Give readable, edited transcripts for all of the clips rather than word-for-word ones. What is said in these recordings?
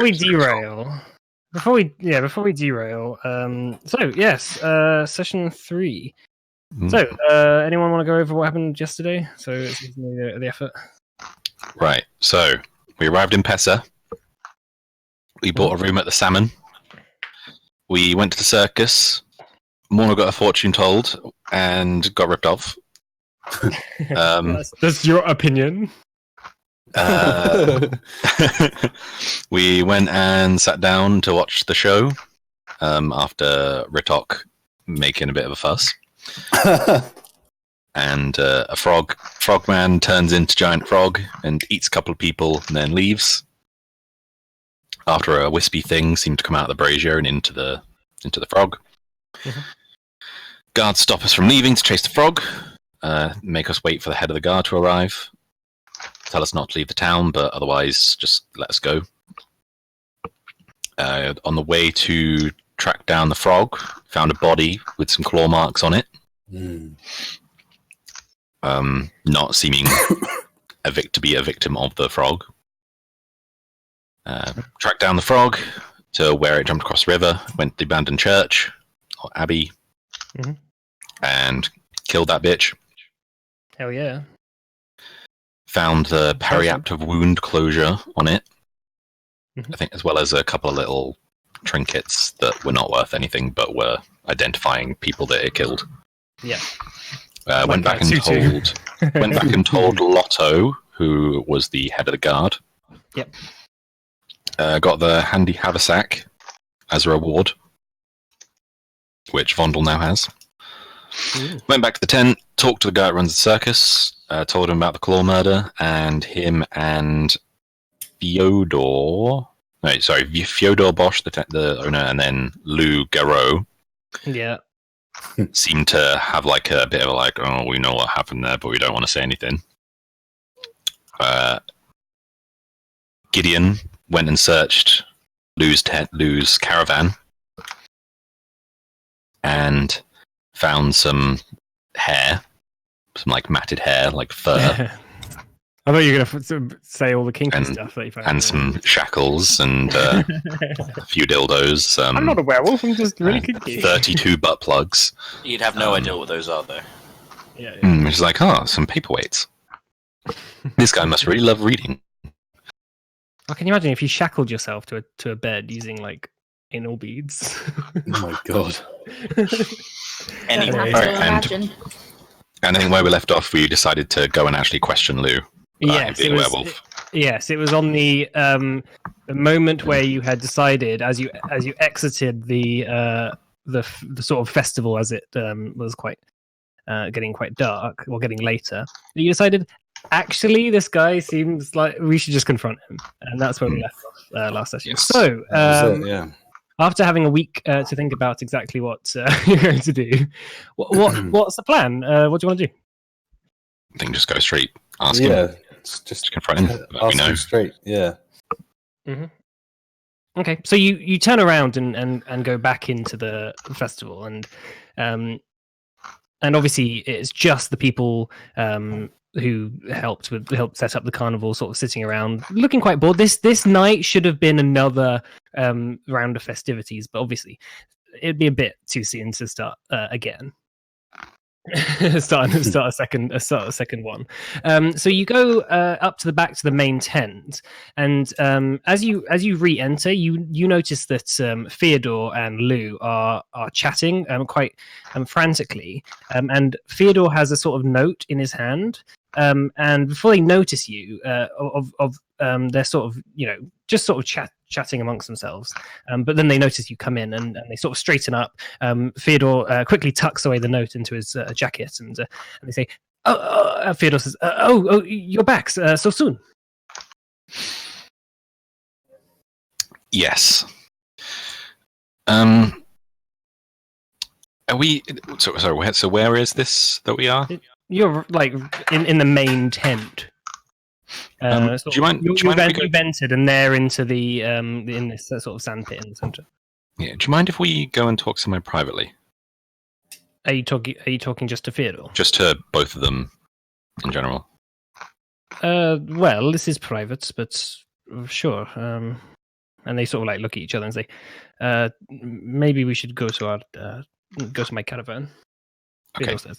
we derail. Before we derail. Session 3. So, anyone want to go over what happened yesterday? So it's the effort. Right. So we arrived in Pessa. We bought a room at the Salmon. We went to the circus. Morna got a fortune told and got ripped off. That's your opinion. We went and sat down to watch the show after Ritok making a bit of a fuss. And a frogman turns into giant frog and eats a couple of people and then leaves. After a wispy thing seemed to come out of the brazier and into the frog. Mm-hmm. Guards stop us from leaving to chase the frog. Make us wait for the head of the guard to arrive. Tell us not to leave the town, but otherwise just let us go. On the way to track down the frog, found a body with some claw marks on it. Not seeming to be a victim of the frog. Tracked down the frog to where it jumped across the river, went to the abandoned church, or abbey, and killed that bitch. Hell yeah. Found the periaptive wound closure on it. I think, as well as a couple of little trinkets that were not worth anything, but were identifying people that it killed. Yeah. Went back and told Lotto, who was the head of the guard. Yep. Got the handy haversack as a reward, which Vondel now has. Ooh. Went back to the tent, talked to the guy that runs the circus, told him about the claw murder, and him and Fyodor Bosch, the owner, and then Lou Garot. Yeah. Seemed to have like a bit of we know what happened there, but we don't want to say anything. Gideon went and searched Lou's caravan and found some hair, some like matted hair, like fur. I thought you were going to say all the kinky stuff that you found. And some shackles and a few dildos. I'm not a werewolf, I'm just really kinky. 32 butt plugs. You'd have no idea what those are, though. Yeah. Which is like, some paperweights. This guy must really love reading. I can you imagine if you shackled yourself to a bed using like anal beads? Oh my god. Anyway. And I think where we left off, we decided to go and actually question Lou. Yes, it was on the moment where you had decided, as you exited the sort of festival, as it was quite getting quite dark or getting later, you decided, actually, this guy seems like we should just confront him, and that's where we left off last session. Yes. So, after having a week to think about exactly what you're going to do, what's the plan? What do you want to do? I think just go straight, ask him. Just confront him. Ask him straight. Yeah. Mm-hmm. Okay, so you turn around and go back into the festival, and obviously it's just the people who helped set up the carnival, sort of sitting around, looking quite bored. This night should have been another round of festivities, but obviously it'd be a bit too soon to start again. start a second one. So you go up to the back to the main tent, and as you re-enter, you notice that Fyodor and Lou are chatting quite frantically, and Fyodor has a sort of note in his hand, and before they notice you, they're sort of just sort of chatting amongst themselves, but then they notice you come in, and they sort of straighten up. Fyodor quickly tucks away the note into his jacket, and they say, Fyodor says, oh, you're back so soon. Yes. Are we? Sorry. So where is this that we are? You're like in the main tent. Do you mind? You've entered, and they're into the in this sort of sandpit in the center. Yeah. Do you mind if we go and talk somewhere privately? Are you talking just to Fyodor? Just to both of them, in general. Well, this is private, but sure. And they sort of like look at each other and say, maybe we should go to my caravan. Okay. Theodore says.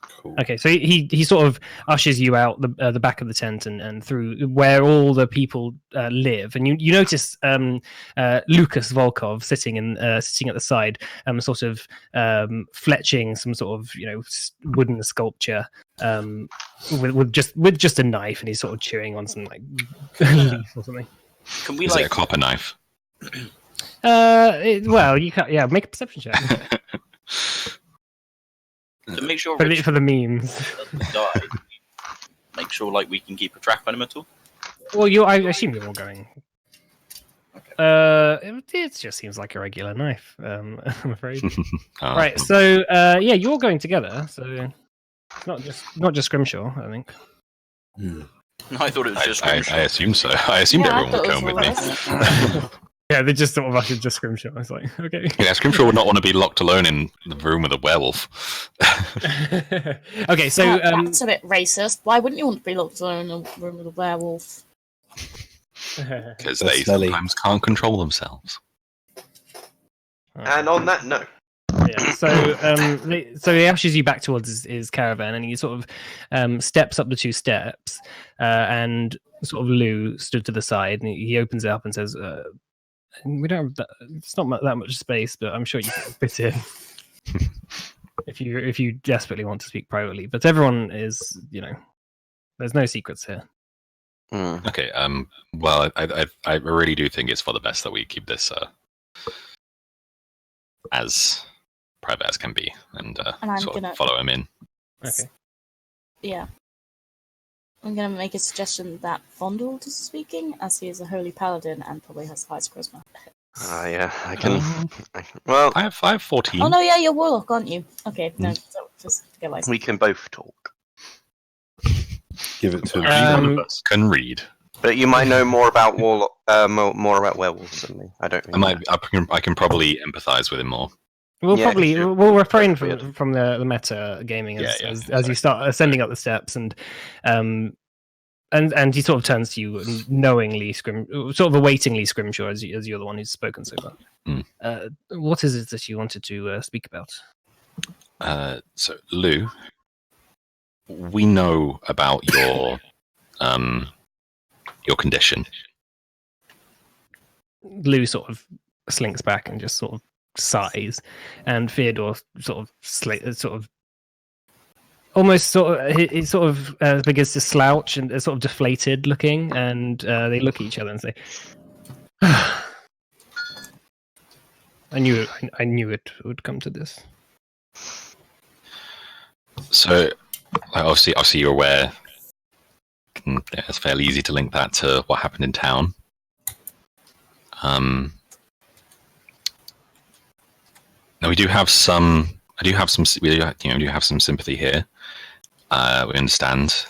Cool. Okay, so he sort of ushers you out the back of the tent and through where all the people live, and you notice Lucas Volkov sitting at the side, sort of fletching some sort of wooden sculpture with just a knife, and he's sort of chewing on some like leaf or something. Can we Is it a copper knife? Well, you can't. Make a perception check to make sure for Rich the memes. doesn't die? Make sure like we can keep a track on him at all. Well, I assume you're all going. Okay. It just seems like a regular knife. I'm afraid. Oh, Right. So, yeah, you're going together. So, it's not just Scrimshaw, I think. Hmm. I thought it was just I assume so. I assumed Yeah, I everyone would thought come it with was me. all Yeah, they just sort of ushered just Scrimshaw. I was like, okay. Yeah, Scrimshaw would not want to be locked alone in the room with a werewolf. Okay, so that's a bit racist. Why wouldn't you want to be locked alone in a room with a werewolf? Because That's they smelly. sometimes can't control themselves. And on that note, yeah, so he ushers you back towards his caravan, and he sort of steps up the two steps, and sort of Lou stood to the side, and he opens it up and says, "We don't have it's not that much space, but I'm sure you can fit in if you desperately want to speak privately. But everyone is, there's no secrets here." Okay. Well, I really do think it's for the best that we keep this as private as can be, and And I'm sort of gonna- follow him in. Okay. Yeah. I'm going to make a suggestion that Fondle is speaking, as he is a holy paladin and probably has the highest charisma. yeah, I can. Well, I have 514. Oh no, yeah, you're warlock, aren't you? Okay, no, so just forget what I said. we can both talk, Give it to him. Only one of us can read. but you might know more about more about werewolves than me. I don't. Really know. I can probably empathize with him more. We'll Yeah, probably sure. we'll refrain That's weird. from the meta gaming as, Yeah, as you start ascending up the steps, and he sort of turns to you knowingly, sort of awaitingly, Scrimshaw, as you're the one who's spoken so far. What is it that you wanted to speak about? So Lou, we know about your condition. Lou sort of slinks back and just sort of sighs, and Theodore sort of almost he sort of begins to slouch and is sort of deflated looking, and they look at each other and say, "I knew it would come to this." So, obviously, you're aware. It's fairly easy to link that to what happened in town. Now we do have some. We do have some sympathy here. We understand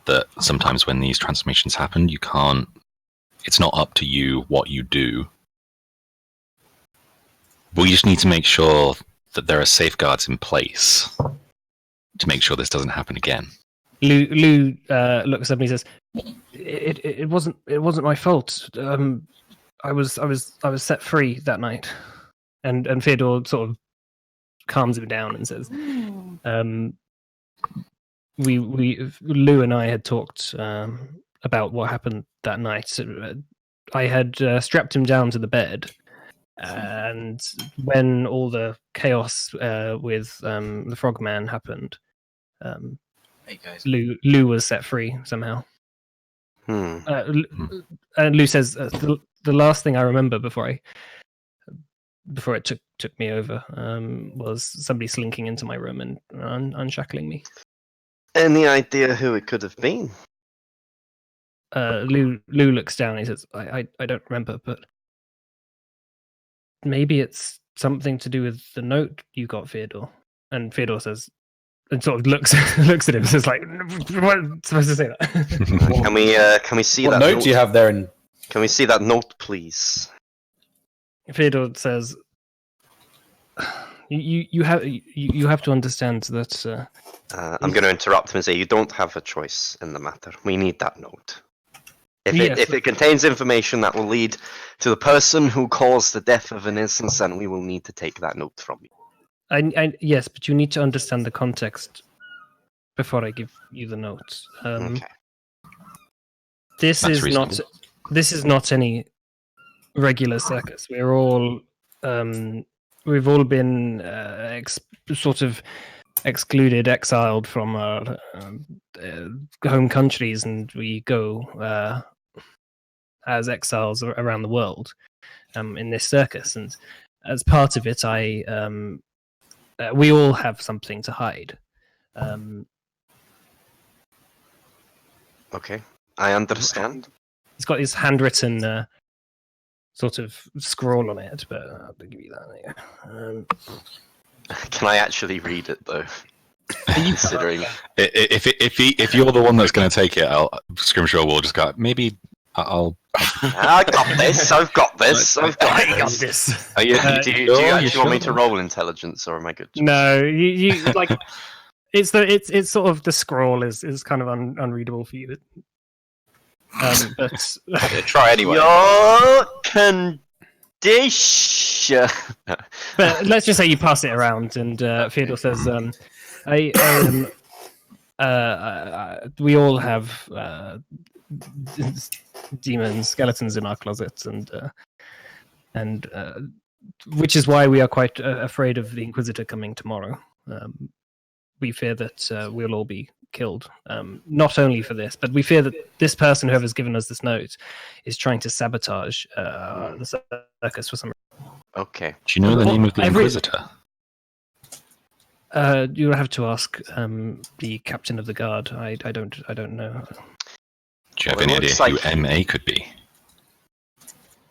that sometimes when these transformations happen, you can't. It's not up to you what you do. We just need to make sure that there are safeguards in place to make sure this doesn't happen again. Lou looks up and he says, "It wasn't my fault. I was set free that night." And Theodore sort of calms him down and says, Lou and I had talked about what happened that night. I had strapped him down to the bed, and when all the chaos with the Frogman happened, Hey guys. Lou was set free somehow. And Lou says, the last thing I remember before it took me over was somebody slinking into my room and unshackling me. Any idea who it could have been? Lou looks down and he says, I don't remember, but maybe it's something to do with the note you got, Theodore. And Theodore says, and sort of looks at him and says, like, what am I supposed to say that? Can we see What that note do you have there? In Can we see that note, please? Theodore says, you have to understand that I'm going to interrupt him and say, you don't have a choice in the matter. We need that note. If it contains information that will lead to the person who caused the death of an innocent, then we will need to take that note from you. Yes, but you need to understand the context before I give you the notes. Okay. This That's is not. reasonable. This is not any regular circus. We're all. We've all been sort of excluded, exiled from our home countries, and we go as exiles around the world in this circus. And as part of it, we all have something to hide. Okay. I understand. He's got his handwritten sort of scroll on it, but I'll give you that. Yeah. Can I actually read it though? Considering If you're the one that's going to take it, Scrimshaw will just go. Maybe I'll. I got this. I've got this. I've got this. Are you, do you sure? actually You want me sure? to roll intelligence, or am I good? No, you like it's sort of the scroll is kind of unreadable for you. But Try anyway. Your condition. but let's just say you pass it around, and Theodore says, we all have demons, skeletons in our closets, and which is why we are quite afraid of the Inquisitor coming tomorrow. We fear that we'll all be killed. Not only for this, but we fear that this person, whoever's given us this note, is trying to sabotage the circus for some reason. Okay. Do you know the name of the Inquisitor? You'll have to ask the captain of the guard. I don't know. Do you have Well, any it idea looks who like- MA could be?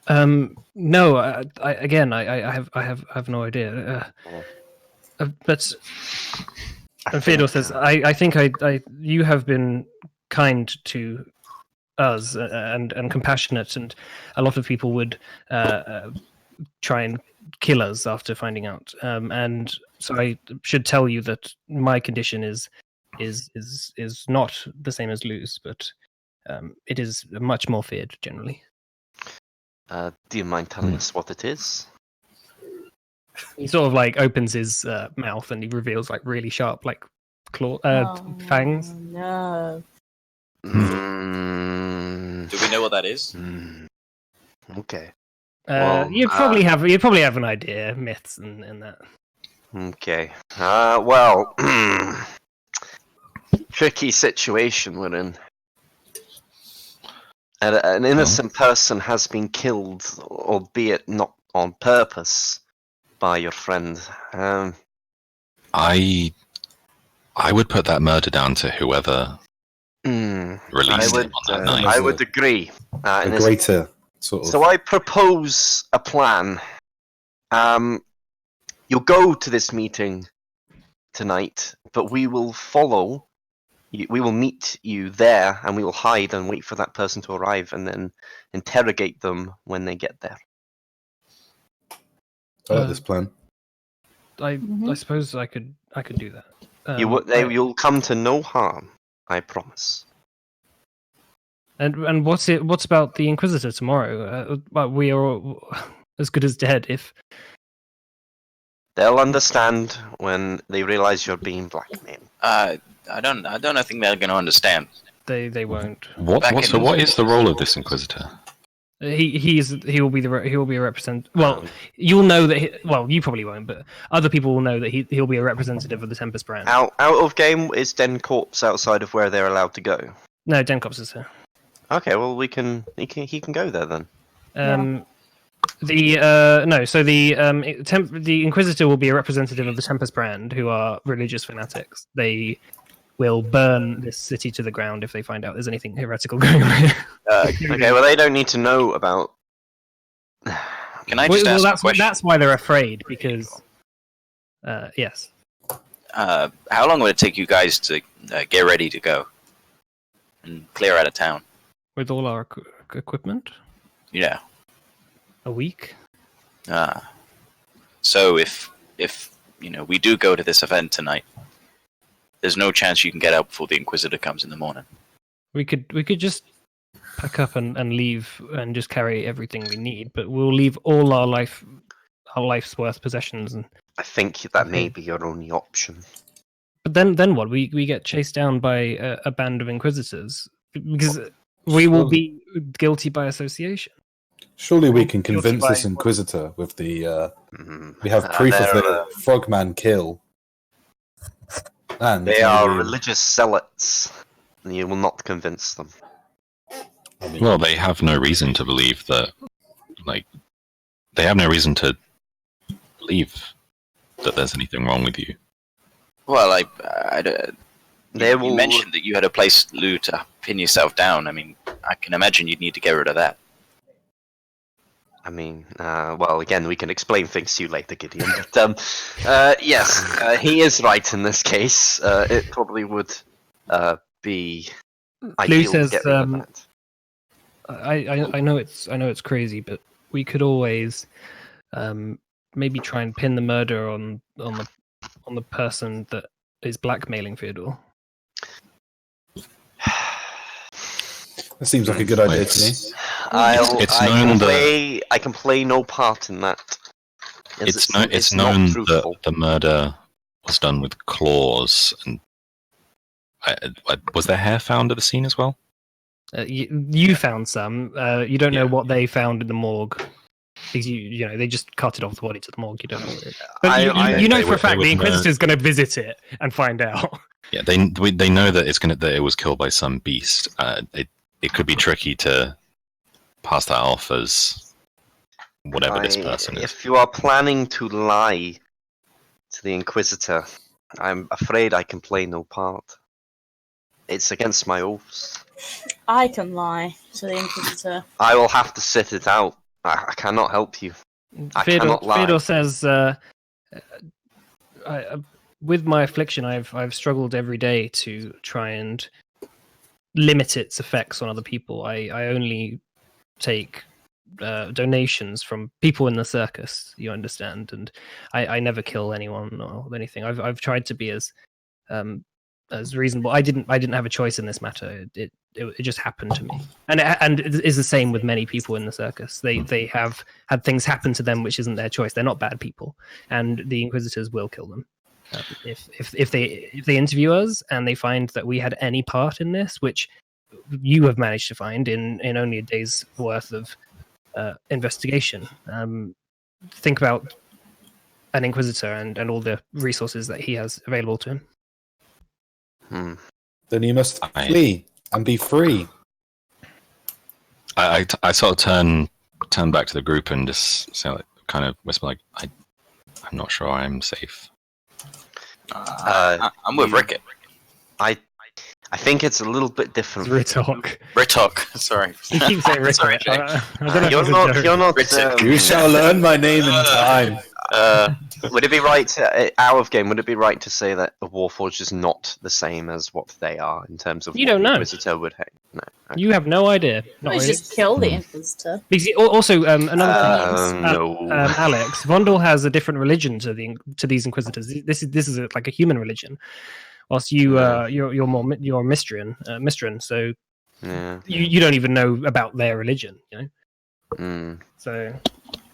No. I have no idea. But Theodore says, I think you have been kind to us and compassionate, and a lot of people would try and kill us after finding out. And so I should tell you that my condition is not the same as Lou's, but it is much more feared generally. Do you mind telling us what it is? He sort of like opens his mouth and he reveals like really sharp like claw fangs. No. Mm, Do we know what that is? okay. Well, You'd probably have an idea, myths and that. Okay. Well, tricky situation we're in. An innocent person has been killed, albeit not on purpose, by your friend. I would put that murder down to whoever released him on that night. I would agree. A greater sort of. So I propose a plan. You'll go to this meeting tonight, but we will follow. We will meet you there, and we will hide and wait for that person to arrive, and then interrogate them when they get there. I like this plan. I suppose I could do that. You'll come to no harm, I promise. And what's about the Inquisitor tomorrow? We are all as good as dead if They'll understand when they realize you're being blackmailed. I don't think they're going to understand. they won't. What is the role of this Inquisitor? He will be a representative. Well, you'll know that. You probably won't, but other people will know that he'll be a representative of the Tempest brand. Out of game is Den Corpse outside of where they're allowed to go. No, Denkops is here. Okay, well he can go there then. The Inquisitor will be a representative of the Tempest brand, who are religious fanatics. They will burn this city to the ground if they find out there's anything heretical going on here. Okay, well they don't need to know about. Can I just ask a question? That's why they're afraid, because yes. How long would it take you guys to get ready to go and clear out of town? With all our equipment? Yeah. A week? So if we do go to this event tonight, there's no chance you can get out before the Inquisitor comes in the morning. We could just pack up and leave and just carry everything we need, but we'll leave all our life's worth possessions. And I think that may be your only option. but then what? We get chased down by a band of inquisitors because we will be guilty by association. Surely we can Guilty convince this by- Inquisitor with the. We have proof of the Frogman kill. And They are maybe- religious zealots. And you will not convince them. I mean, Well, they have no reason to believe that. Like, they have no reason to believe that there's anything wrong with you. Well, They you will. mentioned that you had a place, Lou, to pin yourself down. I mean, I can imagine you'd need to get rid of that. I mean, well, again, we can explain things to you later, Gideon. But yes, he is right in this case. It probably would be ideal says, to get rid of that. I know it's crazy, but we could always maybe try and pin the murder on the person that is blackmailing Theodore. that seems like a good idea to me. I can play no part in that. as It's not known truthful. that the murder was done with claws, and was there hair found at the scene as well? You found some. You don't know Yeah. what they found in the morgue. Because you know they just carted off the body to the morgue. You don't know. But you know they for a would- fact they the would know. Inquisitor's going to visit it and find out. Yeah, they know that that it was killed by some beast. It could be tricky to pass that off as whatever this person is. If you are planning to lie to the Inquisitor, I'm afraid I can play no part. It's against my oaths. I can lie to the Inquisitor. I will have to sit it out. I cannot help you. I cannot lie. Theodore says, with my affliction, I've struggled every day to try and limit its effects on other people. I only take donations from people in the circus. You understand, and I never kill anyone or anything. I've tried to be as reasonable. I didn't have a choice in this matter. It just happened to me, and it is the same with many people in the circus. They have had things happen to them which isn't their choice. They're not bad people, and the Inquisitors will kill them if they interview us and they find that we had any part in this, which you have managed to find in only a day's worth of investigation. Think about an Inquisitor and all the resources that he has available to him. Then you must flee and be free. I sort of turn back to the group and just say, like, kind of whisper, like, I'm not sure I'm safe. I'm with Rickett. I think it's a little bit different. Ritok, sorry. You keep saying Rick. Sorry, I don't know if You're it's a not. joke. You're not. Ritok. You shall learn my name in time. Would it be right out of game? Would it be right to say that the Warforged is not the same as what they are in terms of You what don't the know. Inquisitor would hate? No. Okay. You have no idea. Not We really. just kill the Inquisitor. Because also another thing. No. Alex, Vondel has a different religion to these Inquisitors. This is like a human religion, whilst you're more Mistran. So Yeah. you don't even know about their religion. You know. Mm. So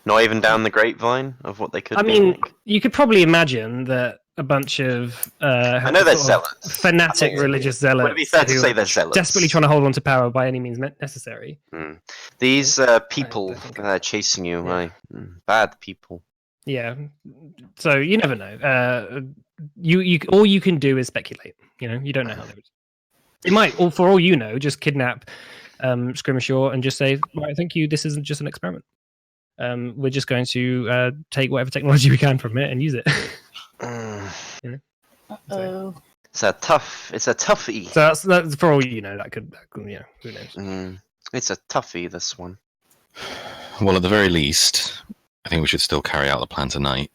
Not even down the grapevine of what they could. I be mean, like? you could probably imagine that a bunch of I know they're sort of zealots. I fanatic think religious zealots. Would it be fair to who say are they're zealots? desperately trying to hold on to power by any means necessary. These people I think- chasing you, Yeah. bad people. Yeah. So you never know. You all you can do is speculate. You know, you don't know how they would. It might, or for all you know, just kidnap Scrimshaw and just say, "Right, thank you. This isn't just an experiment. We're just going to take whatever technology we can from it and use it." Oh, It's a toughie. So that's for all you know. That could who knows? It's a toughie. This one. Well, at the very least, I think we should still carry out the plan tonight.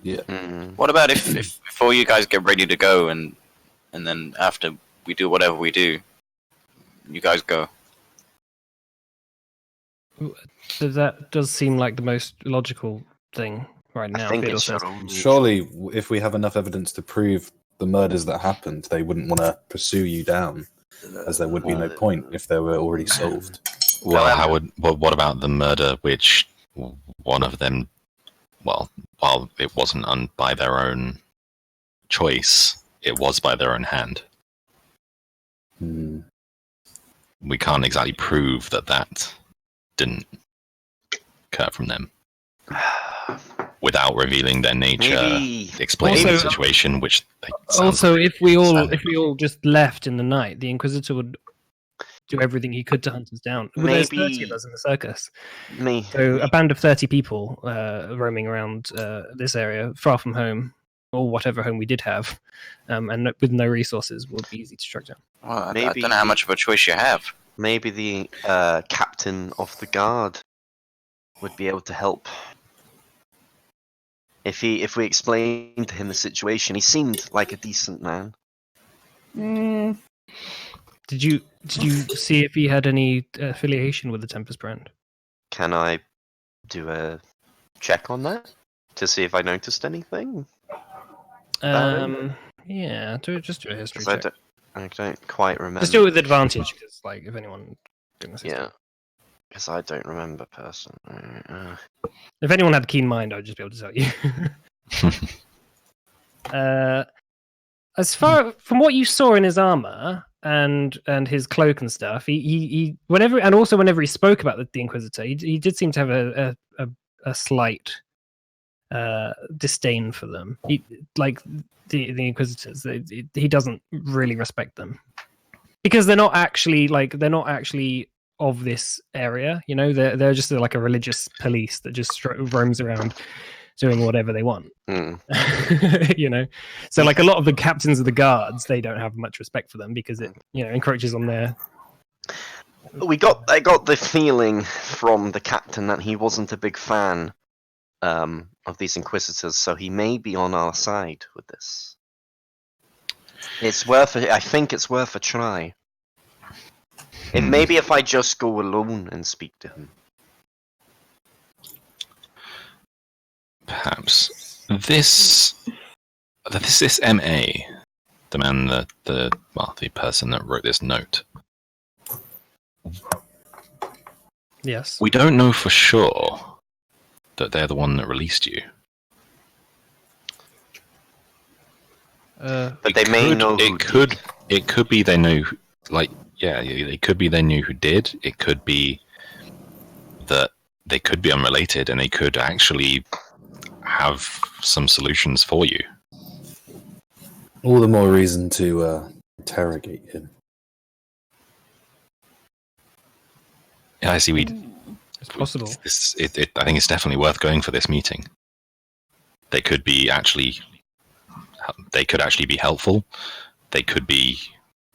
Yeah. What about if before you guys get ready to go and then after we do whatever we do, you guys go? That does seem like the most logical thing right now. I think Theodore it's says. your own. Surely, if we have enough evidence to prove the murders that happened, they wouldn't want to pursue you down. as there would be no point if they were already solved. Well, what about the murder which one of them, well, while it wasn't by their own choice, it was by their own hand. We can't exactly prove that didn't occur from them without revealing their nature, Maybe explaining Also- the situation, which Also, if we all just left in the night, the Inquisitor would do everything he could to hunt us down. Well, there's 30 of us in the circus. So a band of 30 people roaming around this area, far from home, or whatever home we did have, and with no resources, would be easy to track down. Well, I Maybe- don't know how much of a choice you have. Maybe the captain of the guard would be able to help. If we explained to him the situation, he seemed like a decent man. Did you see if he had any affiliation with the Tempest brand? Can I do a check on that to see if I noticed anything? Yeah, just do a history 'Cause check. I don't quite remember. Just do it with advantage, because if anyone, goodness, Yeah, because I don't remember personally. if anyone had a keen mind, I'd just be able to tell you. As far from what you saw in his armor and his cloak and stuff, he whenever he spoke about the Inquisitor, he did seem to have a slight disdain for them. Like the Inquisitors, he doesn't really respect them because they're not actually of this area. You know, they're just like a religious police that just roams around doing whatever they want. You know, so like a lot of the captains of the guards, they don't have much respect for them because it encroaches on their. I got the feeling from the captain that he wasn't a big fan of these Inquisitors, so he may be on our side with this. I think it's worth a try. Maybe if I just go alone and speak to him. perhaps this MA, the man, the person that wrote this note. Yes. We don't know for sure that they're the one that released you. But they may know. It could be they know. It could be they knew who did. It could be that they could be unrelated, and they could actually have some solutions for you. All the more reason to interrogate him. Yeah, I see. It's possible. I think it's definitely worth going for this meeting. They could actually be helpful. They could be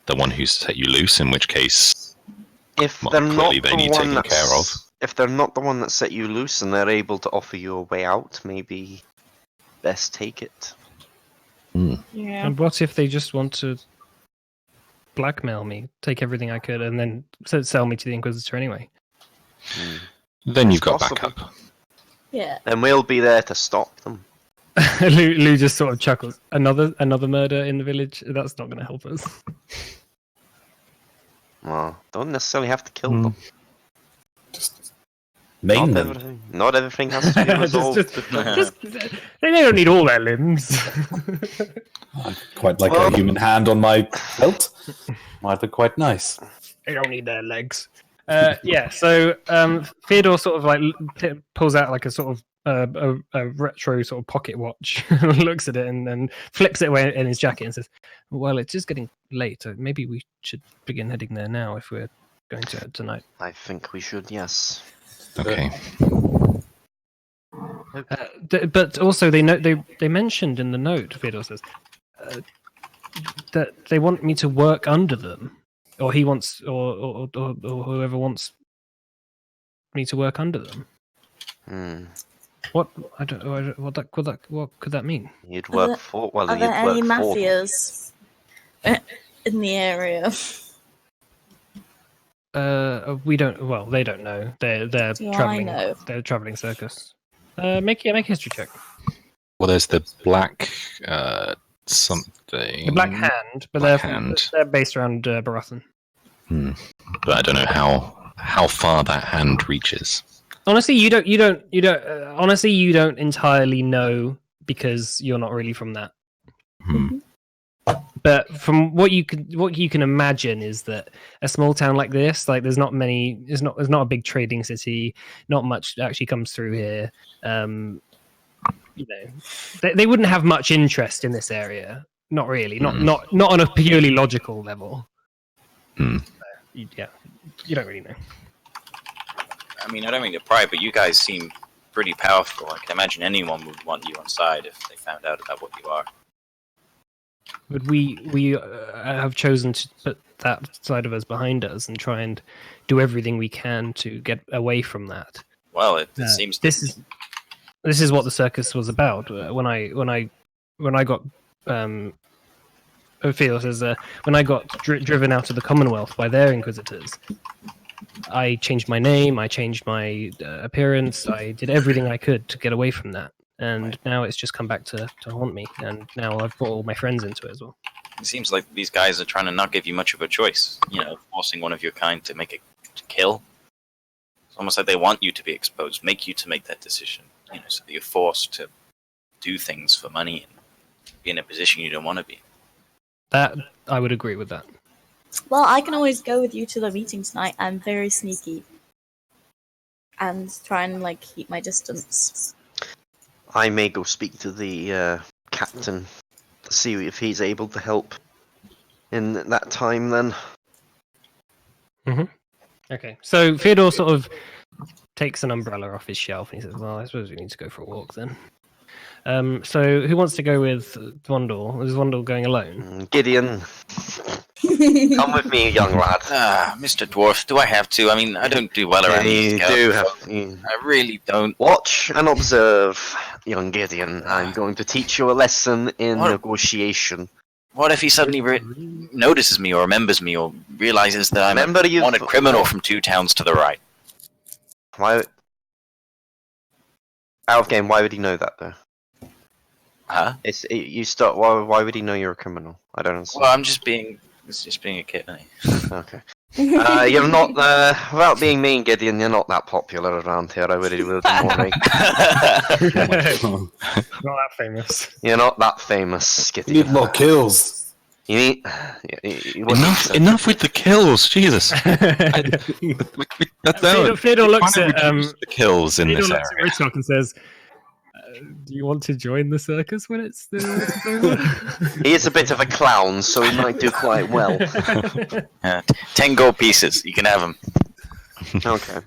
the one who set you loose, in which case, if they're not they need taken care of. If they're not the one that set you loose and they're able to offer you a way out, maybe best take it. Yeah. And what if they just want to blackmail me, take everything I could, and then sell me to the Inquisitor anyway? Then you've It's got possible. backup. Yeah. And we'll be there to stop them. Lou just sort of chuckles. Another murder in the village? That's not going to help us. Well, don't necessarily have to kill them. Just maim them. Not everything has to be resolved. They don't need all their limbs. Quite like a human hand on my belt. Might look quite nice. They don't need their legs. So Theodore sort of like pulls out like a sort of a retro sort of pocket watch, looks at it and then flips it away in his jacket and says, "Well, it's just getting late. So maybe we should begin heading there now if we're going to tonight." I think we should, yes. Okay. But also they mentioned in the note, Theodore says, that they want me to work under them, or he wants, or whoever wants me to work under them. What could that mean? You'd work for. Well, Are you'd there any work for. mafias in the area? We don't. Well, they don't know. They're Do I traveling. know? They're traveling circus. Make a history check. Well, there's the black something. The Black Hand, but Black they're Hand. they're based around Baratheon. But I don't know how far that hand reaches. Honestly, you don't. Honestly, you don't entirely know because you're not really from that. But from what you can imagine is that a small town like this, like there's not a big trading city. Not much actually comes through here. They wouldn't have much interest in this area. Not really. Not on a purely logical level. You don't really know. I mean, I don't mean to pry, but you guys seem pretty powerful. I can imagine anyone would want you on side if they found out about what you are. But we have chosen to put that side of us behind us and try and do everything we can to get away from that. Well, it seems this is what the circus was about. When I got Ophelia says when I got driven out of the Commonwealth by their inquisitors, I changed my name, I changed my appearance, I did everything I could to get away from that. And now it's just come back to haunt me, and now I've brought all my friends into it as well. It seems like these guys are trying to not give you much of a choice. Forcing one of your kind to kill. It's almost like they want you to be exposed, make you to make that decision. So that you're forced to do things for money and be in a position you don't want to be. That I would agree with that. Well, I can always go with you to the meeting tonight. I'm very sneaky. And try and, keep my distance. I may go speak to the captain to see if he's able to help in that time then. Okay, so Theodore sort of takes an umbrella off his shelf and he says, well, I suppose we need to go for a walk then. So who wants to go with Vondor? Is Vondor going alone? Gideon. Come with me, young lad. Mr. Dwarf, do I have to? I mean, I don't do well around these scouts. I really don't. Watch and observe, young Gideon. I'm going to teach you a lesson in negotiation. What if he suddenly notices me or remembers me or realizes that I'm a wanted criminal from 2 towns to the right? Why? Out of game, why would he know that, though? Huh? Why would he know you're a criminal? I don't understand. Well, it's just being a kid, isn't he? Okay. You're not, without being mean, Gideon, you're not that popular around here, I really would worry. Not that famous. You're not that famous, Gideon. You need more kills. You need... Enough with the kills, Jesus. Theodore looks at the kills in Theodore this looks at area. Richok and says, do you want to join the circus when it's over? He is a bit of a clown, so he might do quite well. 10 gold pieces. You can have them. Okay.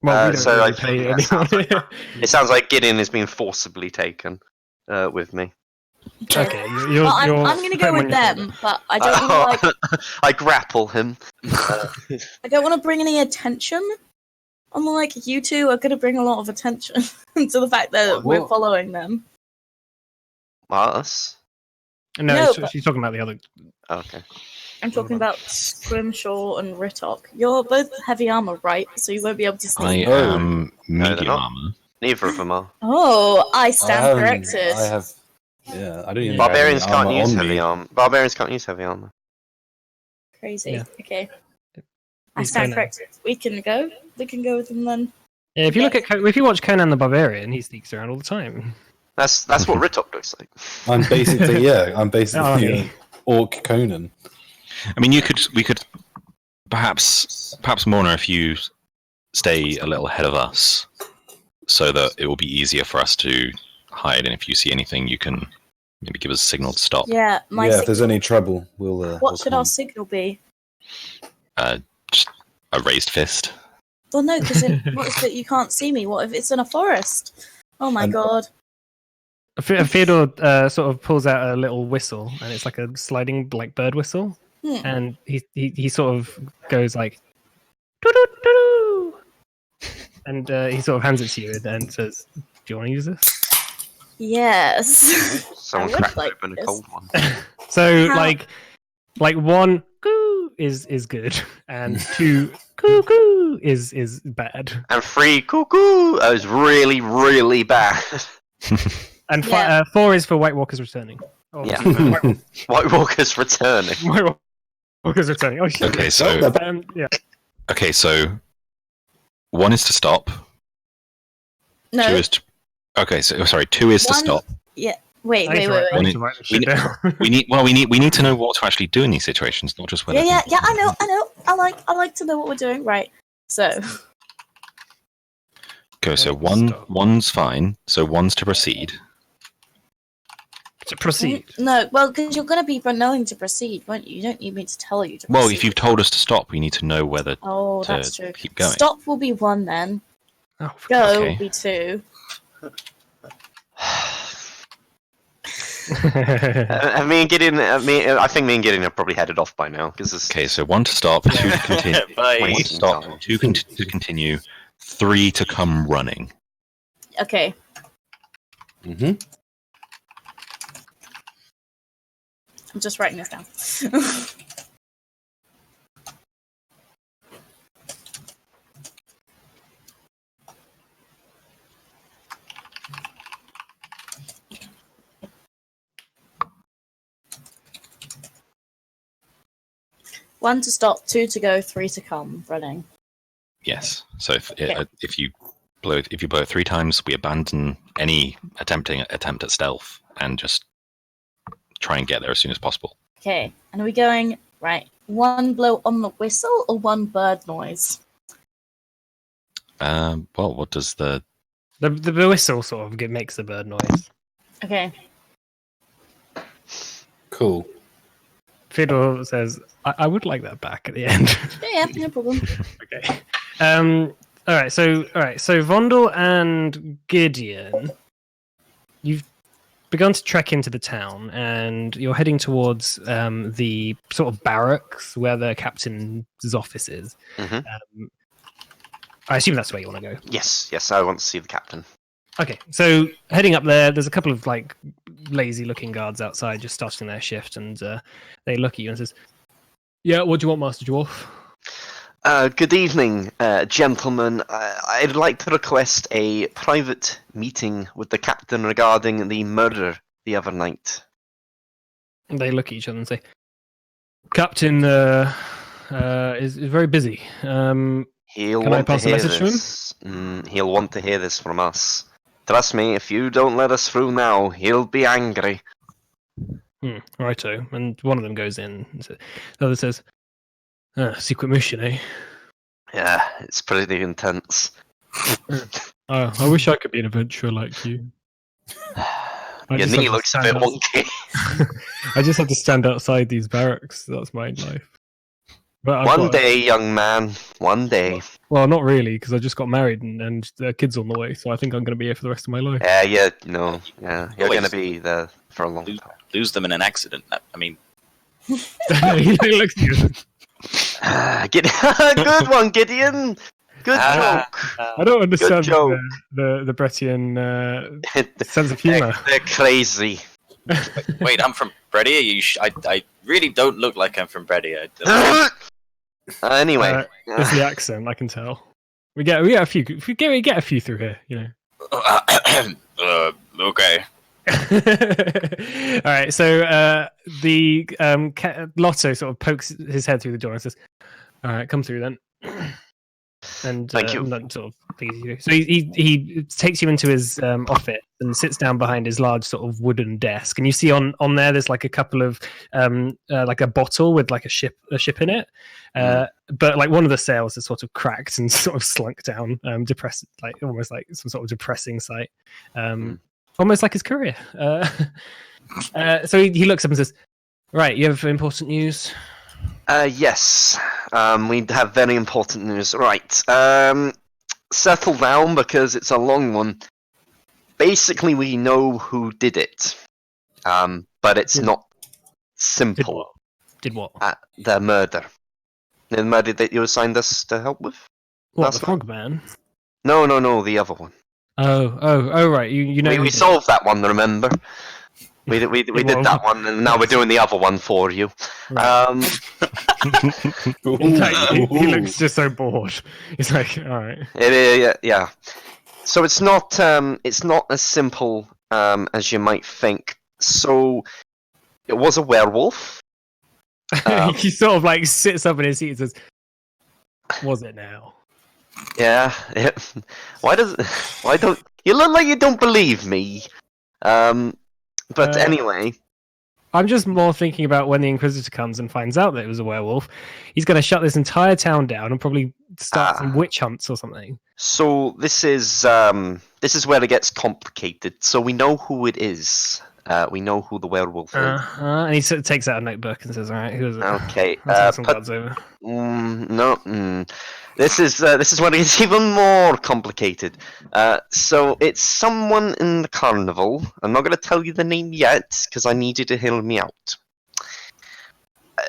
Well, so it sounds like Gideon is being forcibly taken with me. Okay, I'm going to go with them, but I don't want to, I grapple him. I don't want to bring any attention. Unlike you two are going to bring a lot of attention to the fact that we're following them. Us? No, she's talking about the other. Okay. I'm talking about Scrimshaw and Ritok. You're both heavy armor, right? So you won't be able to I sneak. am No, medium armor. Neither of them are. Oh, I stand corrected. I have. Yeah, I don't even. Barbarians have any can't use on heavy me. armor. Barbarians can't use heavy armor. Crazy. Yeah. Okay. I He's stand Conan. corrected. We can go with them then. Yeah, if you look at if you watch Conan the Barbarian, he sneaks around all the time. That's what Ritok looks like. I'm basically Orc Conan. I mean, we could perhaps Morna, if you stay a little ahead of us, so that it will be easier for us to hide. And if you see anything, you can maybe give us a signal to stop. Yeah, If there's any trouble, we'll. What should our signal be? Just a raised fist. Well, no, because what if you can't see me? What if it's in a forest? Oh my god. Theodore sort of pulls out a little whistle, and it's like a sliding bird whistle. And he sort of goes like, doo-doo-doo-doo. And he sort of hands it to you and says, "Do you want to use this?" Yes. Someone I would cracked like open a this. cold one. So How- like one coo is good, and 2 coo is bad, And 3 cuckoo is really, really bad. and Yeah. 4 is for White Walkers returning. Yeah. White White Walker's returning. Walkers Walker's returning. Oh shit. Okay, so Yeah. okay, so 1 is to stop. No. 2 is to. Okay, so sorry. 2 is to One- stop. Yeah. Wait. I need to write this shit down. We need to know what to actually do in these situations, not just whether. Yeah. I know. I like to know what we're doing. Right. So. Okay, so Stop. 1's fine. So 1's to proceed. To proceed. No. Well, because you're going to be knowing to proceed, won't you? You don't need me to tell you to. Well, proceed. if you've told us to stop, we need to know whether Oh, to that's true. keep going. Stop will be 1 then. Oh, Go Okay. will be 2. Me and Gideon. I think me and Gideon are probably headed off by now because Okay, so 1 to stop, 2 to continue, Bye. 1 to stop, 2 to continue, 3 to come running. Okay. Mm-hmm. I'm just writing this down. One to stop, 2 to go, 3 to come. Running. Yes. So Okay. if you blow it 3 times, we abandon any attempt at stealth and just try and get there as soon as possible. Okay. And are we going right? 1 blow on the whistle or 1 bird noise? Well, what does the The whistle sort of makes the bird noise. Okay. Cool. Fiddle says, I would like that back at the end. Yeah, no problem. Okay. All right. So Vondel and Gideon, you've begun to trek into the town, and you're heading towards the sort of barracks where the captain's office is. Mhm. I assume that's where you want to go. Yes, I want to see the captain. Okay, so heading up there's a couple of like lazy-looking guards outside, just starting their shift, and they look at you and says, "Yeah, what do you want, Master Dwarf?" Good evening, gentlemen. I'd like to request a private meeting with the captain regarding the murder the other night. And they look at each other and say, "Captain is very busy. He'll Can I want pass to a hear message to him? this. He'll want to hear this from us. Trust me, if you don't let us through now, he'll be angry." Righto." And one of them goes in. And the other says, "Secret mission, eh? Yeah, it's pretty intense. I wish I could be an adventurer like you. Your just knee have to looks a stand bit out- wonky. I just have to stand outside these barracks. That's my life. But I've One got- day, young man. One day. Well, not really, because I just got married and the kid's on the way, so I think I'm going to be here for the rest of my life. Yeah, you're Always. gonna be there for a long time. Lose them in an accident. I mean, He looks at you. Good one, Gideon. Good joke. I don't understand joke. the Bretian sense of humor. They're crazy. wait, I'm from Bredia. I really don't look like I'm from Bredia. Anyway, It's the accent, I can tell. We get a few. We get a few through here, you know. Okay. All right, so the Lotto sort of pokes his head through the door and says, "All right, come through then." And Thank you. that sort of pleases you. So he takes you into his office and sits down behind his large sort of wooden desk. And you see on there's like a couple of like a bottle with like a ship in it. But like one of the sails is sort of cracked and sort of slunk down, depressed, like almost like some sort of depressing sight. Almost like his career. So he looks up and says, "Right, you have important news." Yes. We have very important news. Right. Settle down because it's a long one. Basically, we know who did it. But it's not simple. Did what? The murder. The murder that you assigned us to help with? What, That's the Frogman? No, the other one. Oh, right. You know. We solved that one, remember? We did Well, that one, and now we're doing the other one for you. Right. In fact, he looks just so bored. He's like, all right. Yeah. So it's not as simple as you might think. So it was a werewolf. He sort of like sits up in his seat and says, "Was it now?" Yeah. Why don't you look like you don't believe me? But anyway, I'm just more thinking about when the Inquisitor comes and finds out that it was a werewolf. He's going to shut this entire town down and probably start some witch hunts or something. so this is where it gets complicated. So we know who it is. We know who the werewolf is. And he sort of takes out a notebook and says, "All right, who is it?" Okay. I'll take some cards over. No. This is when it gets even more complicated. So it's someone in the carnival. I'm not going to tell you the name yet because I need you to hear me out.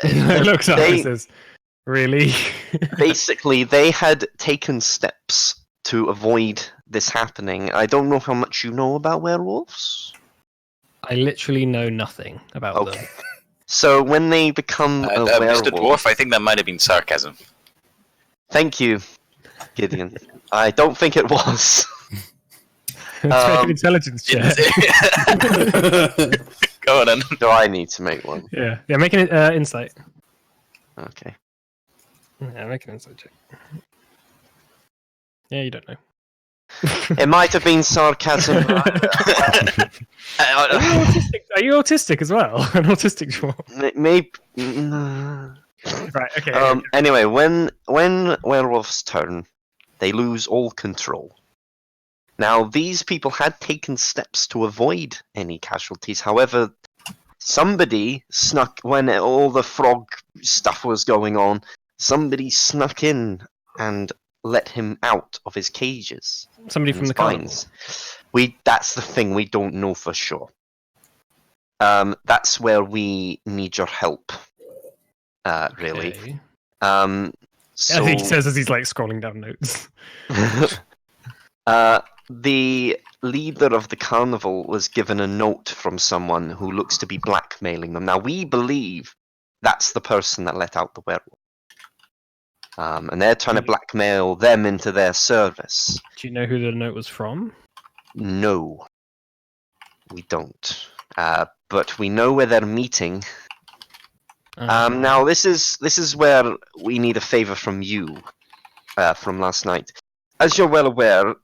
He looks up and says, "Really?" Basically, they had taken steps to avoid this happening. I don't know how much you know about werewolves. I literally know nothing about them. So when they become a werewolf, Mr. Dwarf, I think that might have been sarcasm. Thank you, Gideon. I don't think it was. Make an intelligence check. Go on then. Do I need to make one? Yeah, make an insight. Okay. Yeah, make an insight check. Yeah, you don't know. It might have been sarcasm. Are you autistic as well? An autistic dwarf? Maybe. Right. Okay. Anyway, when werewolves turn, they lose all control. Now, these people had taken steps to avoid any casualties. However, somebody snuck when all the frog stuff was going on. Somebody snuck in and let him out of his cages. Somebody from the vines. That's the thing, we don't know for sure. That's where we need your help. Really. Okay. So I think he says as he's like scrolling down notes. the leader of the carnival was given a note from someone who looks to be blackmailing them. Now we believe that's the person that let out the werewolf. And they're trying to blackmail them into their service. Do you know who the note was from? No, we don't. But we know where they're meeting. Now this is where we need a favor from you from last night. As you're well aware,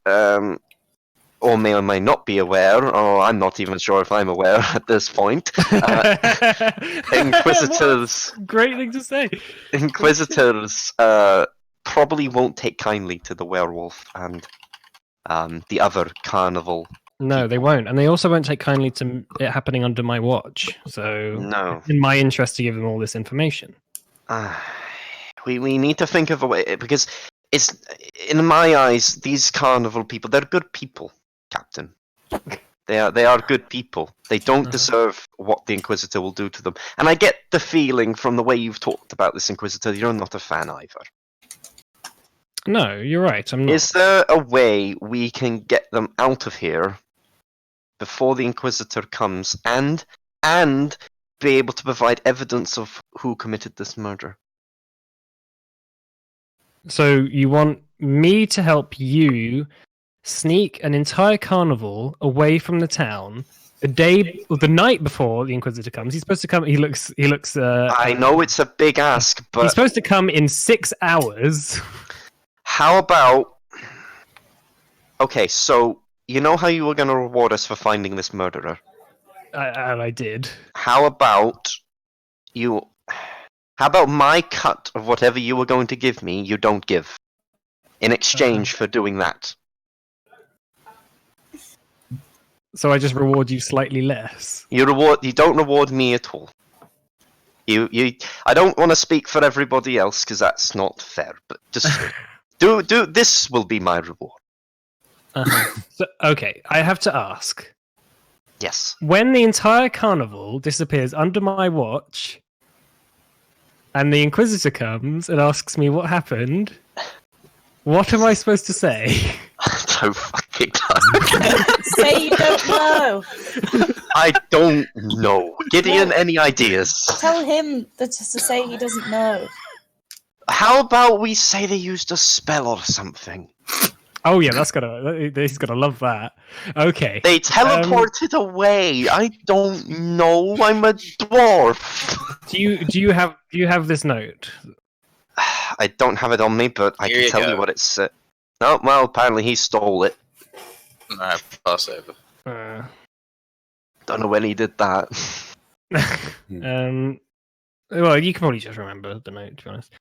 or may or may not be aware, or I'm not even sure if I'm aware at this point. Inquisitors. Great thing to say. Inquisitors probably won't take kindly to the werewolf and the other carnival. No, they won't, and they also won't take kindly to it happening under my watch. So, No. in my interest to give them all this information. We need to think of a way, because it's in my eyes, these carnival people, they're good people, Captain. They are good people. They don't deserve what the Inquisitor will do to them. And I get the feeling from the way you've talked about this Inquisitor, you're not a fan either. No, you're right. I'm not. Is there a way we can get them out of here before the Inquisitor comes and be able to provide evidence of who committed this murder? So you want me to help you sneak an entire carnival away from the town the night before the Inquisitor comes? He's supposed to come. He looks. I know it's a big ask, but he's supposed to come in 6 hours. How about... Okay, so you know how you were going to reward us for finding this murderer? And I did. How about you... How about my cut of whatever you were going to give me, you don't give? In exchange for doing that. So I just reward you slightly less. You don't reward me at all. I don't want to speak for everybody else, because that's not fair, but just... Do this will be my reward. So, okay, I have to ask. Yes. When the entire carnival disappears under my watch, and the Inquisitor comes and asks me what happened, what am I supposed to say? I don't fucking know. Say you don't know. I don't know. Gideon, any ideas? Tell him to say he doesn't know. How about we say they used a spell or something? Oh yeah, he's gonna love that. Okay. They teleported away. I don't know. I'm a dwarf. Do you have this note? I don't have it on me, but I Here can you tell go. you what it said. Oh well, apparently he stole it. Alright, pass over. Don't know when he did that. Well, you can probably just remember the note, to be honest.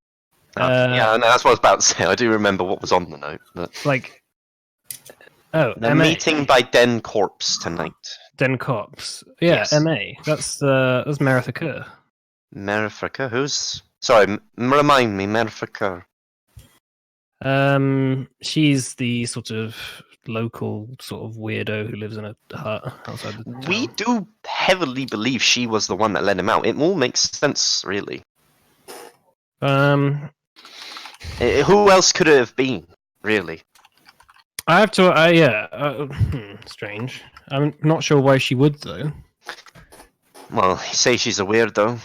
Yeah, no, that's what I was about to say. I do remember what was on the note. But The the MA. meeting by Den Corpse tonight. Den Cops. Yeah, Yes. MA. That's Mereth Akure. Mereth, who's... Sorry, remind me, Mereth. She's the sort of local sort of weirdo who lives in a hut outside the town. We do heavily believe she was the one that let him out. It all makes sense, really. Who else could it have been, really? I have to. Strange. I'm not sure why she would though. Well, say she's a weirdo.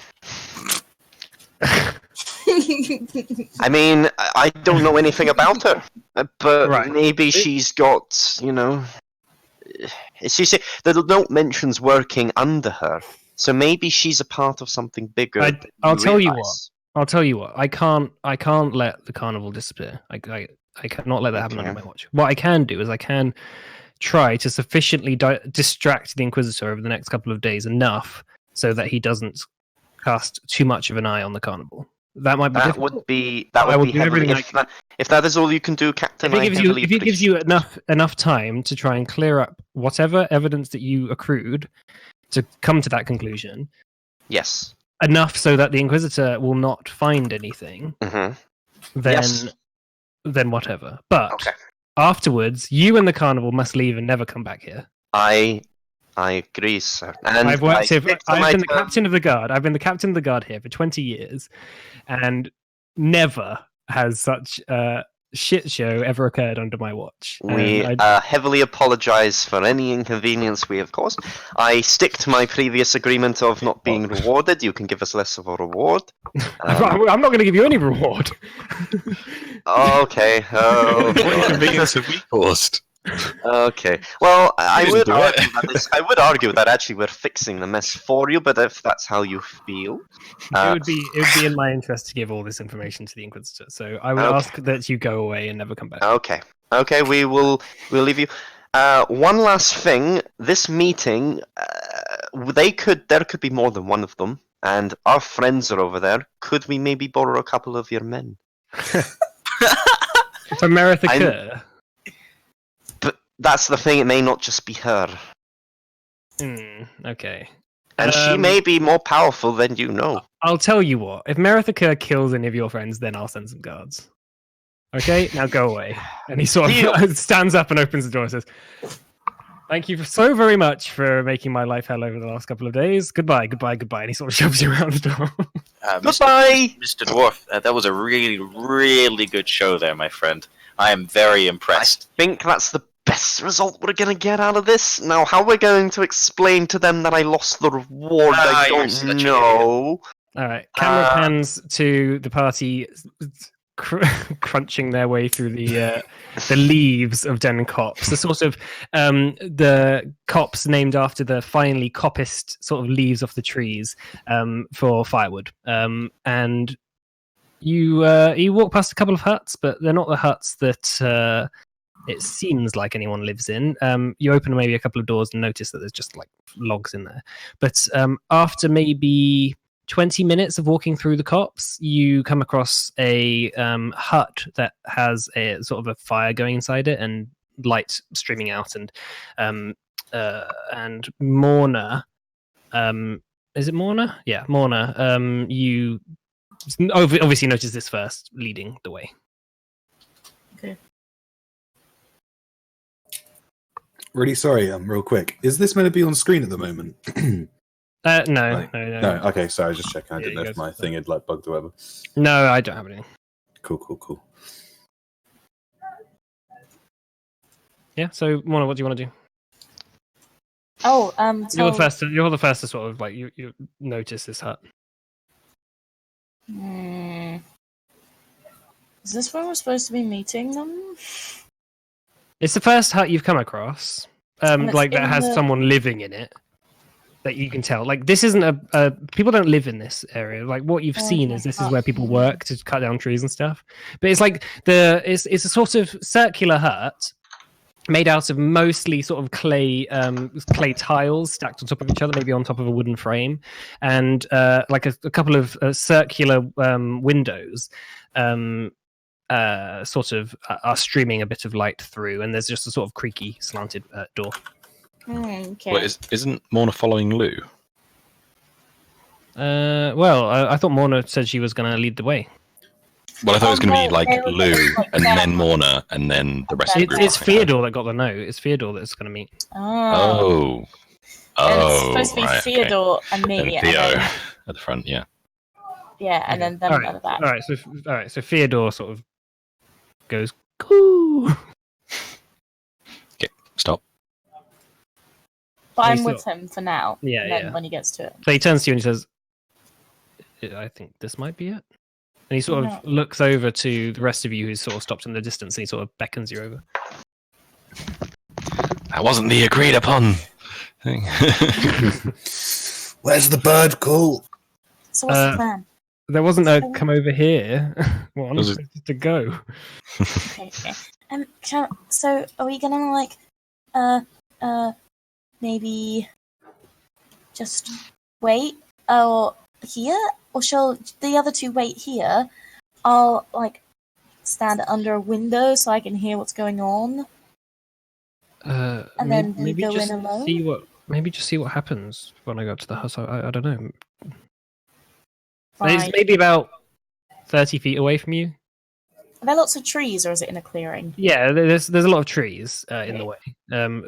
I mean, I don't know anything about her, but Right. maybe she's got, you know... She said the note mentions working under her, so maybe she's a part of something bigger. I'll tell you what. I can't let the carnival disappear. I cannot let that happen under my watch. What I can do is I can try to sufficiently distract the Inquisitor over the next couple of days enough so that he doesn't cast too much of an eye on the carnival. That might be difficult. Would be heavily, if that is all you can do, Captain. If it gives you enough time to try and clear up whatever evidence that you accrued to come to that conclusion. Yes. Enough so that the Inquisitor will not find anything. Mm-hmm. Then whatever. But afterwards, you and the carnival must leave and never come back here. I agree, sir. And I've been the captain of the guard. I've been the captain of the guard here for 20 years, and never has such a shit show ever occurred under my watch. We heavily apologise for any inconvenience we have caused. I stick to my previous agreement of not being rewarded. You can give us less of a reward. I'm not going to give you any reward. Okay. Oh, What inconvenience have we caused? Okay. Well, I didn't would do I would argue that actually we're fixing the mess for you, but if that's how you feel, It would be in my interest to give all this information to the Inquisitor. So I would ask that you go away and never come back. Okay. We'll leave you. One last thing. This meeting, there could be more than one of them, and our friends are over there. Could we maybe borrow a couple of your men? For Mereth Akure. But that's the thing, it may not just be her. Okay. And she may be more powerful than you know. I'll tell you what. If Mereth Akure kills any of your friends, then I'll send some guards. Okay? Now go away. And he sort of stands up and opens the door and says, "Thank you so very much for making my life hell over the last couple of days. Goodbye. And he sort of shoves you around the door. Goodbye! Mr. Dwarf, that was a really, really good show there, my friend. I am very impressed. I think that's the best result we're going to get out of this. Now, how we're going to explain to them that I lost the reward, I don't know. Alright, camera pans to the party crunching their way through the leaves of Den Copse. The sort of the copse named after the finely coppiced sort of leaves off the trees for firewood. And you walk past a couple of huts, but they're not the huts that it seems like anyone lives in. You open maybe a couple of doors and notice that there's just like logs in there. But after maybe 20 minutes of walking through the copse, you come across a hut that has a sort of a fire going inside it and light streaming out. And Morna, is it Morna? Yeah, Morna. You obviously notice this first, leading the way. Okay. Really sorry, real quick. Is this meant to be on screen at the moment? No. Okay, sorry, I was just checking. I didn't know if my thing had like bugged or whatever. No, I don't have any. Cool. Yeah, so Mona, what do you want to do? Oh, You're the first to sort of like you notice this hut. Is this where we're supposed to be meeting them? It's the first hut you've come across, And it's like that in has the- someone living in it. That you can tell. Like this isn't a people don't live in this area. Like what you've seen is this is where people work to cut down trees and stuff. But it's like it's a sort of circular hut made out of mostly sort of clay tiles stacked on top of each other, maybe on top of a wooden frame, and like a couple of circular windows. Sort of are streaming a bit of light through, and there's just a sort of creaky, slanted door. Okay. Well, isn't Morna following Lou? Well, I thought Morna said she was going to lead the way. Well, I thought it was going to be like they were Lou, like and them. then Morna, and then the rest of the group. It's Theodore that got the note. It's Theodore that's going to meet. Oh. Oh, And it's supposed to be right, okay. Theodore and me. And And Theo then, at the front, yeah. yeah, and then them at the back. All right. So Theodore sort of goes, "Coo." Okay, stop. But I'm He's with still- him for now. Yeah, And then yeah. when he gets to it. So he turns to you and he says, "I think this might be it." And he sort of looks over to the rest of you who's sort of stopped in the distance, and he sort of beckons you over. That wasn't the agreed upon thing. Where's the bird call? So what's the plan? There wasn't a come over here. Well, I'm Was it- supposed to go. Okay. So are we gonna like maybe just wait here, or shall the other two wait here? I'll like stand under a window so I can hear what's going on. And then we maybe go just in alone? maybe just see what happens when I go up to the house. I don't know. Fine. It's maybe about 30 feet away from you. Are there lots of trees, or is it in a clearing? Yeah, there's a lot of trees in the way.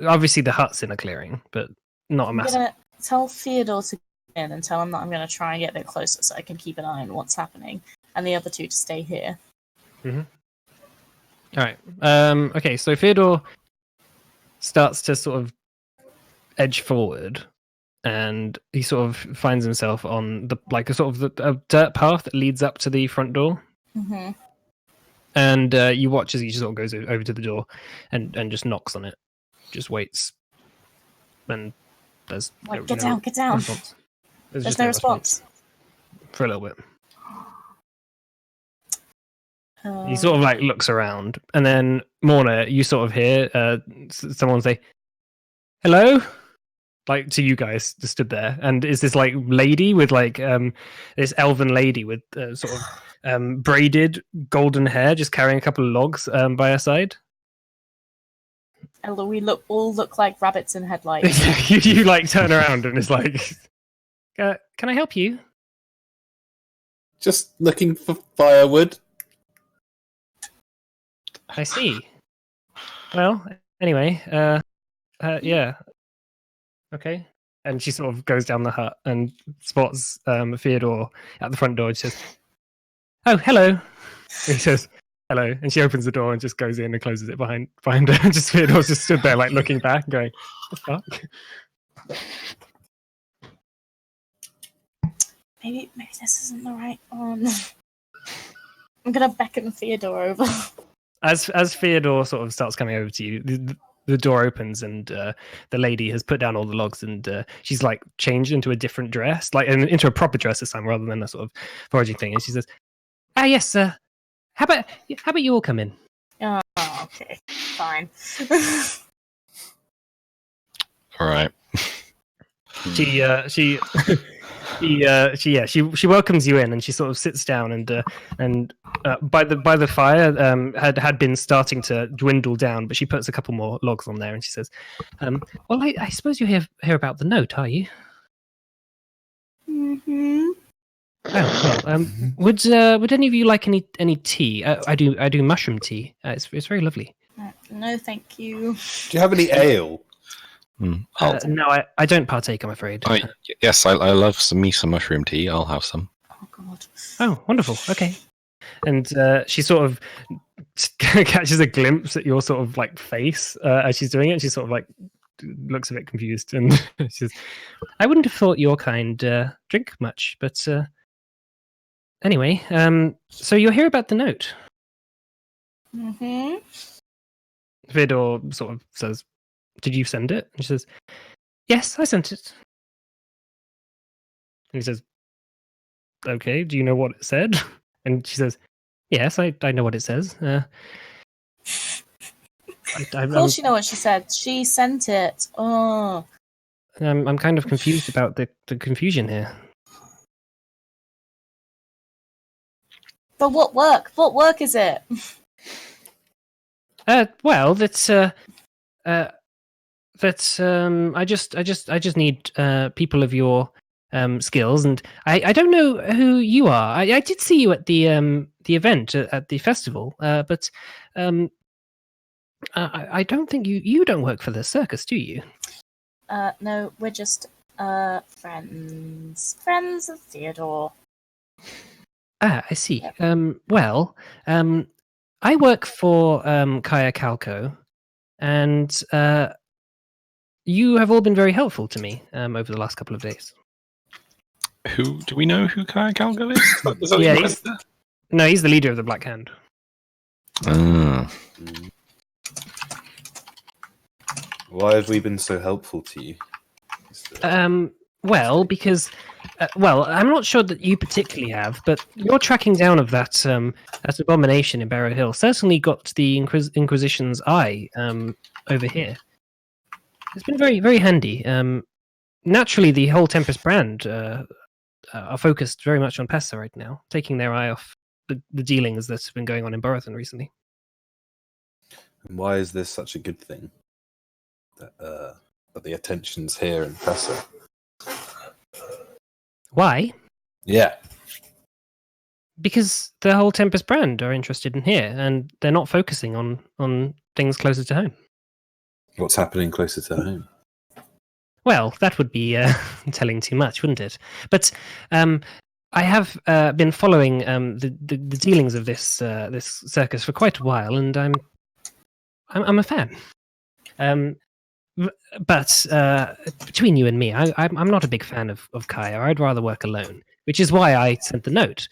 Obviously the hut's in a clearing, but not a I'm massive. gonna tell Theodore to get in and tell him that I'm gonna try and get a bit closer so I can keep an eye on what's happening, and the other two to stay here. All right. Okay, so Theodore starts to sort of edge forward, and he sort of finds himself on a dirt path that leads up to the front door. Mm-hmm. And you watch as he sort of goes over to the door and just knocks on it, just waits, and there's Like, get down. response. There's just no response. for a little bit. He sort of like looks around, and then Morna, you sort of hear someone say, "Hello," like to you guys just stood there, and is this like lady with like this elven lady with sort of braided golden hair, just carrying a couple of logs by her side. We all look like rabbits in headlights. you like turn around and it's like, can I help you? Just looking for firewood. I see. Well, anyway, yeah, okay. And she sort of goes down the hut and spots Theodore at the front door. And she says, "Oh, hello." And he says, "Hello," and she opens the door and just goes in and closes it behind her. Just Theodore's just stood there, like looking back, and going, "What the fuck?" Maybe this isn't the right one. I'm gonna beckon Theodore over. As Theodore sort of starts coming over to you, the door opens and the lady has put down all the logs and she's like changed into a different dress, like into a proper dress this time rather than a sort of foraging thing. And she says, "Ah, yes, sir. How about you all come in?" Oh, okay, fine. All right. She welcomes you in, and she sort of sits down and by the fire had been starting to dwindle down, but she puts a couple more logs on there, and she says, "Well, I suppose you hear about the note, are you?" Mm-hmm. Oh, well, would any of you like any tea? I do mushroom tea. It's very lovely. No, thank you. Do you have any ale? No, I don't partake, I'm afraid. Yes, I love some mushroom tea. I'll have some. Oh god. Oh, wonderful. Okay. And she sort of catches a glimpse at your sort of like face as she's doing it. She sort of like looks a bit confused, and she says, "I wouldn't have thought your kind drink much, but anyway, so you'll hear about the note." Mm-hmm. Vidor sort of says, "Did you send it?" And she says, "Yes, I sent it." And he says, "Okay, do you know what it said?" And she says, "Yes, I know what it says." Of course, you know what she said. She sent it. Oh, I'm kind of confused about the confusion here. but what work? What work is it? Well, that's I just need people of your skills, and I don't know who you are. I did see you at the event at the festival, but I don't think you don't work for the circus, do you? No, we're just friends. Friends of Theodore. Ah, I see. Yep. Well, I work for Kaya Calco, and you have all been very helpful to me over the last couple of days. Who do we know who Kaya Calgo is? Is that Yeah, the he's- investor? No, he's the leader of the Black Hand. Ah. Why have we been so helpful to you? Well, because I'm not sure that you particularly have, but your tracking down of that abomination in Barrow Hill certainly got the Inquisition's eye over here. It's been very, very handy. Naturally, the whole Tempest brand are focused very much on Pessa right now, taking their eye off the dealings that have been going on in Borathan recently. And why is this such a good thing? That the attention's here in Presser. Why? Yeah. Because the whole Tempest brand are interested in here, and they're not focusing on things closer to home. What's happening closer to home? Well, that would be telling too much, wouldn't it? But I have been following the dealings of this circus for quite a while, and I'm a fan. But between you and me, I'm not a big fan of Kaya. I'd rather work alone, which is why I sent the note.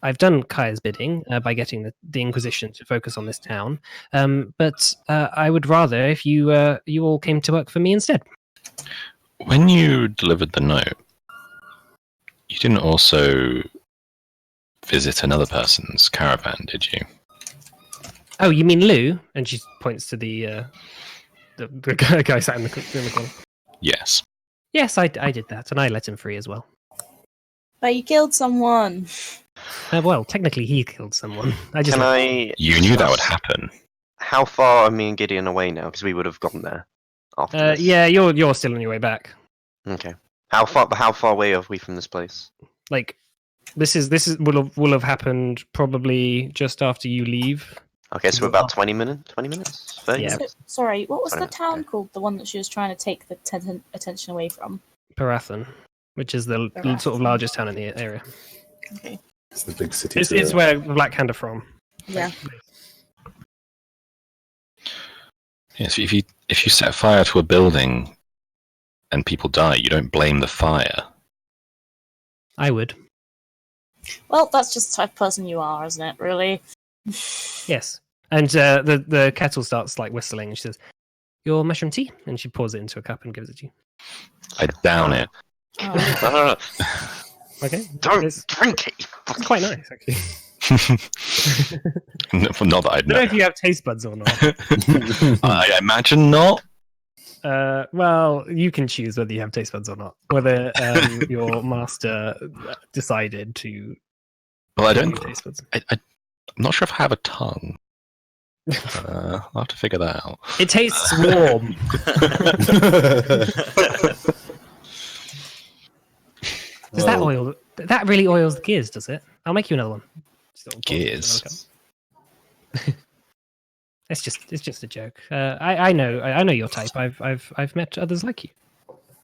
I've done Kaya's bidding by getting the Inquisition to focus on this town, but I would rather if you all came to work for me instead. When you delivered the note, you didn't also visit another person's caravan, did you? Oh, you mean Lou? And she points to the guy sat in the corner. Yes. Yes, I did that, and I let him free as well. But you killed someone. Well, technically, he killed someone. You knew that would happen. How far are me and Gideon away now? Because we would have gone there after this. Yeah, you're still on your way back. Okay. How far away are we from this place? Like, this will have happened probably just after you leave. Okay, so we're about 20 minutes? 30 Yeah. minutes? So, sorry, what was Sorry, the town okay. called? The one that she was trying to take the attention away from? Parathan, which is the Parathan. sort of largest town in the area. Okay. It's the big city. It's where the Black Hand are from. Yeah. Yes, if you set fire to a building and people die, you don't blame the fire. I would. Well, that's just the type of person you are, isn't it? Really? Yes. And the kettle starts like whistling, and she says, "Your mushroom tea," and she pours it into a cup and gives it to you. I down it. Oh. Okay. Don't It's drink it! it's quite nice, actually. Not that I'd I don't know know. if you have taste buds or not. I imagine not. Well, you can choose whether you have taste buds or not. Whether your master decided to. Well, I give don't. you taste buds. I'm not sure if I have a tongue. I'll have to figure that out. It tastes warm. Does that oil? That really oils the gears, does it? I'll make you another one. Gears. It's just a joke. I know your type. I've met others like you.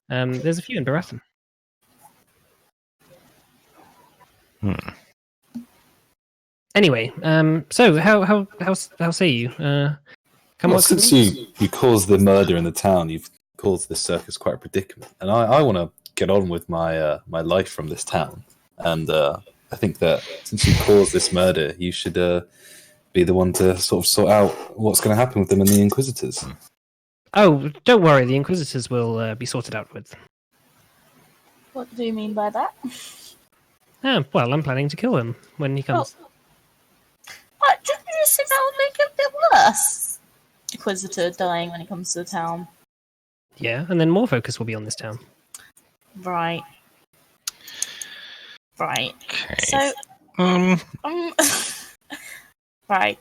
There's a few in Barathan. Anyway, so how say you? Come Well, on, since you caused the murder in the town, you've caused this circus quite a predicament, and I want to get on with my my life from this town. And I think that since you caused this murder, you should be be the one to sort of sort out what's going to happen with them and the Inquisitors. Oh, don't worry. The Inquisitors will be sorted out with. What do you mean by that? Well, I'm planning to kill him when he comes. What? Didn't you just think that would make it a bit worse? Inquisitor dying when he comes to the town. Yeah, and then more focus will be on this town. Right. Right. Okay. So, right.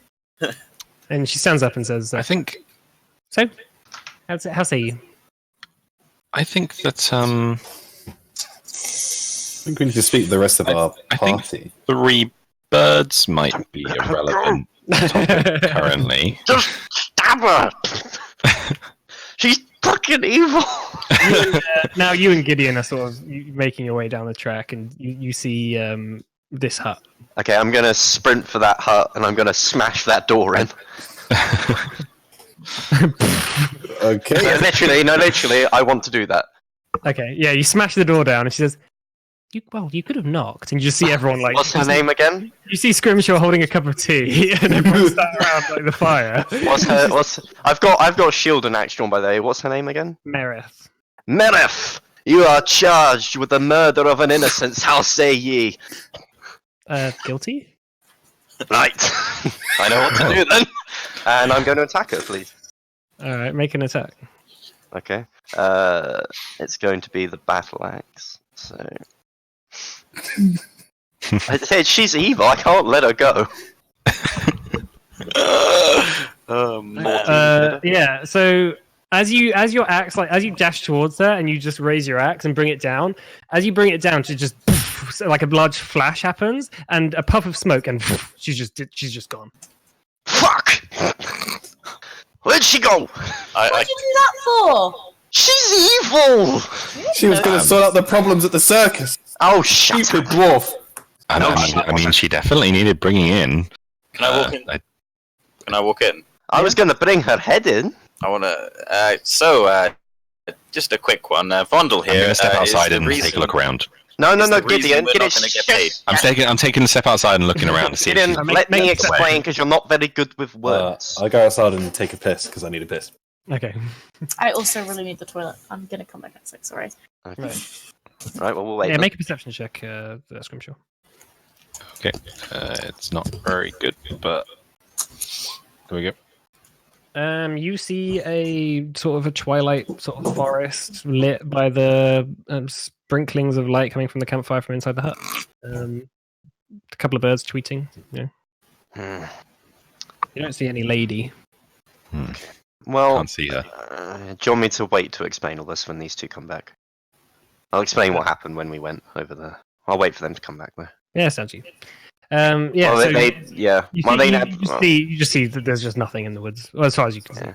And she stands up and says, I think "So, how say you?" I think that I think we need to speak to the rest of our I think- party. 3 birds might be a relevant topic currently. Just stab her! She's fucking evil! Now you and Gideon are sort of making your way down the track, and you see this hut. Okay, I'm gonna sprint for that hut and I'm gonna smash that door in. Okay. Literally, I want to do that. Okay, yeah, you smash the door down, and she says, you could have knocked," and you just see everyone like. What's her name again? You see Scrimshaw holding a cup of tea, and everyone sat around like the fire. I've got shield and axe drawn by the way. What's her name again? Mereth. Mereth! You are charged with the murder of an innocent, how say ye? Guilty? Right. I know what to do then. And I'm going to attack her, please. Alright, make an attack. Okay. It's going to be the battle axe. So I said she's evil, I can't let her go. Yeah, so as you dash towards her and you just raise your axe and bring it down, as you bring it down, she just like a large flash happens and a puff of smoke, and she's just gone. Fuck! Where'd she go? What'd you do that for? She's evil! She was going to sort out the problems at the circus. Oh, shut up. Stupid dwarf. I mean, she definitely needed bringing in. Can I walk in? Can I walk in? I was going to bring her head in. I want to. Just a quick one. Vondel I'm here. going to step outside is and the take a reason- look around. No, It's the reason Gideon. we're Gideon, not gonna get paid. I'm taking a step outside and looking around to see. Gideon, If let me make- explain, because you're not very good with words. I go outside and take a piss because I need a piss. Okay. I also really need the toilet. I'm gonna come back in 6, alright? Okay. Right. Right, well, we'll wait. Yeah, then. make a perception check, Scrimshaw. okay, it's not very good, but there we go. You see a sort of a twilight sort of forest lit by the sprinklings of light coming from the campfire from inside the hut. A couple of birds tweeting. Yeah. Hmm. You don't see any lady. Well, Can't see her. do you want me to wait to explain all this when these two come back? I'll explain what happened when we went over there. I'll wait for them to come back there. Yeah, sounds you. Yeah. Well, So yeah. you, Well, see, they you just see that there's just nothing in the woods, well, as far as you can see. Yeah.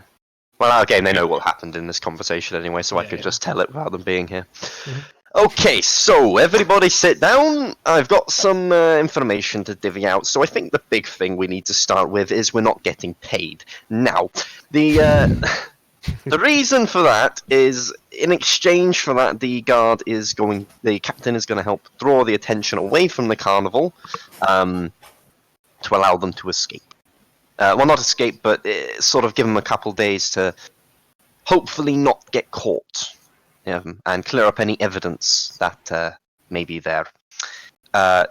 Well, again, they know what happened in this conversation anyway, so I Yeah, could yeah. just tell it without them being here. Mhm. Okay, so everybody sit down. I've got some information to divvy out. So I think the big thing we need to start with is we're not getting paid. Now, the reason for that is in exchange for that, the captain is going to help draw the attention away from the carnival to allow them to escape. Well, not escape, but sort of give them a couple days to hopefully not get caught. And clear up any evidence that may be there.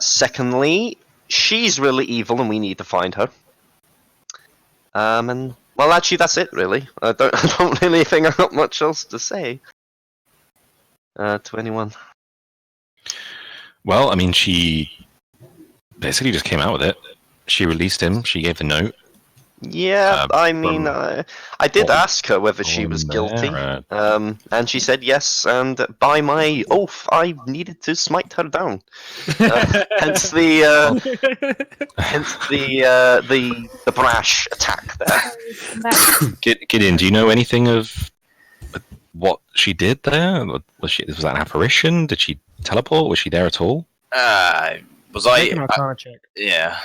Secondly, she's really evil and we need to find her. And, well, actually, that's it, really. I don't really think I've got much else to say to anyone. Well, I mean, she basically just came out with it. She released him. She gave the note. Yeah, I mean, from- I did ask her whether she was guilty. And she said yes, and by my oath, I needed to smite her down. Hence the brash attack there. Gideon, do you know anything of what she did there? Was that an apparition? Did she teleport? Was she there at all? Was Make an I? Arcana check. Yeah.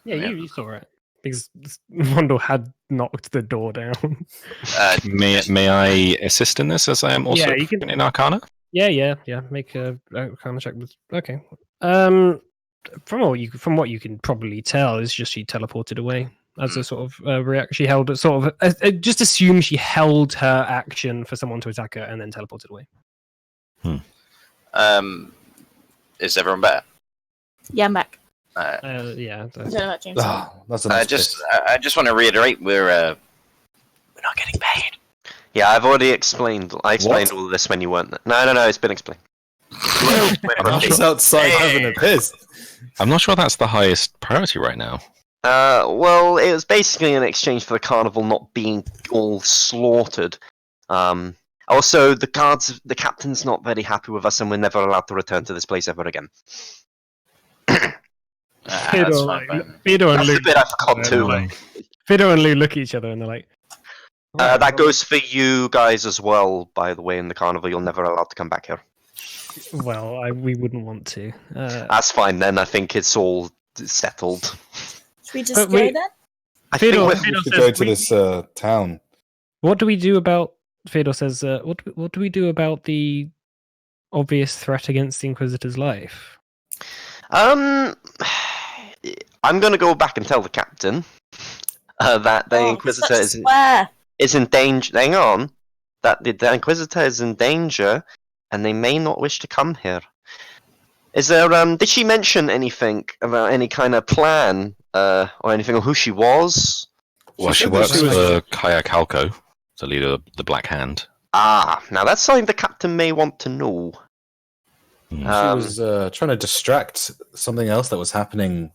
Yeah, you saw it. Because Rondell had knocked the door down. May I assist in this as I am also Yeah, you can- in Arcana? Yeah. Make a Arcana check. Okay. from what you can probably tell, is just she teleported away as a sort of reaction. She held it sort of just assume she held her action for someone to attack her and then teleported away. Is everyone better? Yeah, I'm back. Yeah. I don't know about James. That's a nice I just want to reiterate we're not getting paid. Yeah, I've already explained. I explained all of this when you weren't there. No, it's been explained. I'm just outside having a piss. I'm not sure that's the highest priority right now. Well, it was basically an exchange for the carnival not being all slaughtered. Also, the captain's not very happy with us, and we're never allowed to return to this place ever again. That's fine. Fido and That's Lou. the bit I forgot too. Fido and Lou look at each other and they're like, That goes for you guys as well, by the way, in the carnival. You're never allowed to come back here. well, we wouldn't want to. That's fine then. I think it's all settled. Should we just But go we- then? I Fedor- think Fedor We should says go to we- this town. What do we do about? Fedor says, "What do we do about the obvious threat against the Inquisitor's life?" I'm gonna go back and tell the captain that the Inquisitor is in danger. Hang on, that the Inquisitor is in danger, and they may not wish to come here. Is there? Did she mention anything about any kind of plan or anything, or who she was? Well, she said that works she was- for Kaya Kalko, the leader of the Black Hand. Now that's something the captain may want to know. She was trying to distract something else that was happening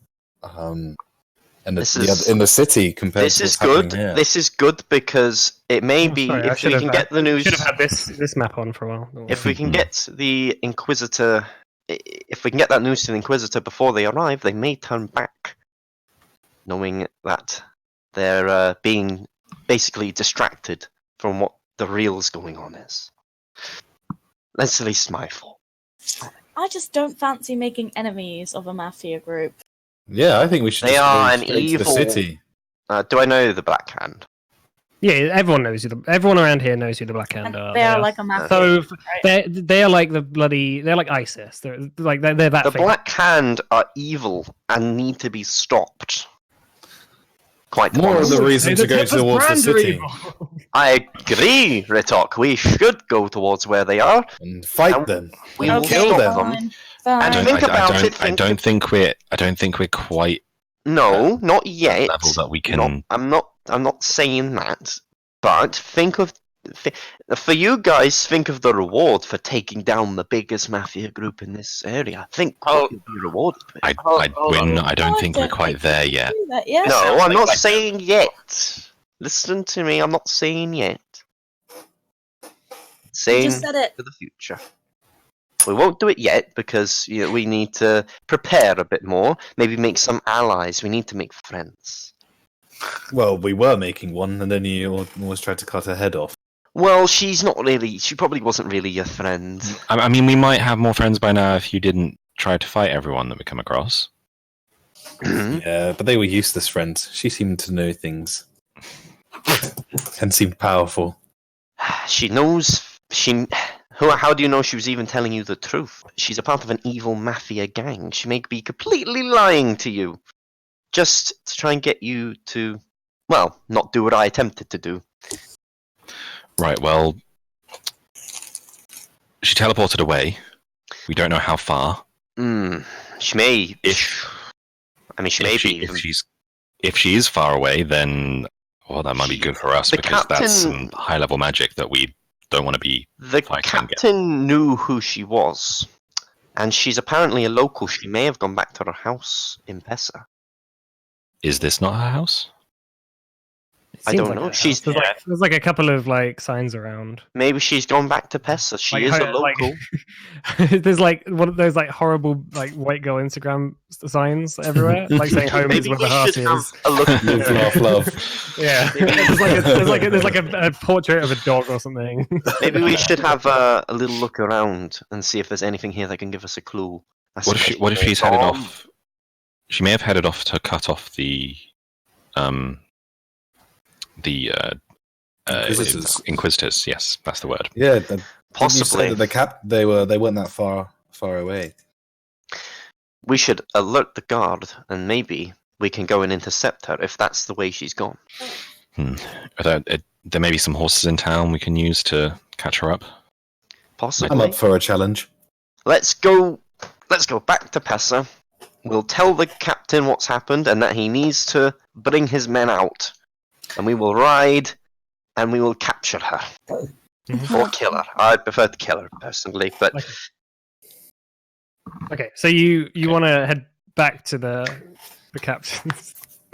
in the city compared This to is what's happening good. here. This is good because it may Oh, be sorry, I if should we have can had- get the news. Should have had this map on for a while. If we can get the Inquisitor, if we can get that news to the Inquisitor before they arrive, they may turn back, knowing that they're being basically distracted from what the real's going on is. That's at least my fault. I just don't fancy making enemies of a mafia group. Yeah, I think we should. They just are go an straight to evil- the city. Do I know the Black Hand? Yeah, everyone knows who everyone around here knows who the Black Hand And are. they are like a mafia so group, right? they are like they're like ISIS. They're that. The famous. Black Hand are evil and need to be stopped. Quite More of the honestly. reason to go towards the city I agree, Ritok. We should go towards where they are. and fight And them. We and will kill stop them. Fine, And fine. think about it, I think- don't think we're quite No, not yet. level that we can. No, I'm not saying that. But think of for you guys. Think of the reward for taking down the biggest mafia group in this area. Think what you'd be rewarded with. I'd Hold win. on. I don't I think we're don't quite think there yet. Do that, yeah? No, sounds I'm like not like- saying yet. Listen to me. I'm not saying yet. You Saying just said it. for the future. We won't do it yet because we need to prepare a bit more. Maybe make some allies. We need to make friends. Well, we were making one, and then you always tried to cut her head off. Well, she's not really. She probably wasn't really your friend. I mean, we might have more friends by now if you didn't try to fight everyone that we come across. Yeah, but they were useless friends. She seemed to know things and seemed powerful. She knows. How do you know she was even telling you the truth? She's a part of an evil mafia gang. She may be completely lying to you, just to try and get you to, well, not do what I attempted to do. Right. Well, she teleported away. We don't know how far. She may. I mean, she may If be. if she is far away, then that might be good for us The because that's some captain- high level magic that we don't want to be. The I can get- captain knew who she was, and she's apparently a local. She may have gone back to her house in Pesa. Is this not her house? It I seems don't like know. a- She's- there's like a couple of like signs around. Maybe she's gone back to Pesa. She Like, is a like- local. There's like one of those like horrible like white girl Instagram signs everywhere, like saying "home is Maybe where we the heart should have is." a look. Live, laugh, love. Yeah, there's like a portrait of a dog or something. Maybe we should have a little look around and see if there's anything here that can give us a clue. What if she's headed off? She may have headed off to cut off the Inquisitors. Inquisitors. Yes, that's the word. Yeah, Possibly. They weren't that far away. we should alert the guard, and maybe we can go and intercept her if that's the way she's gone. There may be some horses in town we can use to catch her up. Possibly. I'm up for a challenge. Let's go back to Pessa. We'll tell the captain what's happened and that he needs to bring his men out. And we will ride and we will capture her. Or kill her. I'd prefer to kill her personally, but Okay, so you want to head back to the captains?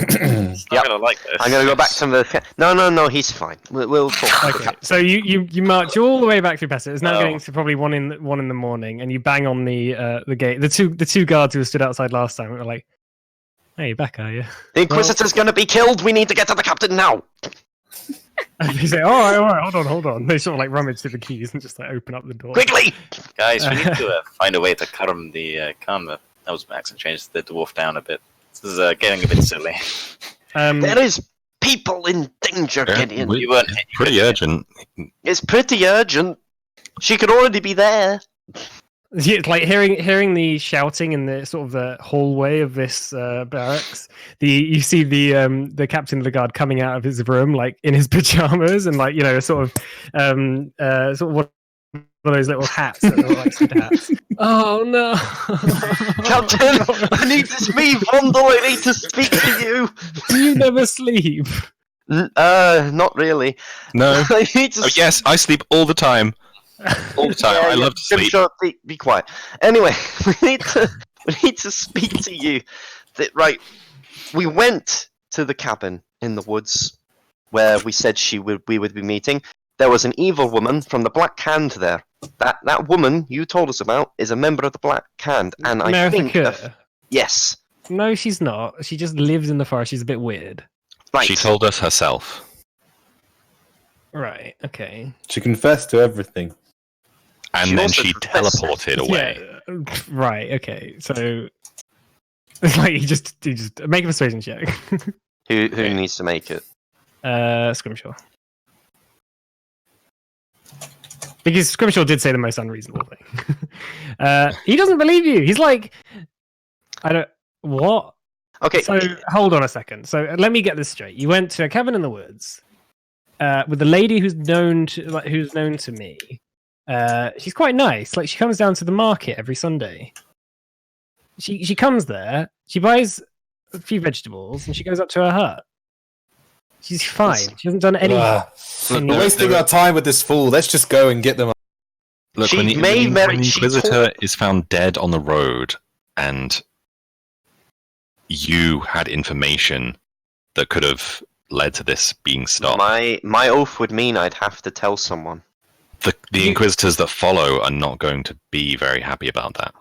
He's not gonna like this. I'm gonna go back to the. No, he's fine. We'll talk. Okay, so you march all the way back through Pessa. It's now Oh. getting to probably one in the morning, and you bang on the gate. The two guards who stood outside last time are like, "Hey, you're back, are you?" The Inquisitor's gonna be killed. We need to get to the captain now. And they say, "All right, hold on." They sort of like rummage through the keys and just like open up the door. Quickly! Guys, we need to find a way to calm the that was Max and change the dwarf down a bit. This is getting a bit silly. There is people in danger, Yeah, Gideon. You weren't Pretty urgent. It's pretty urgent. She could already be there. Yeah, it's like hearing the shouting in the sort of the hallway of this barracks. You see the captain of the guard coming out of his room like in his pajamas and like sort of one of those little hats that are like Santa hats. Oh no, Captain, I need to speak. Vondel, I need to speak to you. Do you never sleep? Not really. No. I need to. Oh, yes, I sleep all the time. All the time. Yeah, I love to sleep. Sure, be quiet. Anyway, we need to speak to you. Right, we went to the cabin in the woods where we said we would be meeting. There was an evil woman from the Black Hand there. That woman you told us about is a member of the Black Hand, and I Mereth think Akure? yes. No, she's not. She just lives in the forest. She's a bit weird. Right. She told us herself. Right. Okay. She confessed to everything. And She then also she confessed. teleported away. Yeah. Right. Okay. So it's like you just make a persuasion check. Who needs to make it? Scrimshaw. Because Scrimshaw did say the most unreasonable thing. He doesn't believe you. He's like, I don't. What? Okay. So hold on a second. So let me get this straight. You went to a cabin in the woods with a lady who's known to me. She's quite nice. Like she comes down to the market every Sunday. She comes there. She buys a few vegetables and she goes up to her hut. She's fine. She hasn't done any. We're wasting our time with this fool. Let's just go and get them. Look, She when the, may when marry- the she Inquisitor is found dead on the road, and you had information that could have led to this being stopped. My oath would mean I'd have to tell someone. The Inquisitors that follow are not going to be very happy about that.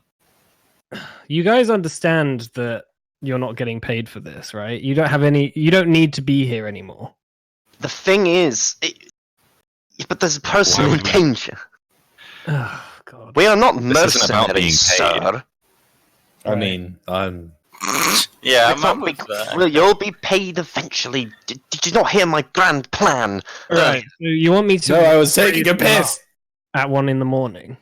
You guys understand that you're not getting paid for this, right? You don't have any. You don't need to be here anymore. The thing is, but there's a person Why in would we- danger. Oh God. We are not This isn't about being mercenaries, paid. sir. I mean, I'm. Yeah, It's I'm not up with that. Well, you'll be paid eventually. Did you not hear my grand plan? Right. So you want me to? No, I was taking a piss. At 1 a.m.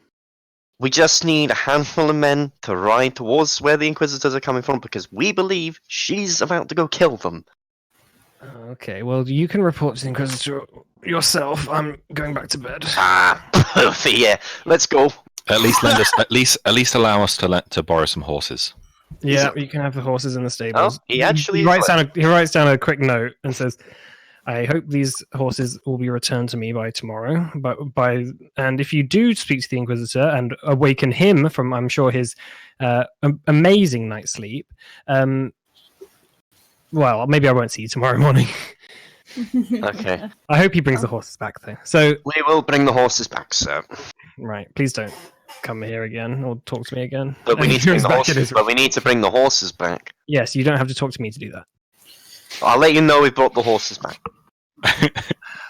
We just need a handful of men to ride towards where the Inquisitors are coming from because we believe she's about to go kill them. Okay. Well, you can report to the Inquisitor yourself. I'm going back to bed. Ah, perfect. Yeah, let's go. At least lend us. At least allow us to borrow some horses. Yeah, you can have the horses in the stables. Oh, he actually he writes down a quick note and says, "I hope these horses will be returned to me by tomorrow. And if you do speak to the Inquisitor and awaken him from, I'm sure, his amazing night's sleep, well, maybe I won't see you tomorrow morning. Okay. I hope he brings the horses back though. So We will bring the horses back, sir. right, please don't come here again or talk to me again. But we And need he to bring goes the back in horses. his- But we need to bring the horses back. Yes, you don't have to talk to me to do that. I'll let you know we brought the horses back.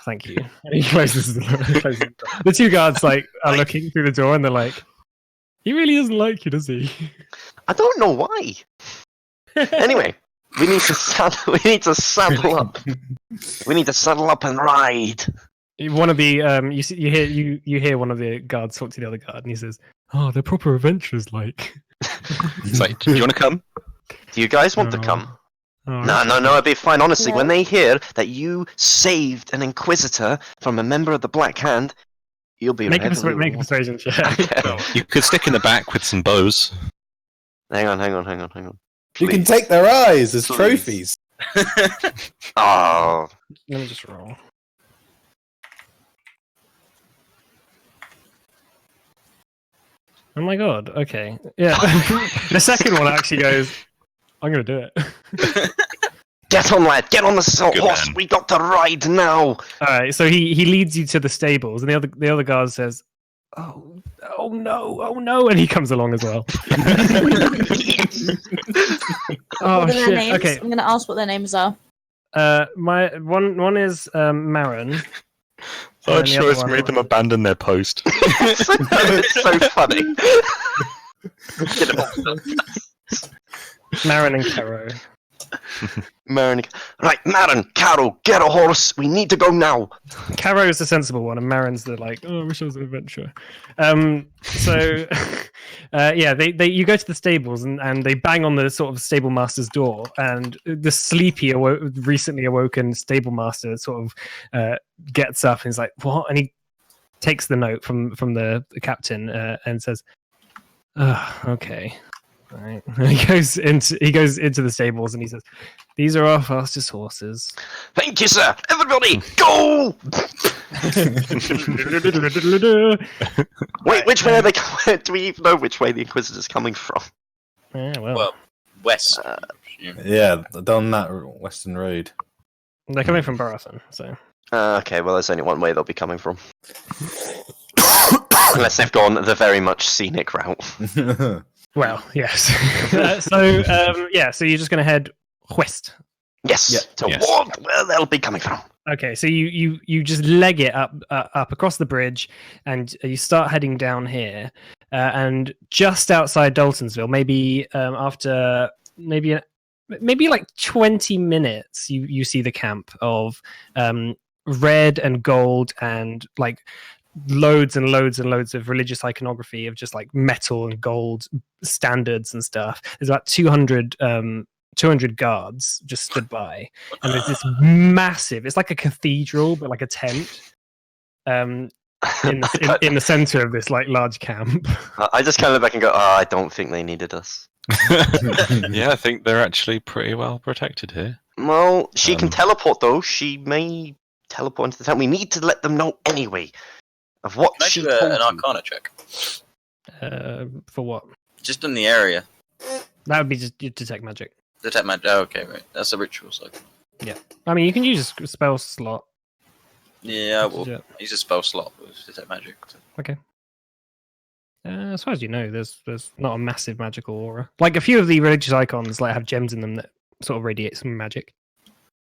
Thank you. And he closes the door. The two guards are looking through the door and they're like, he really doesn't like you, does he? I don't know why. Anyway, we need to saddle. We need to saddle up. We need to saddle up and ride. one of the you hear one of the guards talk to the other guard, and he says, "Oh, they're proper adventurers, like." It's like, do you want to come? Do you guys want to come? Oh, No, it'd be fine. Honestly, No. when they hear that you saved an Inquisitor from a member of the Black Hand, you'll be Make a heavily make a rewarded. persuasion check. Okay. You could stick in the back with some bows. Hang on. You can Please. take their eyes as Please. trophies. Oh, Let me just roll. Oh my god! Okay, yeah. The second one actually goes. I'm gonna do it. get on, lad. Get on the Good horse. man. We got to ride now. All right, so he leads you to the stables, and the other guard says, "Oh no!" and he comes along as well. Oh What are their shit! names? Okay, I'm gonna ask what their names are. my one is Marin. Oh, And the other one- abandon their post. It's so funny. Get him off. Marin and Caro. Marin. Right, Marin, Carol, get a horse. We need to go now. Caro is the sensible one, and Marin's the like, oh, I wish I was an adventurer. So, yeah, they you go to the stables and they bang on the sort of stable master's door, and the sleepy, recently awoken stable master sort of gets up and is like, what? And he takes the note from the captain and says, okay. Right. He goes into the stables and he says, "These are our fastest horses." Thank you, sir. Everybody, go! Wait, which way are they coming? Do we even know which way the Inquisitor's coming from? Yeah, well, Well, west. Yeah, down that western road. they're coming from Barathon, so Okay, well, there's only one way they'll be coming from. Unless they've gone the very much scenic route. well, yes. So you're just gonna head west. Yes, Yeah. toward where they'll be coming from. Okay, so you just leg it up across the bridge, and you start heading down here, and just outside Daltonsville, maybe after maybe like 20 minutes, you see the camp of red and gold and like loads and loads and loads of religious iconography of just like metal and gold standards and stuff. There's about 200 guards just stood by, and there's this massive, it's like a cathedral but like a tent in the center of this like large camp. I just kind of look back and go, I don't think they needed us. Yeah, I think they're actually pretty well protected here. Well, she can teleport though. She may teleport into the town. We need to let them know anyway of what Can I she do told an you. Arcana check? For what? Just in the area. That would be just you detect magic. Detect magic. Oh, okay, right. That's a ritual, so. I mean, you can use a spell slot. Yeah, well, Yeah. use a spell slot with detect magic. So. Okay. As far as you know, there's not a massive magical aura. Like a few of the religious icons like have gems in them that sort of radiate some magic.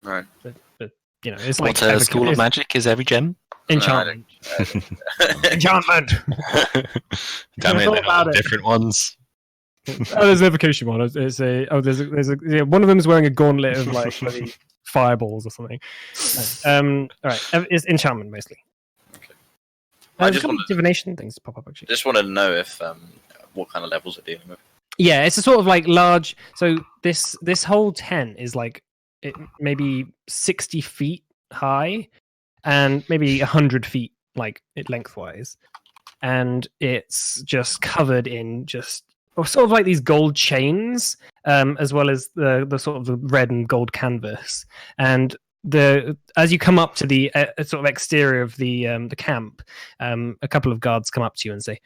Right. But you know, it's like What school of it's magic is every gem? enchantment. Enchantment. Damn it, All they're about all it. different ones. There's an evocation one. There's a yeah, one of them is wearing a gauntlet of like bloody fireballs or something. All right, it's enchantment mostly. Okay. There's just a couple wanted- of divination things pop up actually. Just wanted to know if what kind of levels are dealing with. Yeah, it's a sort of like large. So this whole tent is like maybe 60 feet high, and maybe 100 feet like lengthwise, and it's just covered in just sort of like these gold chains, as well as the sort of the red and gold canvas. And as you come up to the sort of exterior of the camp, a couple of guards come up to you and say,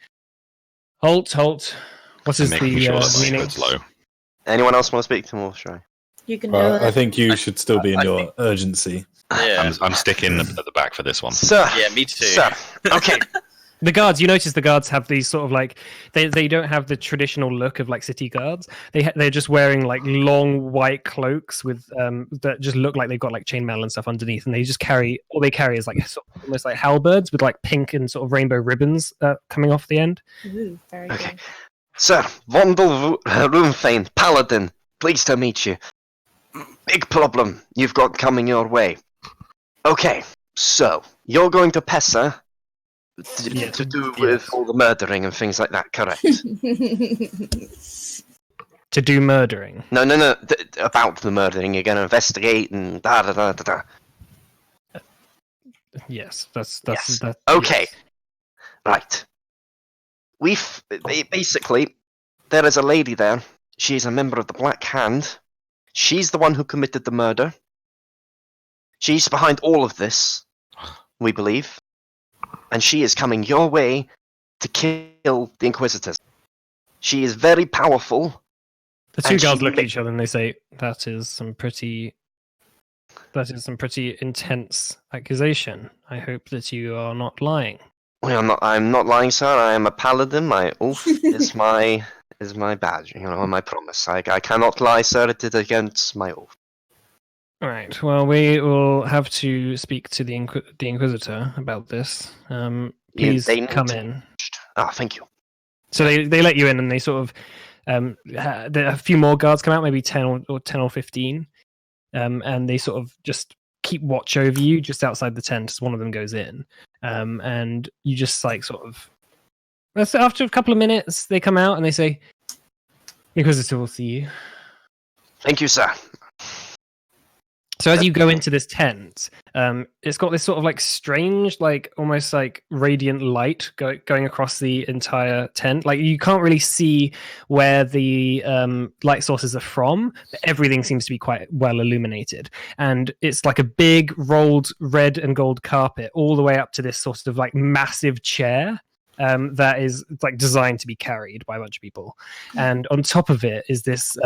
"Halt! What is Making the sure that my meaning?" hood's low. Anyone else want to speak to him or should I? You can do I it. think you should still be in I your think- urgency. Yeah. I'm sticking at the back for this one. Sir, Yeah, me too. sir. Okay, The guards, you notice the guards have these sort of like they don't have the traditional look of like city guards. They're just wearing like long white cloaks with that just look like they've got like chainmail and stuff underneath, and they just carry all they carry is like sort of almost like halberds with like pink and sort of rainbow ribbons coming off the end. Ooh, very Okay. good. Sir, Vondel Runfane, Paladin, pleased to meet you. Big problem you've got coming your way. Okay, So, you're going to Pessa Yeah. to do Yes. with all the murdering and things like that, correct? To do murdering. No. About the murdering, you're going to investigate and da. Yes, that's Yes. that. Okay. Yes. Right. Basically, there is a lady there. She's a member of the Black Hand. She's the one who committed the murder. She's behind all of this, we believe. And she is coming your way to kill the Inquisitors. She is very powerful. The two And guards she look at ma- each other and they say, That is some pretty intense accusation. I hope that you are not lying." Well, I'm not lying, sir. I am a paladin. My oath is my badge, my promise. I cannot lie, sir. It is against my oath. All right. Well, we will have to speak to the Inquisitor about this. Please they need come to- in. Ah, thank you. So they let you in, and they sort of a few more guards come out, maybe 10 or 15, and they sort of just keep watch over you just outside the tent as one of them goes in, and you just like sort of. After a couple of minutes, they come out and they say, "Inquisitor will see you." Thank you, sir. So as you go into this tent, it's got this sort of like strange, like almost like radiant light going across the entire tent. Like you can't really see where the light sources are from, but everything seems to be quite well illuminated. And it's like a big rolled red and gold carpet all the way up to this sort of like massive chair. That is like designed to be carried by a bunch of people, and on top of it is this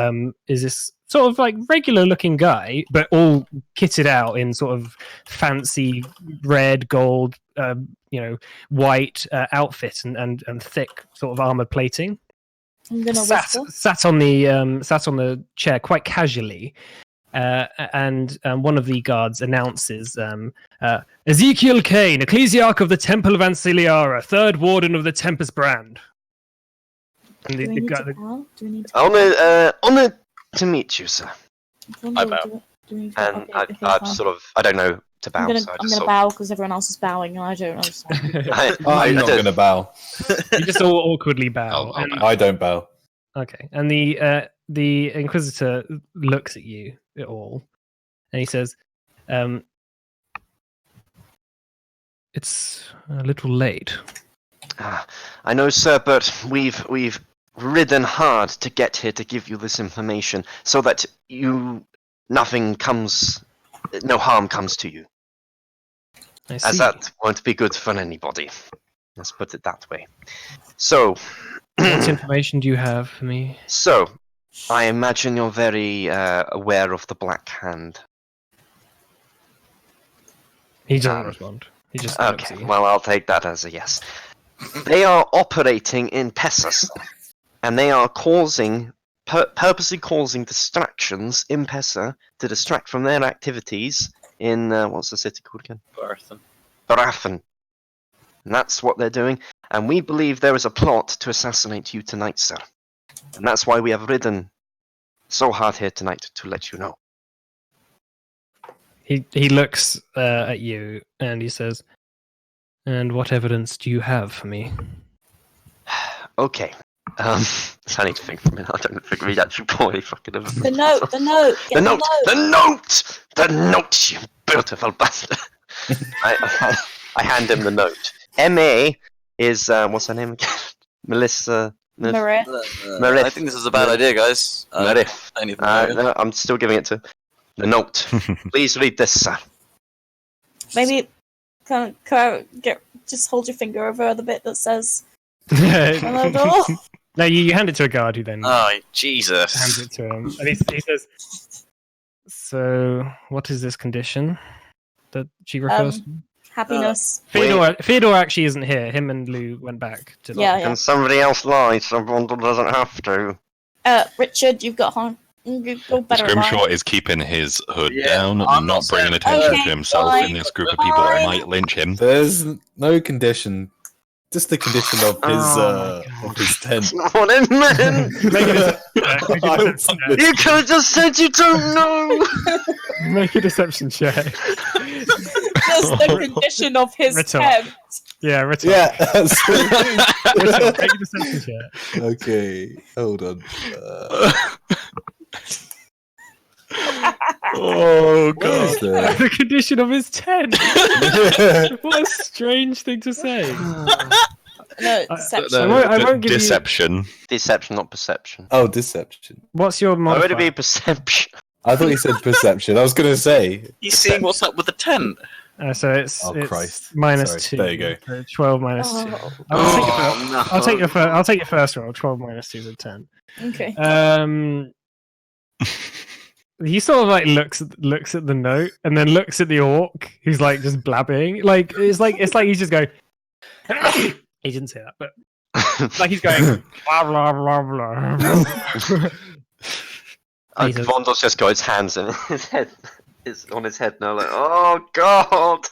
sort of like regular looking guy, but all kitted out in sort of fancy red, gold, white outfit and thick sort of armored plating. I'm gonna whisper. Sat on the chair quite casually. And one of the guards announces, Ezekiel Kane, Ecclesiarch of the Temple of Anciliara, third warden of the Tempest Brand. And Do we need to bow? Do we need to Honored to meet you, sir. I bow. Do we need to And okay, I fine. sort of, I don't know to bow. I'm gonna, so I I'm just gonna sort bow because everyone else is bowing and I don't understand. I'm not going to bow. You just all awkwardly bow. I'll and- bow. I don't bow. Okay, and the Inquisitor looks at you all, and he says, "It's a little late." I know, sir, but we've ridden hard to get here to give you this information, so that no harm comes to you, I as see. that won't be good for anybody. Let's put it that way. So, What information do you have for me? so I imagine you're very aware of the Black Hand. He doesn't Um, respond. He just looks Okay, at you. well, I'll take that as a yes. They are operating in Pessas, and they are purposely causing distractions in Pessa to distract from their activities in, what's the city called again? Barthen. Barathan. And that's what they're doing, and we believe there is a plot to assassinate you tonight, sir. And that's why we have ridden so hard here tonight to let you know. He looks at you and he says, "And what evidence do you have for me?" Okay. I need to think for a minute. I don't think we actually poorly fucking have. the note, the note, The get note! The note, you beautiful bastard! I hand him the note. M.A. is, what's her name again? Melissa... Mereth. Mereth. I think this is a bad idea, guys. Mereth. Anything No, I'm still giving it to the note. Please read this, sir. Maybe can I just hold your finger over the bit that says hello no, door? you hand it to a guard who then Oh, hands Jesus. it to him, and he says, "So, what is this condition that she refers to?" Happiness. Theodore actually isn't here. Him and Lou went back to the Yeah, yeah. Can somebody else lie so Rondell doesn't have to? Richard, you've got harm. You go better. Scrimshaw is keeping his hood Yeah, down I'm and not not bringing saying- attention Okay, to himself fine, in this group of people that fine. might lynch him. There's no condition. Just the condition of Oh his tent. That's not what it meant! Make it You could have just said you don't know! Make a deception check. is the condition of his Ritter. tent. Yeah, Ritter. Yeah. Ritter, take a deception check. Okay, hold on. Oh What is that? The condition of his tent. What a strange thing to say. No, I deception. I won't give you- deception. Deception, not perception. Oh, deception. What's your Why would it be modifier? perception? I thought you said perception. I was going to say. He's seeing what's up with the tent. So it's Oh, it's Christ. minus Sorry, 2. there you go. So 12 minus 2. Oh, I'll take your first. I'll take your first roll. 12 minus 2 is 10. okay. He sort of like looks at the note and then looks at the orc who's like just blabbing. Like it's like he's just going. He didn't say that, but like he's going blah blah blah blah. Jesus. Vondel's just got his hands in his head. Is on his head now, like, oh god!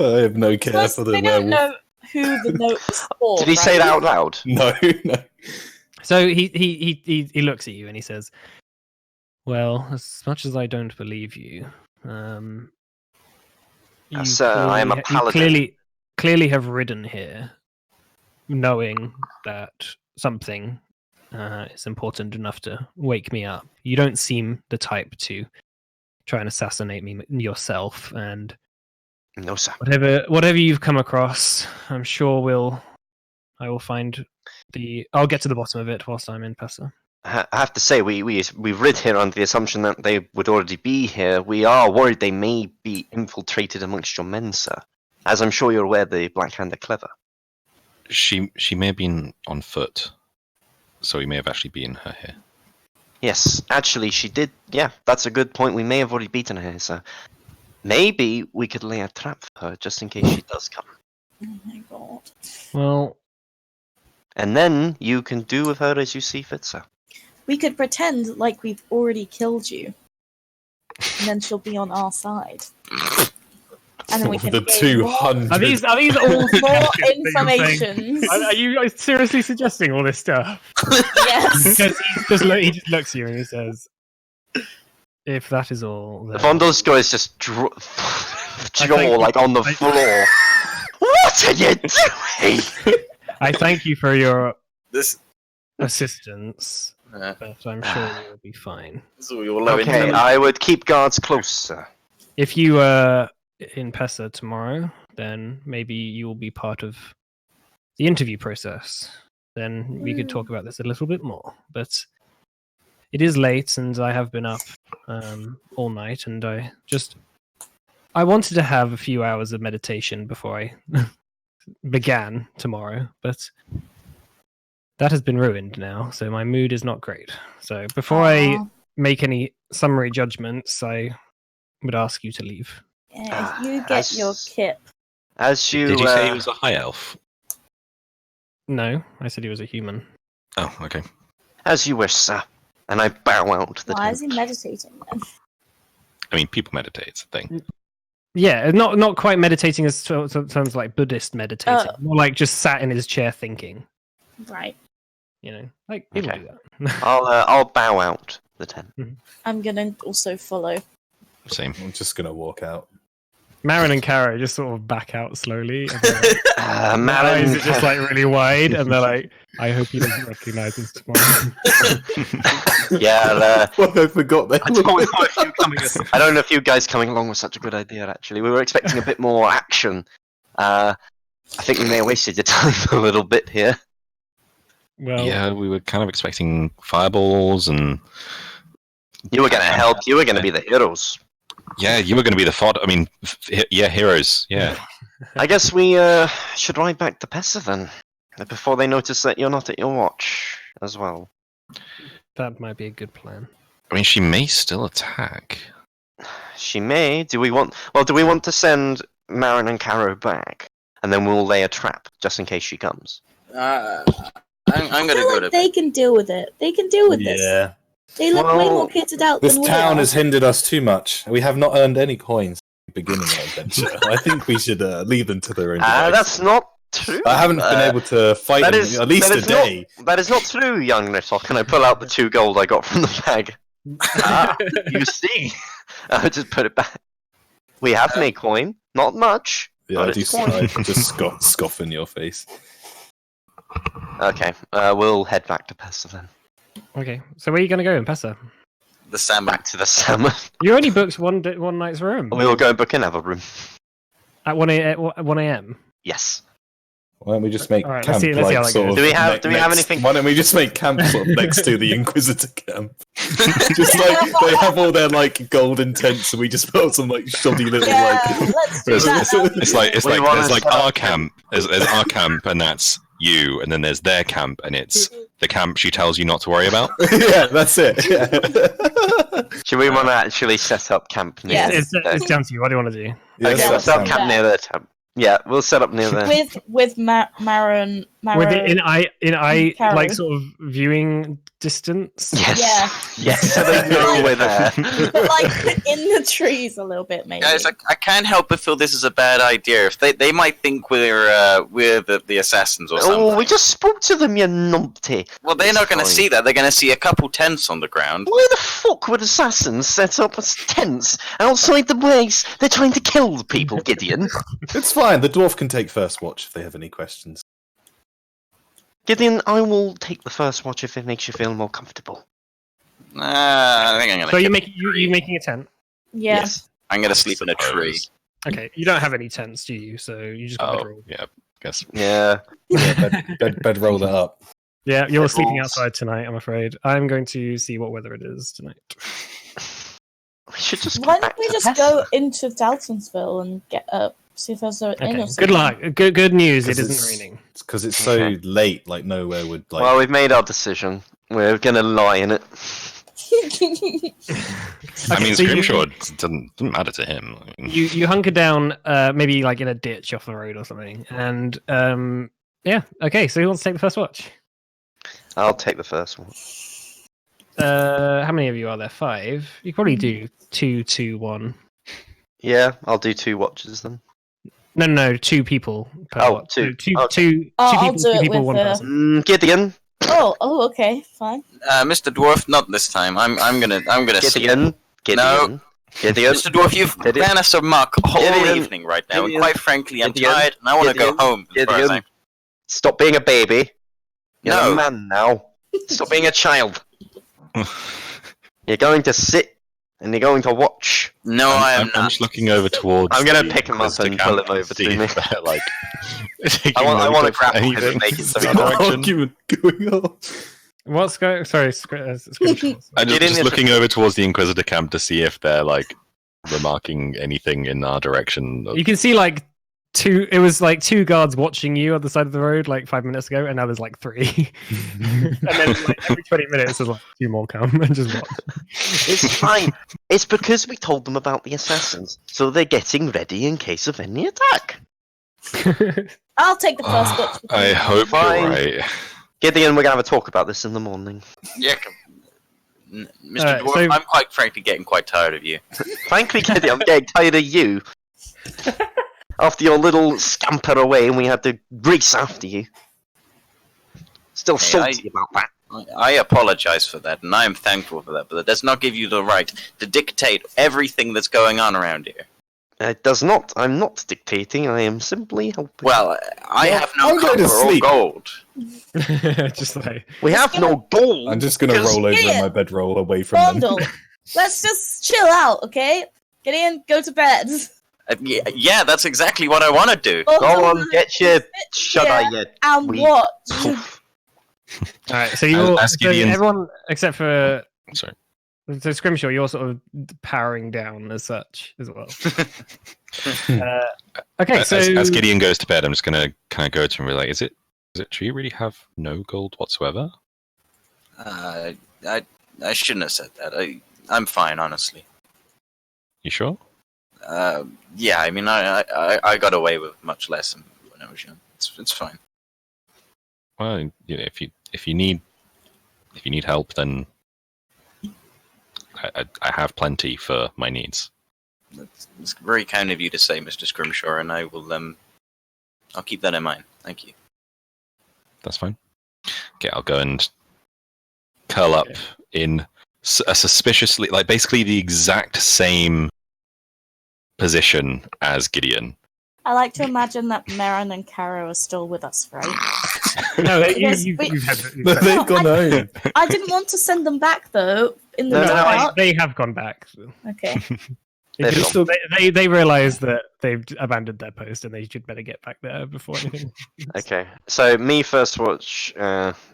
I have no care Plus, for the they don't werewolf. know who the note is for. Did he say it out loud? No, no. So he looks at you and he says, "Well, as much as I don't believe you, you Sir, I am a you paladin. clearly have ridden here, knowing that something is important enough to wake me up. You don't seem the type to try and assassinate me yourself, and No, sir. whatever you've come across, I'm sure I'll get to the bottom of it whilst I'm in Pessa." I have to say, we've rid here under the assumption that they would already be here. We are worried they may be infiltrated amongst your men, sir. As I'm sure you're aware, the Black Hand are clever. She may have been on foot, so we may have actually beaten her here. Yes, actually, she did. Yeah, that's a good point. We may have already beaten her, sir. Maybe we could lay a trap for her just in case she does come. Oh my god. Well, And then you can do with her as you see fit, sir. We could pretend like we've already killed you. And then she'll be on our side. And then we can The gain 200. are these all more information? information. Are you seriously suggesting all this stuff? Yes. Because he just looks at you and he says, "If that is all, then Vondel's guy is just jaw like on the floor. What are you doing? I thank you for your This assistance, Yeah. but I'm sure you will be fine. is all your low Okay, intelligence. I would keep guards close, sir. If you are in Pessa tomorrow, then maybe you will be part of the interview process. Then we could talk about this a little bit more. But it is late, and I have been up all night, and I wanted to have a few hours of meditation before I began tomorrow, but that has been ruined now, so my mood is not great. So before I Aw. make any summary judgments, I would ask you to leave. Yeah, you get your kip. As you, Did you say he was a high elf? No, I said he was a human. Oh, okay. as you wish, sir. And I bow out the Why is he tent. meditating then? I mean, people meditate, it's a thing. Yeah, not quite meditating as terms like Buddhist meditating. More like just sat in his chair thinking. Right. You know, like people Okay. do that. I'll bow out the tent. I'm gonna also follow. Same. I'm just going to walk out. Marin and Caro just sort of back out slowly. And their eyes Marin, are just like really wide, and they're like, "I hope he doesn't recognize us tomorrow." yeah. Well, I forgot they I don't know if you guys coming along was such a good idea. Actually, we were expecting a bit more action. I think we may have wasted your time a little bit here. Well, Yeah, we were kind of expecting fireballs, and You were going to help. You were going to be the heroes. yeah, you were going to be the fod. I mean, heroes. Yeah. I guess we should ride back to Pessa then, before they notice that you're not at your watch as well. that might be a good plan. I mean, she may still attack. She may. Do we want to send Marin and Caro back, and then we'll lay a trap just in case she comes? I'm I gonna feel go like to. they can deal with it. They can deal with this. Yeah. They look way Well, more kitted out This than we town are. has hindered us too much. We have not earned any coins at the beginning of our adventure. I think we should leave them to their own devices. That's not true. I haven't been able to fight that them is- at least that a is not- day. That is not true, young little. Can I pull out the 2 gold I got from the bag? You see? I'll just put it back. We have made coin. Not much. Yeah, but I do. it's coin. I just scoff in your face. Okay, we'll head back to Pessa then. Okay, so where are you going to go in Pessa? The salmon. Back to the salmon. You only booked one night's room We will go and book another room. at 1 a.m. Yes. Why don't we just make All right, camp let's see how like that sort goes. of? Do we have next- anything- Why don't we just make camp sort of next to the Inquisitor camp? Just like they have all their like golden tents, and we just put some like shoddy little Yeah, like. let's do It's, that. it's like We wanna there's like set up- our camp. There's our camp, and that's you, and then there's their camp, and it's the camp she tells you not to worry about. Yeah, that's it. Yeah. Should we want to actually set up camp near? Yes. It's down to you. What do you want to do? Yeah, Okay, Yeah, we'll let's set up do camp that. near the camp. Yeah, we'll set up near there. with Maron. With it in eye Carol. like sort of viewing distance. Yes. Yeah. Yes, so they know we're there. But like in the trees a little bit, maybe. Guys, I can't help but feel this is a bad idea. If they might think we're the assassins or something. Oh, we just spoke to them, you numpty. Well, they're not going to Fine. see that. They're going to see a couple tents on the ground. Why the fuck would assassins set up tents outside the base? They're trying to kill the people, Gideon. It's fine. The dwarf can take first watch if they have any questions. Gideon, I will take the first watch if it makes you feel more comfortable. I think I'm going to. So you making a tent? Yeah. Yes. I'm going to sleep in a tree. Okay, you don't have any tents, do you? So you just got Oh, bedroll. yeah, guess. Yeah. Yeah, bedroll that up. Yeah, you're sleeping Bedrolls. outside tonight. I'm afraid. I'm going to see what weather it is tonight. We should just Why go don't back we to just Pessa. go into Daltonsville and get up, see if there's an inn Okay. or something? Good luck. Good news. It 'Cause isn't it's- raining. It's because it's so Okay. late. Like nowhere would like. Well, we've made our decision. We're gonna lie in it. I mean, so you- Scrimshaw doesn't matter to him. I mean, You hunker down, maybe like in a ditch off the road or something, and yeah. Okay, so who wants to take the first watch? I'll take the first one. How many of you are there? 5. You could probably do 2, 2, 1. Yeah, I'll do 2 watches then. No, 2 people per Oh, watch. 2. So two, Okay. two I'll people, do 2 it people, with 1 the- person. Gideon. oh, okay, fine. Mr. Dwarf, not this time. I'm gonna sleep. Gideon. Gideon. Gideon. Mr. Dwarf, you've Gideon. ran us amok a whole Gideon. evening right now, and Gideon. quite frankly, I'm Gideon. tired and I want to go Gideon. home. As far as Gideon. I'm... Stop being a baby. You're No. a man now. Stop being a child. You're going to sit and you're going to watch. No, I am I'm not. just looking over towards. I'm gonna the pick him up Inquisitor and camp pull him over see to me. if they're, like, I taking want note to of grapple him anything and make it so he in can't. that direction. argument going on. What's going? Sorry, Scrimshaw. I'm Get in just there. looking over towards the Inquisitor camp to see if they're like remarking anything in our direction. You can see like 2. It was like 2 guards watching you on the side of the road like 5 minutes ago, and now there's like 3. And then like every 20 minutes there's like 2 more come and just watch. It's fine. It's because we told them about the assassins, so they're getting ready in case of any attack. I'll take the first watch. with I you. hope Fine. you're right. Gideon, we're gonna have a talk about this in the morning. Yeah, Mr. Alright, Dwarf, so- I'm quite frankly getting quite tired of you. Frankly, Gideon, I'm getting tired of you. After your little scamper away and we had to race after you. Still Hey, salty about that. I apologize for that, and I am thankful for that, but that does not give you the right to dictate everything that's going on around here. It does not. I'm not dictating. I am simply helping. Well, I Well, have no I'm going to copper or sleep. gold. Just like we have no gold. I'm just gonna Because- roll over Yeah. in my bedroll away from them. Bondle. Let's just chill out, okay? Get in, go to bed. Yeah, that's exactly what I want to do. Go Bondle on, and get your sit shut here eye, you and weak watch. poof. all right. So you all, As so Gideon's- everyone except for Sorry. so Scrimshaw, you're sort of powering down as such as well. Okay, so As Gideon goes to bed, I'm just gonna kind of go to him and be like, "Is it true you really have no gold whatsoever?" I shouldn't have said that. I'm fine, honestly. You sure? Yeah, I mean, I got away with much less when I was young. It's fine. Well, you know, if you need help, then I have plenty for my needs. It's very kind of you to say, Mr. Scrimshaw, and I will I'll keep that in mind. Thank you. That's fine. Okay, I'll go and curl up in a suspiciously, like basically the exact same position as Gideon. I like to imagine that Marin and Caro are still with us, right? No, Because you've had No, they've gone home. I didn't want to send them back though. In the No, dark. they have gone back. Okay. They've Because they realised that they've abandoned their post and they should better get back there before anything. Okay, so me first watch,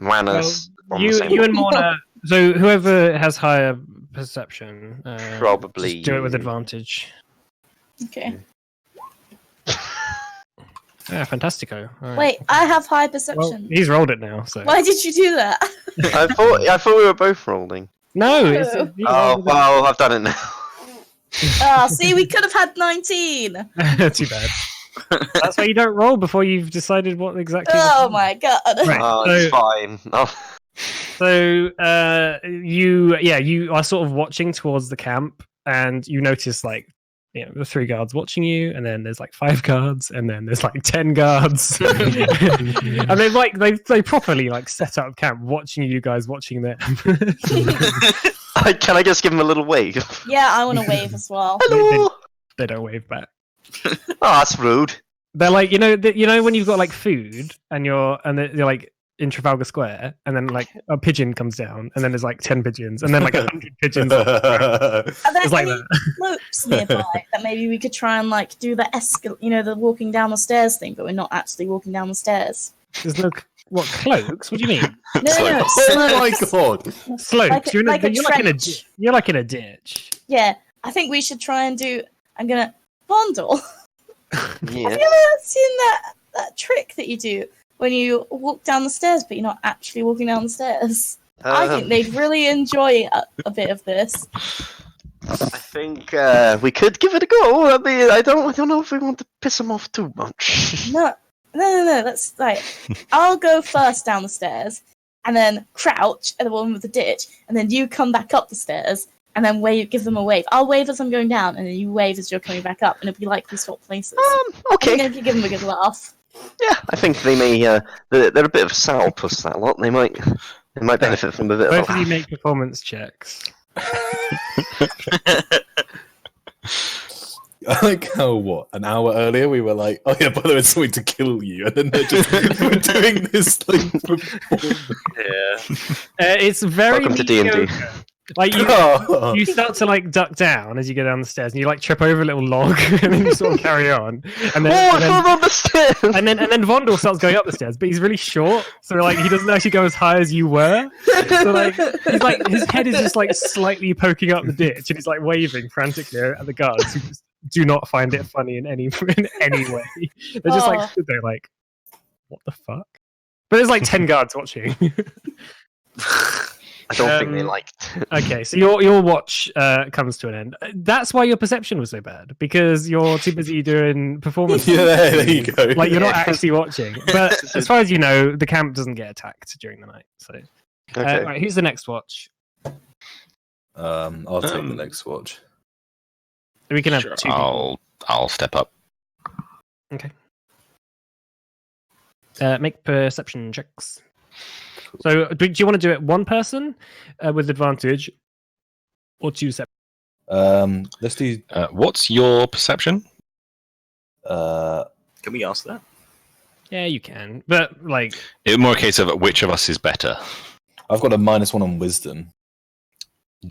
Manus. Well, you and Morna. So whoever has higher perception, Probably just do it with you. advantage. Okay. Yeah, fantastico. All right. Wait, I have high Well, perception. he's rolled it now. So Why did you do that? I thought we were both rolling. no. No. He Oh rolled it. well, I've done it now. See, we could have had 19. Too bad. That's why you don't roll before you've decided what exactly. Oh my god. Right. Oh, so- it's fine. Oh. So you are sort of watching towards the camp, and you notice the 3 guards watching you, and then there's 5 guards, and then there's 10 guards, and they properly set up camp, watching you guys watching them. Can I just give him a little wave? Yeah, I want to wave as well. Hello. They don't wave back. Oh, that's rude. They're when you've got food and you're in Trafalgar Square, and then a pigeon comes down, and then there's 10 pigeons, and then 100 pigeons. Are there It's like any that. slopes nearby that maybe we could try and do the the walking down the stairs thing, but we're not actually walking down the stairs? There's no cloaks? What do you mean? No, Oh my slopes. god! Slopes? You're like a in a ditch. Yeah, I think we should try and do. I'm gonna Vondel. Yeah. Have you ever seen that trick that you do when you walk down the stairs, but you're not actually walking down the stairs? I think they'd really enjoy a bit of this. I think we could give it a go. I mean, I don't know if we want to piss them off too much. No. That's I'll go first down the stairs, and then crouch at the one with the ditch, and then you come back up the stairs, and then give them a wave. I'll wave as I'm going down, and then you wave as you're coming back up, and it'll be like we swap places. Okay. And then if you give them a good laugh. Yeah, I think they may. They're a bit of sourpuss, that lot. They might benefit from a bit Both of. of you make performance checks. I like how an hour earlier we were like, oh yeah, by the way, it's something to kill you, and then they're just we're doing this performance. Yeah. It's very Welcome to D&D. mediocre. You start to duck down as you go down the stairs, and you trip over a little log, and then you sort of carry on. And then, I fell on the stairs. and then Vondel starts going up the stairs, but he's really short, so he doesn't actually go as high as you were. So his head is just slightly poking up the ditch, and he's waving frantically at the guards who just do not find it funny in any way. They're just stood there what the fuck? But there's 10 guards watching. I don't think they liked it. Okay, so your watch comes to an end. That's why your perception was so bad, because you're too busy doing performance. Yeah, there you go. You're not actually watching. But as far as you know, the camp doesn't get attacked during the night. So, Okay. right, who's the next watch? I'll take the next watch. We can have Sure, 2 people. I'll step up. Okay. Make perception checks. So, do you want to do it one person with advantage, or 2 separate? Let's do. What's your perception? Can we ask that? Yeah, you can, but It's more a case of which of us is better. I've got a -1 on wisdom.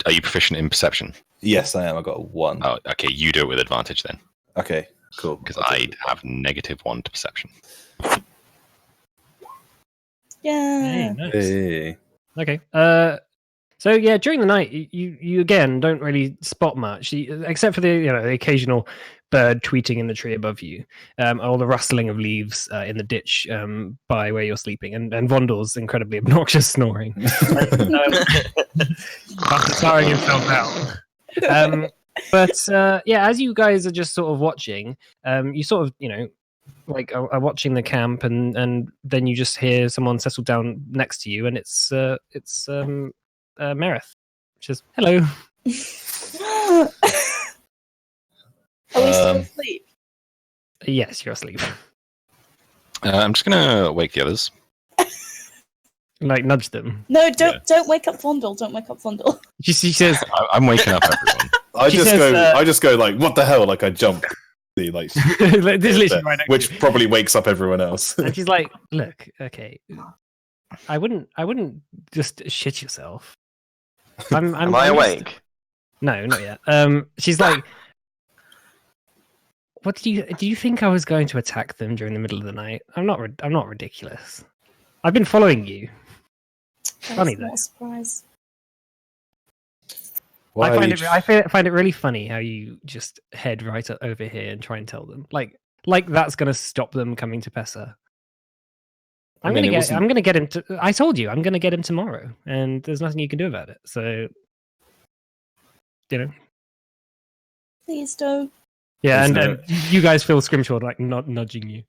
Are you proficient in perception? Yes, I am. I got a 1. Oh, okay. You do it with advantage then, Okay, cool. because I have -1 to perception. Yeah. nice. Hey. Okay. So yeah, during the night, you again don't really spot much, except for the occasional bird tweeting in the tree above you, or the rustling of leaves in the ditch by where you're sleeping, and Vondel's incredibly obnoxious snoring, after tiring himself out. But as you guys are just sort of watching, you sort of are watching the camp, and then you just hear someone settle down next to you, and it's Mereth, which is hello. Are we still asleep? Yes, you're asleep. I'm just gonna wake the others. Nudge them. No, don't wake up Vondel. Don't wake up Vondel. She says, I'm waking up everyone. I She just says, go. I just go like, what the hell? Like I jump. Like, this is literally right next to which you. probably wakes up everyone else. And she's like, "Look, okay, I wouldn't just shit yourself. I'm Am I I'm just- awake? No, not yet. She's like, "What do you think I was going to attack them during the middle of the night? I'm not ridiculous. I've been following you. Funny That's not though. a surprise. Why I are find it really funny how you just head right over here and try and tell them, like that's gonna stop them coming to Pessa. I'm gonna get him to. I told you I'm gonna get him tomorrow, and there's nothing you can do about it. So, you know, Please don't. yeah. There's And you guys feel Scrimshaw like not nudging you.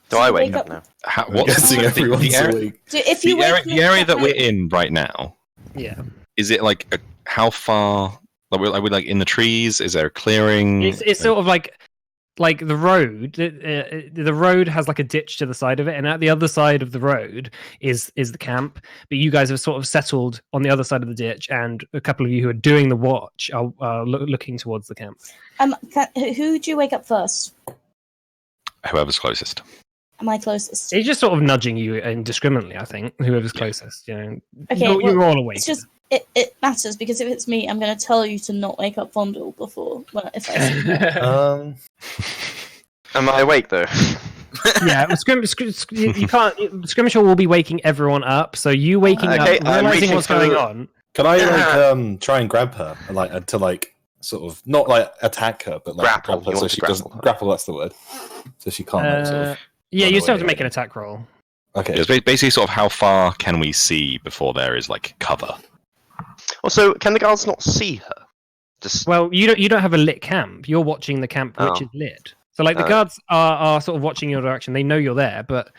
Do I Wake wake up now? How, I'm what's guessing the, everyone's the, area, awake. If you wake me the area up, that we're in right now? Yeah, Is it like how far? Are we like in the trees? Is there a clearing? it's sort of like the road. The road has like a ditch to the side of it, and at the other side of the road is the camp. But you guys have sort of settled on the other side of the ditch, and a couple of you who are doing the watch are looking towards the camp. Who do you wake up first? Whoever's closest. Am I closest? He's just sort of nudging you indiscriminately. I think whoever's closest. You know, Okay, you're all awake. It's just it matters because if it's me, I'm going to tell you to not wake up Vondel before if I see him. Am I awake though? Yeah, you can't. Skirmisher will be waking everyone up. So you waking Okay, up, I'm realizing reaching what's for going the- on. Can I like try and grab her, like to like sort of not like attack her, but like Grapple. grab her You so want to she grapple doesn't her. grapple. That's the word. So she can't like, sort of. Yeah, run you still have away. to make an attack roll. Okay. It's basically sort of how far can we see before there is like cover. Also, can the guards not see her? Just Well, you don't have a lit camp. You're watching the camp which Oh. is lit. So like the guards are sort of watching your direction. They know you're there, but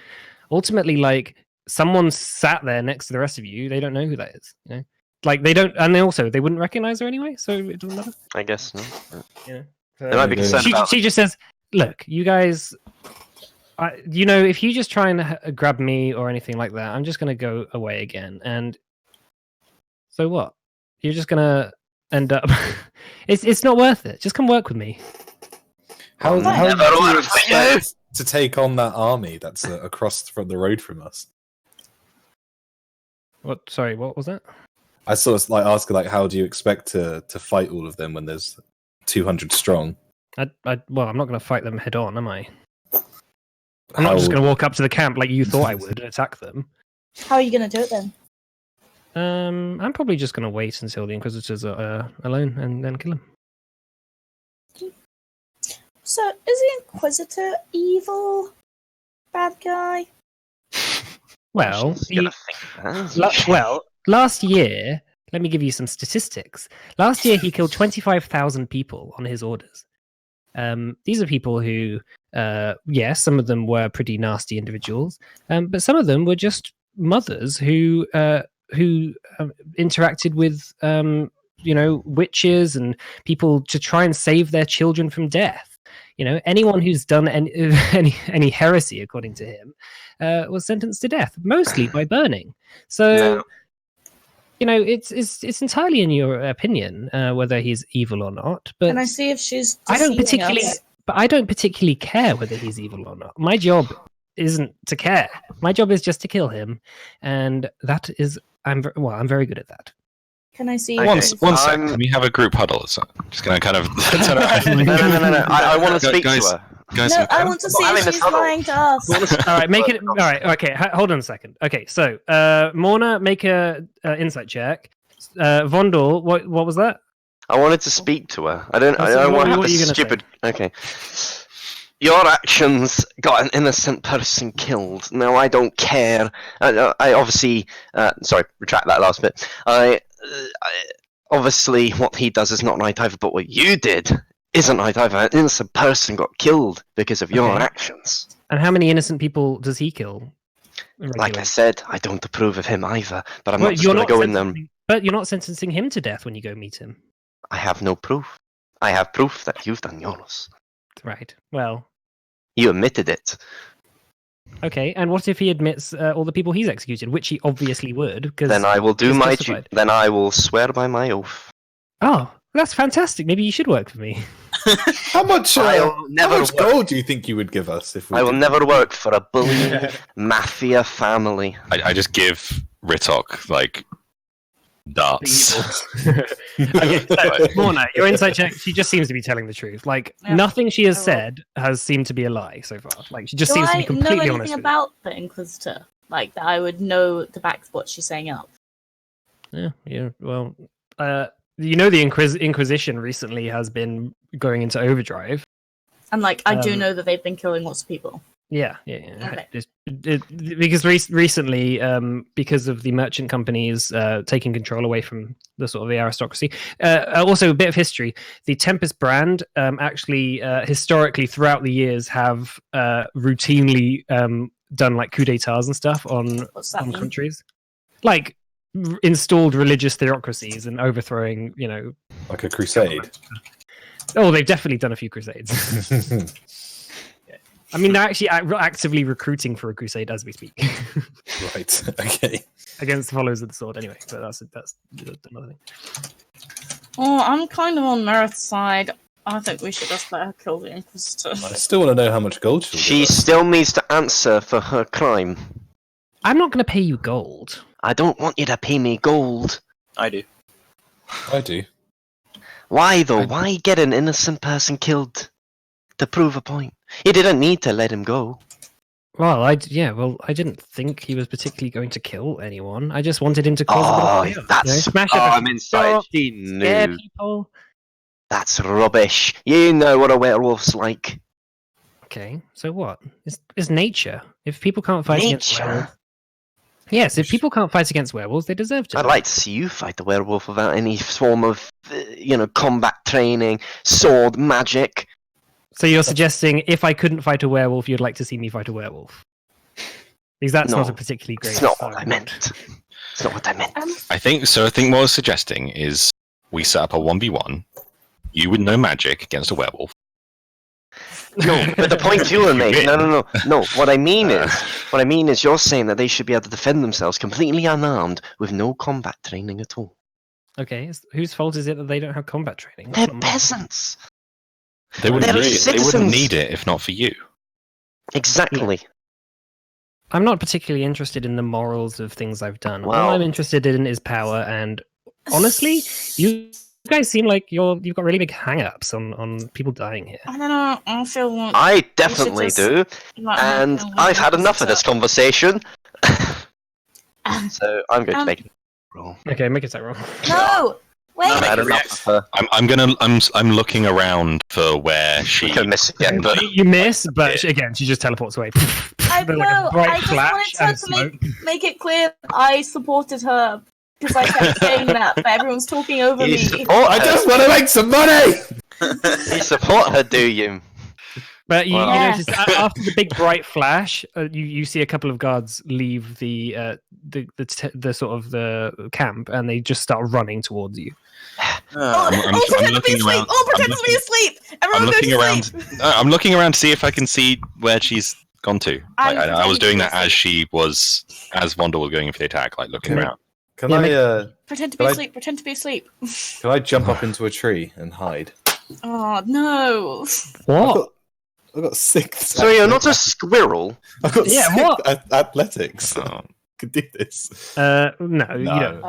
ultimately like someone sat there next to the rest of you. They don't know who that is. You know, like they don't, and they wouldn't recognize her anyway. So it doesn't matter. I guess no. You know, They might be concerned about. she just says, "Look, you guys, if you just try and grab me or anything like that, I'm just going to go away again. And so what? You're just going to end up. It's not worth it. Just come work with me." How Never do you worked for you. expect to take on that army that's across from the road from us? What? Sorry, what was that? I sort of like ask her like, how do you expect to fight all of them when there's 200 strong? Well, I'm not going to fight them head on, am I? I'm not just going to walk up to the camp like you thought I would and attack them. How are you going to do it then? I'm probably just going to wait until the Inquisitors are alone and then kill them. So, is the Inquisitor evil? Bad guy? Well, She's gonna think that. last year, let me give you some statistics. Last year, he killed 25,000 people on his orders. These are people who, yes, some of them were pretty nasty individuals, but some of them were just mothers who interacted with, witches and people to try and save their children from death. You know, anyone who's done any heresy, according to him, was sentenced to death, mostly by burning. So, it's entirely in your opinion whether he's evil or not. But Can I see if she's I don't deceiving particularly care whether he's evil or not. My job isn't to care. My job is just to kill him, and that is I'm very good at that. Can I see? Okay. One second. Can we have a group huddle? So I'm just going to kind of turn around. No. I want to speak Guys, to her. Guys, No, I want to see having if this she's huddle. lying to us. All right, make it. All right, okay. Hold on a second. Okay, so Morna, make a insight check. Vondel, what was that? I wanted to speak to her. I don't What want to have are you this gonna stupid. Okay. Your actions got an innocent person killed. Now I don't care. I obviously. Sorry, retract that last bit. I obviously what he does is not right either, but what you did isn't right either. An innocent person got killed because of your Okay. actions. And how many innocent people does he kill? Like I said, I don't approve of him either, but I'm Well, not just going to go in there. But you're not sentencing him to death when you go meet him. I have no proof. I have proof that you've done yours. Right. Well, You admitted it. okay. And what if he admits all the people he's executed, which he obviously would? Because Then I will do it's my justified. Then I will swear by my oath Oh, that's fantastic. Maybe you should work for me. How much? I'll never how much work. gold do you think you would give us if we? I will did never that? work for a bullying mafia family. I just give Ritok like darts. Okay, so, Morna, your insight check. She just seems to be telling the truth. Like Yeah. nothing she has I will. said has seemed to be a lie so far. Like she just Do seems to I be completely know honest. anything with about the Inquisitor? Like that I would know to back what she's saying up. it. Yeah. Well, you know, the Inquisition recently has been going into overdrive. And like I do Um, know that they've been killing lots of people. Yeah. Okay. Because recently, because of the merchant companies taking control away from the sort of the aristocracy. Also, a bit of history: the Tempest brand actually historically throughout the years have routinely done like coup d'états and stuff on What's that mean? countries, like installed religious theocracies and overthrowing. You know, Like a crusade. oh, they've definitely done a few crusades. I mean, they're actually actively recruiting for a crusade as we speak Right. Okay. against the followers of the sword. Anyway, but that's another thing. Oh, I'm kind of on Mereth's side. I think we should just let her kill the Inquisitor. I still want to know how much gold she'll She give us. still needs to answer for her crime. I'm not going to pay you gold. I don't want you to pay me gold. I do. I do. Why though? Why get an innocent person killed to prove a point? You didn't need to let him go. Well, I didn't think he was particularly going to kill anyone. I just wanted him to cause a bit of chaos, that's smash up a I'm inside. shop, She scare knew. people. That's rubbish. You know what a werewolf's like. Okay, so what? It's nature. If people can't fight against Nature. werewolves, yes, if people can't fight against werewolves, they deserve to. I'd like to see you fight the werewolf without any form of, combat training, sword, magic. So you're suggesting if I couldn't fight a werewolf, you'd like to see me fight a werewolf? Because that's No, not a particularly great. It's not what I argument. meant. It's not what I meant. I think what I was suggesting is we set up a 1v1. You with no magic against a werewolf. No, but the point you were making. No. What I mean is, you're saying that they should be able to defend themselves completely unarmed with no combat training at all. Okay, whose fault is it that they don't have combat training? They're That's not mine. peasants. They wouldn't They're need it. They wouldn't citizens. need it if not for you. Exactly. I'm not particularly interested in the morals of things I've done. All Wow. I'm interested in is power, and honestly, you guys seem like you've got really big hang-ups on people dying here. I don't know. I feel like I definitely just do, let her and kill the I've had enough of this Inquisitor. conversation. So I'm going to Um, make a roll. Okay, make it that wrong. No! Wait! I've had enough of her. I'm looking around for where she. I'm going to miss again, but You miss, but again, she just teleports away. I There's like a know! bright I just flash wanted her and to smoke. make it clear I supported her because I kept saying that, but everyone's talking over you me. support I her. just want to make some money. You support her, do you? But you, Wow. you notice after the big bright flash, you see a couple of guards leave the sort of the camp, and they just start running towards you. Oh, I'm pretend to be looking asleep! around- Oh, pretend I'm to be asleep! Everyone I'm go looking to around. sleep! I'm looking around to see if I can see where she's gone to. I'm Like, I was pretending doing to that be as Vonda was going in for the attack, like looking Okay. around. Can Yeah, I Pretend to be Can I- asleep, pretend to be asleep. can I jump up into a tree and hide? Oh, no. What? I've got 6. So you're not a squirrel? I've got Yeah, 6 what? athletics. Oh. Could do this. No, you don't.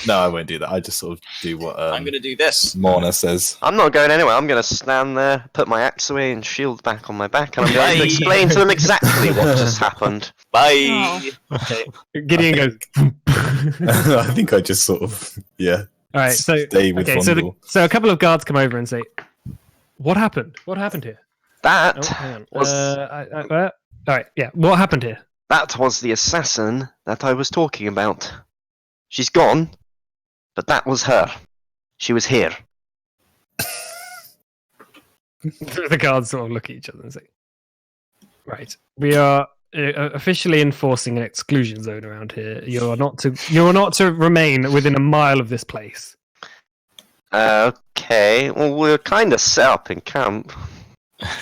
No, I won't do that. I just sort of do what I'm gonna do this. Morna says. I'm not going anywhere. I'm going to stand there, put my axe away and shield back on my back, and I'm going to Bye. explain to them exactly what just happened. Bye. Okay. Gideon goes. I think I just sort of All right. So stay with okay. Vondel. So a couple of guards come over and say, "What happened? What happened here?" That Oh, hang on. was All right. Yeah. What happened here? that was the assassin that I was talking about. She's gone, but that was her. She was here. The guards sort of look at each other and say, "Right, we are officially enforcing an exclusion zone around here. You are not to remain within a mile of this place." Okay, well we're kind of set up in camp.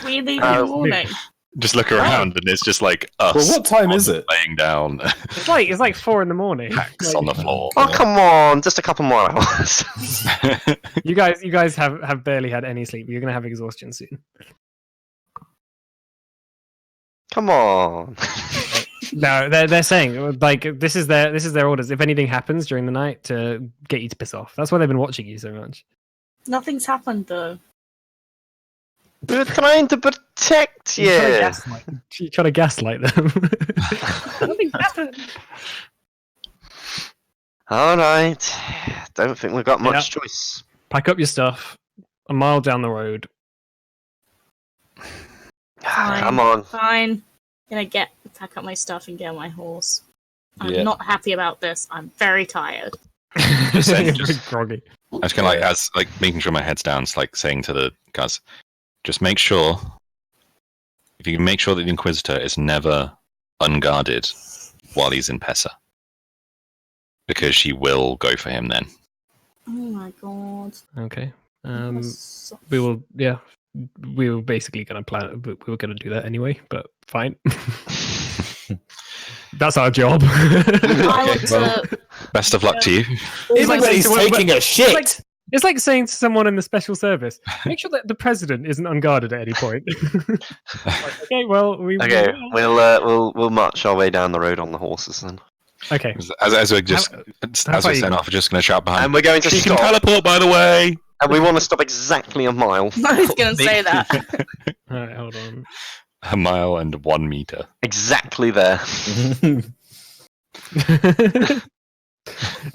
We leave in Uh, the morning. Just look around, and it's just like us. Well, what time is it? Laying down. It's like 4 a.m. Hacks on the floor. Oh, come on! Just a couple more hours. You guys have barely had any sleep. You're gonna have exhaustion soon. Come on. No, they're saying like this is their orders. If anything happens during the night, to get you to piss off. That's why they've been watching you so much. Nothing's happened though. We're trying to protect you. You're trying to gaslight them. Nothing's happened. All right. Don't think we've got much choice. Pack up your stuff. A mile down the road. Fine, Come on. Fine. Gonna pack up my stuff and get on my horse. I'm Yeah. not happy about this. I'm very tired. Just saying, You're just- groggy. I was kind of like making sure my head's down. It's like saying to the guys, just make sure. If you can make sure that the Inquisitor is never unguarded while he's in Pessa, because she will go for him then. Oh my god. Okay. That's so- We will. Yeah. We were basically going to plan it, but we were going to do that anyway. But fine. That's our job. I want to. Best of luck to you. Everybody's taking a shit. It's like saying to someone in the special service, make sure that the president isn't unguarded at any point. Like, okay, well, Okay, we'll march our way down the road on the horses then. Okay. As we're just How as far we're you setting got? off, we're just going to shout behind. And we're going to She can stop. teleport, by the way. And we want to stop exactly a mile. I was gonna say that. All right, hold on. A mile and 1 meter. Exactly there.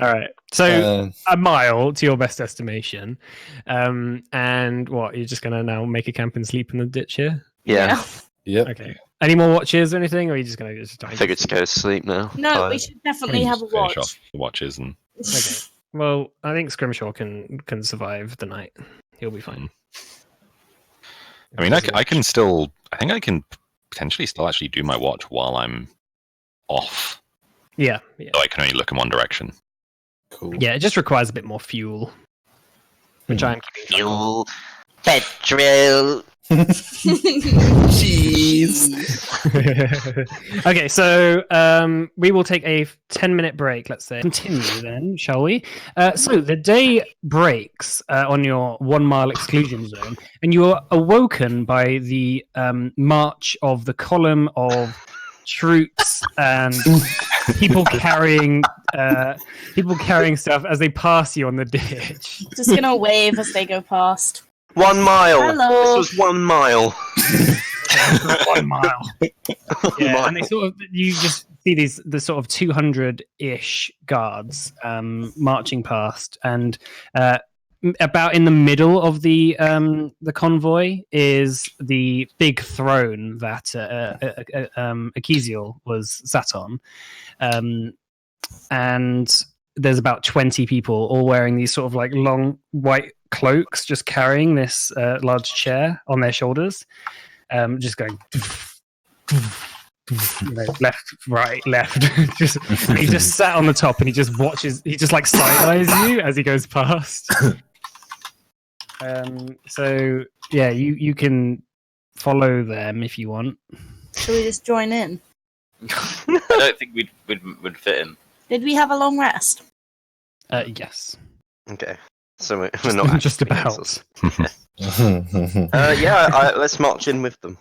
All right. So a mile to your best estimation, and what? You're just gonna now make a camp and sleep in the ditch here? Yeah. Yep. Okay. Any more watches or anything, or are you just gonna just? I figured to go to sleep now. No, Tired. we should definitely have a Finish watch. off the watches and Okay. Well, I think Scrimshaw can survive the night. He'll be fine. I mean, I can still. I think I can potentially still actually do my watch while I'm off. Yeah. So I can only look in one direction. Cool. Yeah. It just requires a bit more fuel, which I'm keeping track of. Fuel. Petrol. Jeez. Okay, so we will take a 10-minute break, let's say. Continue then, shall we? So the day breaks on your 1 mile exclusion zone, and you are awoken by the march of the column of troops and people carrying stuff as they pass you on the ditch. Just gonna wave as they go past. 1 mile. Hello. This was 1 mile. 1 mile. Yeah, and they you just see the sort of 200-ish guards marching past, and about in the middle of the convoy is the big throne that Akisiel was sat on, and there's about 20 people all wearing these sort of like long white cloaks, just carrying this large chair on their shoulders, just going left, right, left. He just sat on the top and he just watches. He just like side eyes you as he goes past. So yeah, you can follow them if you want. Should we just join in? I don't think we'd fit in. Did we have a long rest? Yes, Okay. So we're not just actually about. against us. Let's march in with them.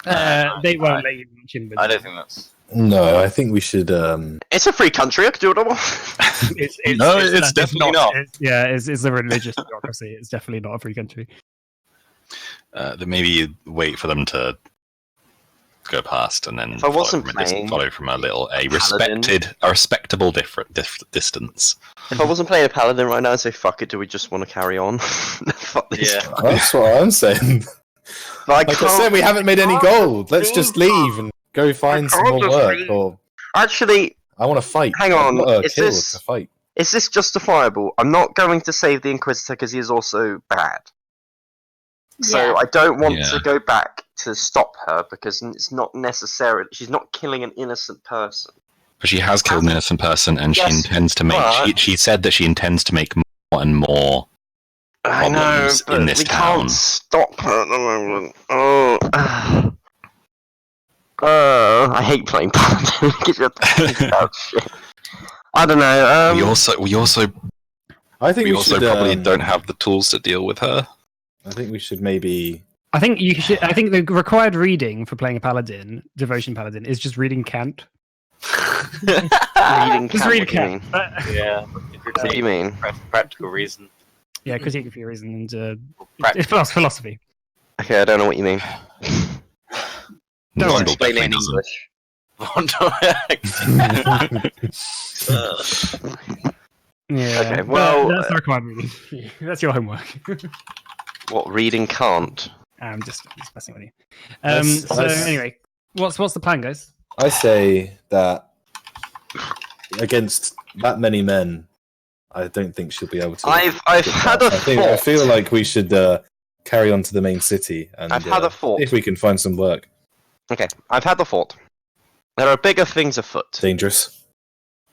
They won't let you march in with I them. don't think that's. No, I think we should. It's a free country. I can do what I want. It's definitely not. It's a religious democracy. It's definitely not a free country. Then maybe you wait for them to go past, and then If I wasn't follow from a Paladin. respectable distance. If I wasn't playing a paladin right now, I'd say, fuck it, do we just want to carry on? Fuck this Yeah. guy. That's what I'm saying. But Like I said, we haven't made any gold. Let's just leave and go find some more work. Or Actually, I want to fight. Hang on, Not is kill, this- to fight. is this justifiable? I'm not going to save the Inquisitor because he is also bad. So Yeah. I don't want Yeah. to go back to stop her because it's not necessarily. She's not killing an innocent person. But she has killed an innocent person, and Yes, she intends to make. but- She said that she intends to make more and more I know, problems but in this we town. can't stop her at the moment. I hate playing Paladin. Give you a shit. I don't know. We also I think we should probably don't have the tools to deal with her. I think we should maybe. I think you should. I think the required reading for playing a paladin, devotion paladin, is just reading Cant. reading Just Cant, read what do you mean? Cant. Yeah. What do you mean? Practical reason. Yeah, critique of your reason and Practical. philosophy. Okay, I don't know what you mean. Don't worry. Explain it in definitely English. Yeah. Okay, well, that's the required reading. That's your homework. What reading can't? I'm just messing with you. That's- Anyway, what's the plan, guys? I say that against that many men, I don't think she'll be able to. I've get had past. a thought. I feel like we should carry on to the main city and I've had a thought. if we can find some work. Okay, I've had a thought. There are bigger things afoot. Dangerous.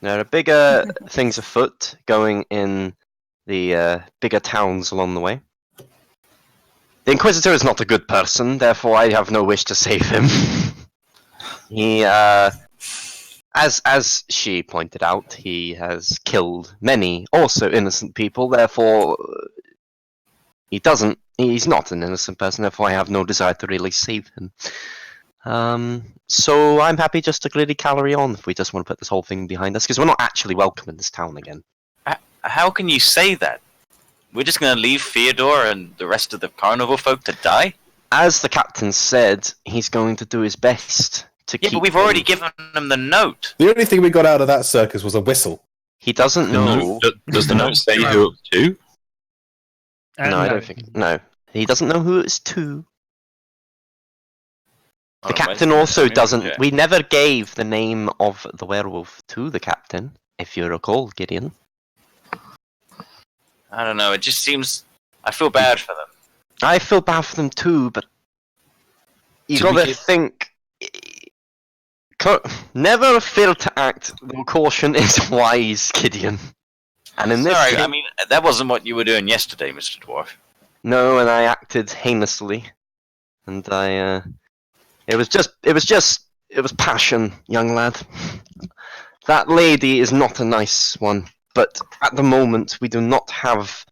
There are bigger things afoot going in the bigger towns along the way. The Inquisitor is not a good person, therefore I have no wish to save him. He, as she pointed out, he has killed many also innocent people, therefore he's not an innocent person, therefore I have no desire to really save him. So I'm happy just to really carry on if we just want to put this whole thing behind us, because we're not actually welcome in this town again. How can you say that? We're just going to leave Theodore and the rest of the carnival folk to die? As the captain said, he's going to do his best to keep. Yeah, but we've already given him the note. The only thing we got out of that circus was a whistle. He doesn't know. Does the note say who it's to? No, I don't think. No, he doesn't know who it's to. The captain also doesn't. We never gave the name of the werewolf to the captain, if you recall, Gideon. I don't know, it just seems... I feel bad for them. I feel bad for them too, but you Did we gotta get- think. Never fail to act, though caution is wise, Gideon. And in this, Sorry, I mean, that wasn't what you were doing yesterday, Mr. Dwarf. no, and I acted heinously, and it was passion, young lad. That lady is not a nice one, but at the moment we do not have.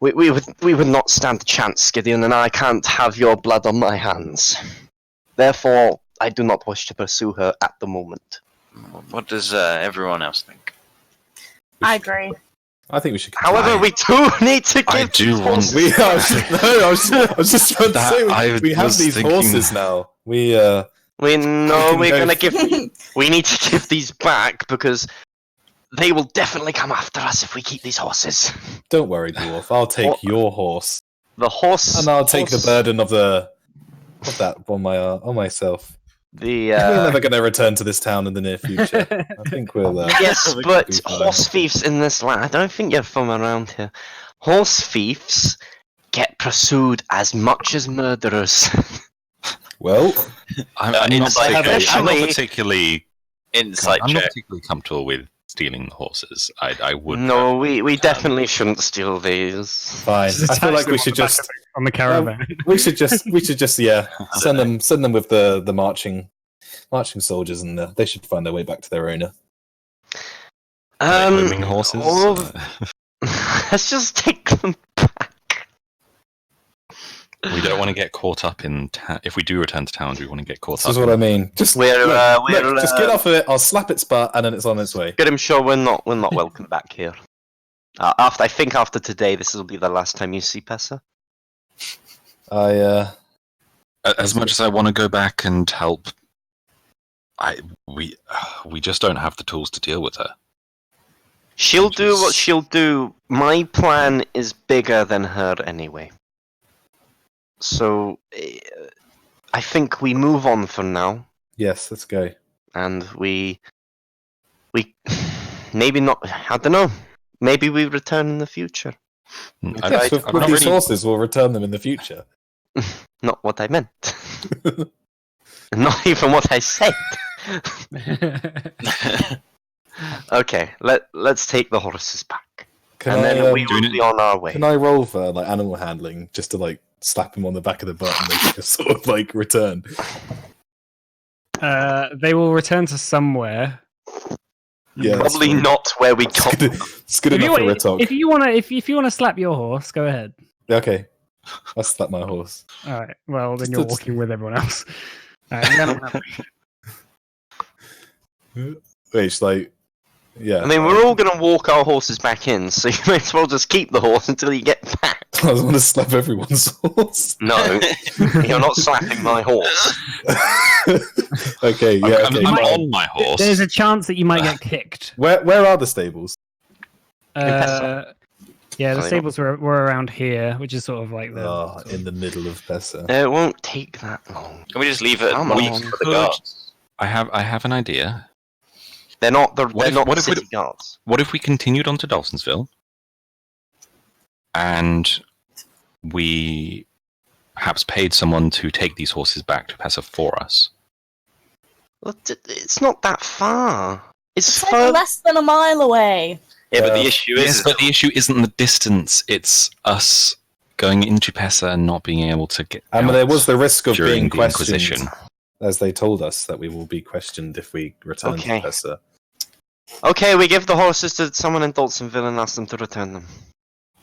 We would not stand a chance, Gideon, and I can't have your blood on my hands. Therefore, I do not wish to pursue her at the moment. What does everyone else think? I agree. I think we should. However, we do need to I give. do want. We are. No, I was just about to That- say I we have was these thinking- horses now. We We know can we're go gonna give. We need to give these back because they will definitely come after us if we keep these horses. don't worry, dwarf. I'll take your horse, The horse. and I'll take the horse- burden of that on myself. The We're never going to return to this town in the near future. I think we'll. yes, we but could be fine. horse thieves in this land. I don't think you're from around here. Horse thieves get pursued as much as murderers. Well, I'm not Insight particularly. check. I'm not Actually- particularly. Insight I'm not check. particularly comfortable with stealing the horses. I would. No, we definitely shouldn't steal these. fine. Just I feel attach like them we on should the back just of it, on the caravan. we should just send them with the marching soldiers, and they should find their way back to their owner. Homing horses. all of- Let's just take them back. We don't want to get caught up in. If we do return to town, we want to get caught This up. is what I mean. Just We're, just get off of it. I'll slap its butt, and then it's on its way. Get him sure we're not welcome back here. I think after today, this will be the last time you see Pessa. As much as I want to go back and help, we just don't have the tools to deal with her. She'll do what she'll do. My plan is bigger than her anyway. So, I think we move on for now, Yes, let's go. and we maybe not. I don't know. Maybe we return in the future. Yes, with I'm not these really- horses, we'll return them in the future. Not what I meant. Not even what I said. Okay, let's take the horses back. and then we will be on our way. Can I roll for like animal handling just to like slap him on the back of the butt and they can just sort of like return? They will return to somewhere. Yeah, Probably not where we got. It's good enough for a talk. If you wanna slap your horse, go ahead. Okay, I'll slap my horse. All right. Well, then you're walking with everyone else. All right, Wait, it's like, yeah. I mean, we're all going to walk our horses back in, so you may as well just keep the horse until you get back. I want to slap everyone's horse. No, you're not slapping my horse. Okay, yeah. I'm on my horse. There's a chance that you might get kicked. Where are the stables? Yeah, the stables were around here, which is sort of like in the middle of Pesa. It won't take that long. Can we just leave it Come a week on. for the guards? I have an idea. They're not the what if city guards. What if we continued on to Dawsonsville and we perhaps paid someone to take these horses back to Pesa for us? Well, it's not that far. It's like less than a mile away. Yeah, but the issue is... Yes, but the issue isn't the distance. It's us going into Pesa and not being able to get I mean, there was the risk of during being the questioned, Inquisition. as they told us that we will be questioned if we return to Pesa. Okay, we give the horses to someone in Daltonville and ask them to return them.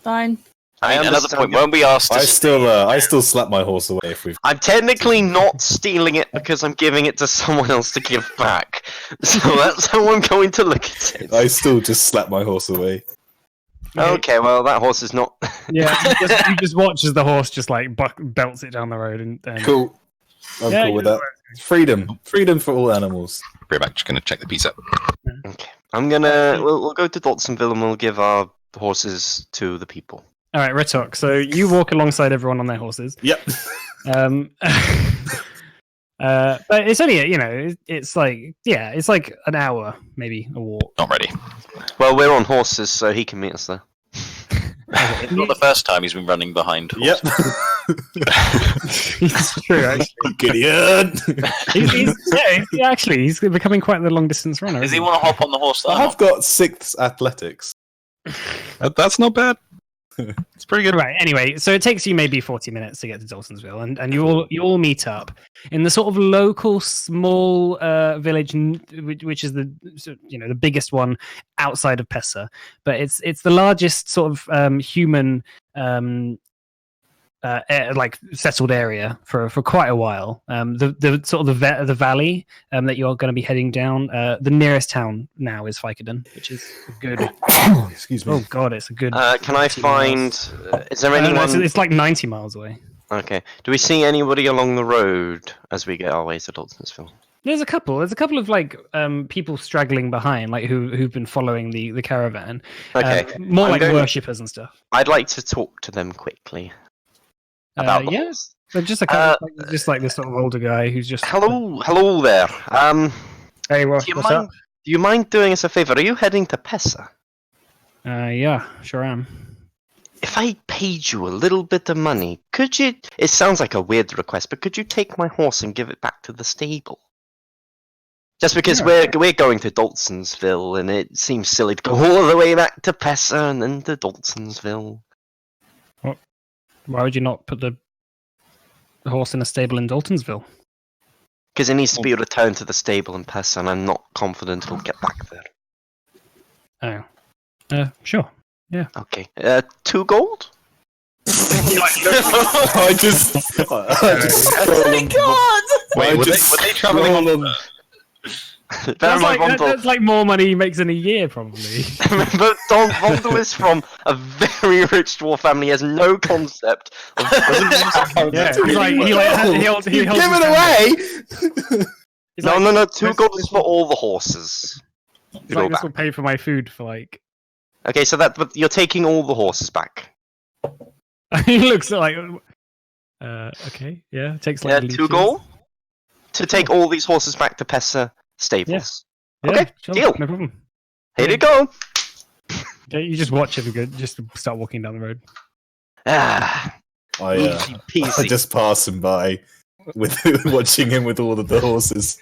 Fine. I mean, another understand point, when we asked I still slap my horse away if we've... I'm technically not stealing it because I'm giving it to someone else to give back. So that's how I'm going to look at it. I still just slap my horse away. Okay, well, that horse is not... Yeah, you just watch as the horse just like belts it down the road. And Cool. I'm cool with that. Freedom for all animals. Be right back, just gonna check the piece up. Okay, I'm gonna... We'll go to Daltonville and we'll give our horses to the people. All right, Retok. So you walk alongside everyone on their horses. Yep. But it's only it's like an hour maybe a walk. Not ready. Well, we're on horses, so he can meet us there. It's not the first time he's been running behind horses. Yep. It's true, actually. Gideon! He's becoming quite the long distance runner. Does he isn't want to hop on the horse that I have got 6th athletics. That's not bad. It's pretty good. Right. Anyway, so it takes you maybe 40 minutes to get to Daltonsville, and you all meet up in the sort of local small village, which is the biggest one outside of Pesa, but it's the largest sort of human like settled area for quite a while. The sort of the valley that you're going to be heading down. The nearest town now is Vicodin, which is good. Excuse me. Oh god, it's a good. Can I find... Is there anyone... It's like 90 miles away. Okay. Do we see anybody along the road as we get our way to Daltonsville? There's a couple of like people straggling behind, like who've been following the caravan. Okay. More like worshippers and stuff. I'd like to talk to them quickly. About the horse. But just a couple, just like this sort of older guy who's just. Hello there. Hey, what's up? Do you mind doing us a favor? Are you heading to Pesa? Yeah, sure am. If I paid you a little bit of money, could you... It sounds like a weird request, but could you take my horse and give it back to the stable? Just because we're going to Daltonsville, and it seems silly to go all the way back to Pesa and then to Daltonsville. Why would you not put the horse in a stable in Daltonsville? Because it needs to be returned to the stable in Pesa, and I'm not confident it'll get back there. Oh. Sure. Yeah. Okay. 2 gold? I just Oh my god! Wait, were they traveling on the... That's like more money he makes in a year, probably. Remember, Don Vondel is from a very rich dwarf family. He has no concept of... Yeah, he holds give it away! No. 2 gold is for all the horses. It's like, this will pay for my food for like... Okay, so but you're taking all the horses back. He looks like... okay, yeah. It takes like 2 gold? To take all these horses back to Pesa stables. Yeah, okay, sure, deal. No problem. Here you go. Okay, you just watch it, just start walking down the road. Easy peasy. I just pass him by, with watching him with all of the horses.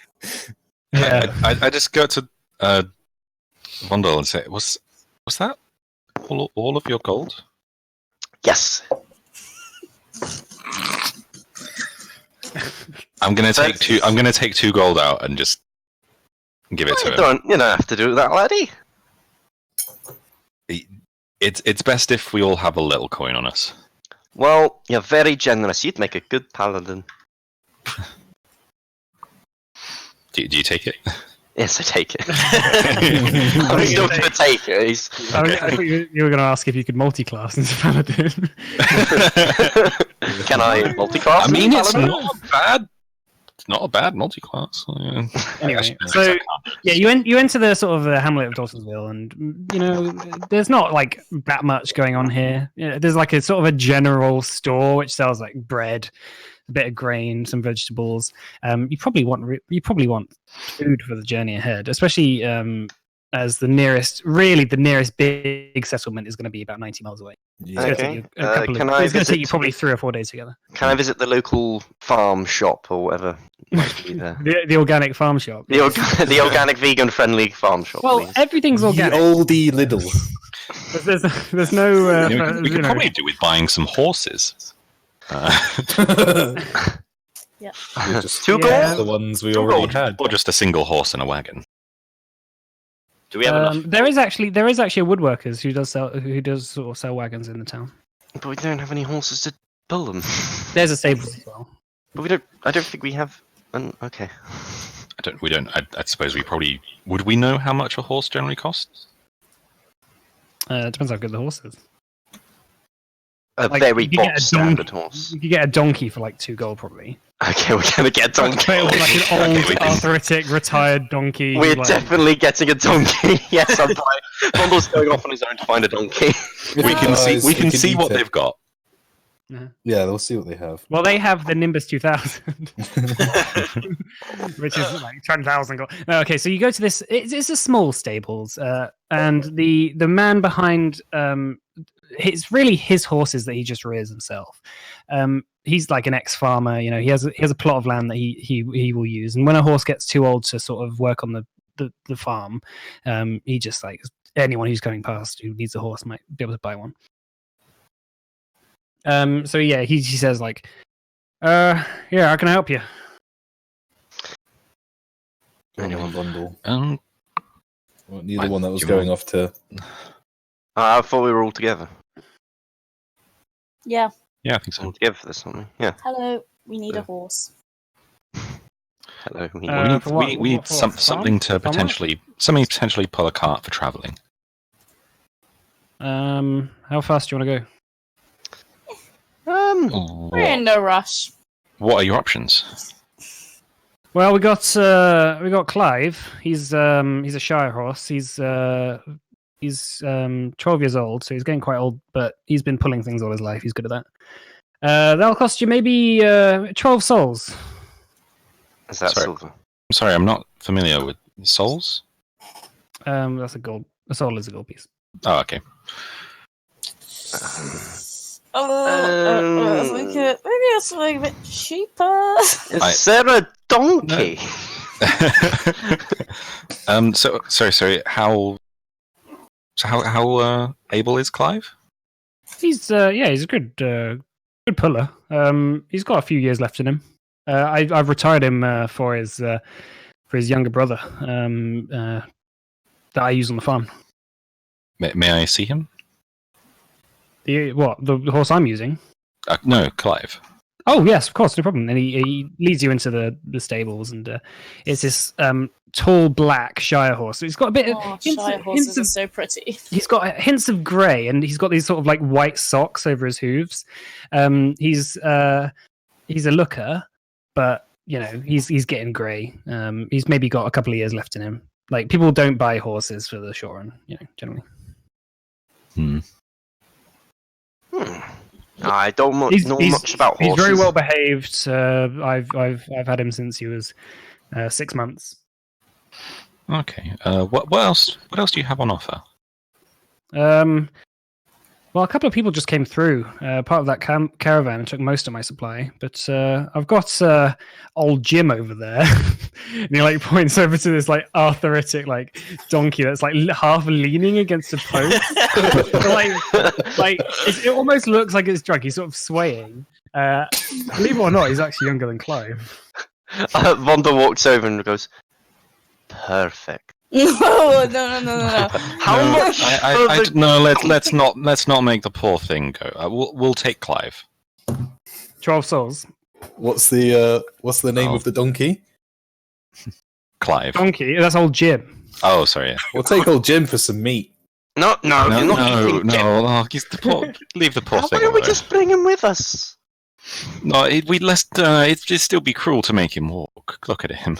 Yeah. I just go to Vondel and say, what's that? all of your gold? Yes. I'm gonna take two. I'm gonna take 2 gold out and just give it to him. You don't have to do that, laddie. It's best if we all have a little coin on us. Well, you're very generous. You'd make a good paladin. Do you take it? Yes, I take it. I'm still going to take it. I thought you were going to ask if you could multi-class into paladin. Can I multi-class? I mean, into it's paladin? not bad. It's not a bad multi-class. Anyway, so yeah, you enter the sort of the hamlet of Dawsonville, and there's not like that much going on here. There's like a sort of a general store which sells like bread, a bit of grain, some vegetables. You probably want food for the journey ahead, especially as the nearest big settlement is going to be about 90 miles away. Yeah. Okay. It's going to take you probably 3 or 4 days together. Can I visit the local farm shop or whatever might be there? The organic farm shop. The organic vegan-friendly farm shop, Well, please. everything's organic. The oldie Lidl. There's no. we could probably do with buying some horses. Yeah. Just 2 gold? the ones we already had. Or just a single horse and a wagon. Do we have enough? There is actually a woodworkers who does sort of sell wagons in the town. But we don't have any horses to pull them. There's a stable as well. But I don't think we have. Okay. I suppose we probably would. We know how much a horse generally costs. It depends how good the horse is. A Like, very you could get box a donkey- standard horse. You could get a donkey for like 2 gold probably. Okay, we're gonna get a donkey. Like an old we can- arthritic retired donkey. We're like- definitely getting a donkey. Yes, I'm buying. Bundle's going off on his own to find a donkey. We can see what they've got. Yeah, we'll see what they have. Well, they have the Nimbus 2000, which is like 10,000 gold. No, okay, so you go to this. It's a small stables, and the man behind it's really his horses that he just rears himself. He's like an ex-farmer. He has a plot of land that he will use, and when a horse gets too old to sort of work on the farm, he just like anyone who's going past who needs a horse might be able to buy one. So yeah, he says like, yeah, how can I help you? Anyone bundle. Well, Neither one that was you going want- off to. I thought we were all together. Yeah. Yeah, I think so. All together for this, aren't we? Yeah. Hello. We need Yeah. a horse. Hello. We need, For what- we need for what, something to farm? potentially pull a cart for traveling. How fast do you want to go? We're in no rush. What are your options? Well, we got Clive. He's a Shire horse. He's 12 years old, so he's getting quite old, but he's been pulling things all his life. He's good at that. That'll cost you maybe 12 souls. Is that Sorry. silver? I'm sorry, I'm not familiar with souls. That's a gold. A soul is a gold piece. Oh, okay. Maybe it's something a bit cheaper. Is there a donkey? So sorry. How able is Clive? He's he's a good puller. He's got a few years left in him. I've retired him for his younger brother that I use on the farm. May I see him? The horse I'm using? No, Clive. Oh yes, of course, no problem. And he leads you into the stables, and it's this tall black Shire horse. So he's got a bit. Shire horses are so pretty. He's got hints of grey, and he's got these sort of like white socks over his hooves. He's a looker, but he's getting grey. He's maybe got a couple of years left in him. Like people don't buy horses for the short run, generally. I don't know much about horses. He's very well behaved. I've had him since he was 6 months. Okay. What else? What else do you have on offer? Well, Well, a couple of people just came through, part of that caravan, and took most of my supply. But I've got old Jim over there, and he like points over to this like arthritic like donkey that's like half leaning against a post. It almost looks like it's drunk. He's sort of swaying. Believe it or not, he's actually younger than Clive. Vonda walks over and goes, "Perfect." No. How much? No, let's not make the poor thing go. We'll take Clive. 12 souls. What's the name of the donkey? Clive. Donkey. That's old Jim. Oh, sorry. Yeah. We'll take old Jim for some meat. No, you're not eating Jim. Oh, he's the poor. Leave the poor thing Why don't we alone. just bring him with us? No, it'd still be cruel to make him walk. Look at him.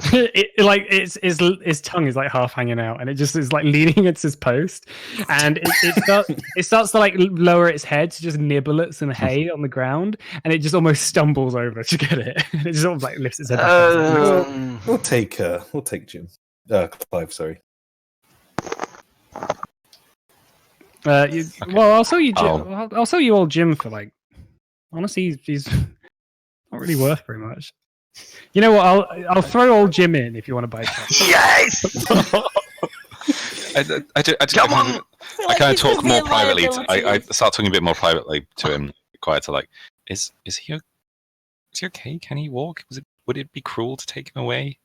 His tongue is like half hanging out, and it just is like leaning against his post, and it starts to like lower its head to just nibble at some hay on the ground, and it just almost stumbles over to get it. It just sort of like lifts its head back. We'll take Jim. Clive, sorry. Well, I'll sell you Jim. I'll sell you old Jim for like. Honestly, he's not really worth very much. You know what? I'll throw old Jim in if you want to buy something. Yes! Come on! I kind of talk more privately. I start talking a bit more privately to him, quiet to like, is he okay? Can he walk? Would it be cruel to take him away?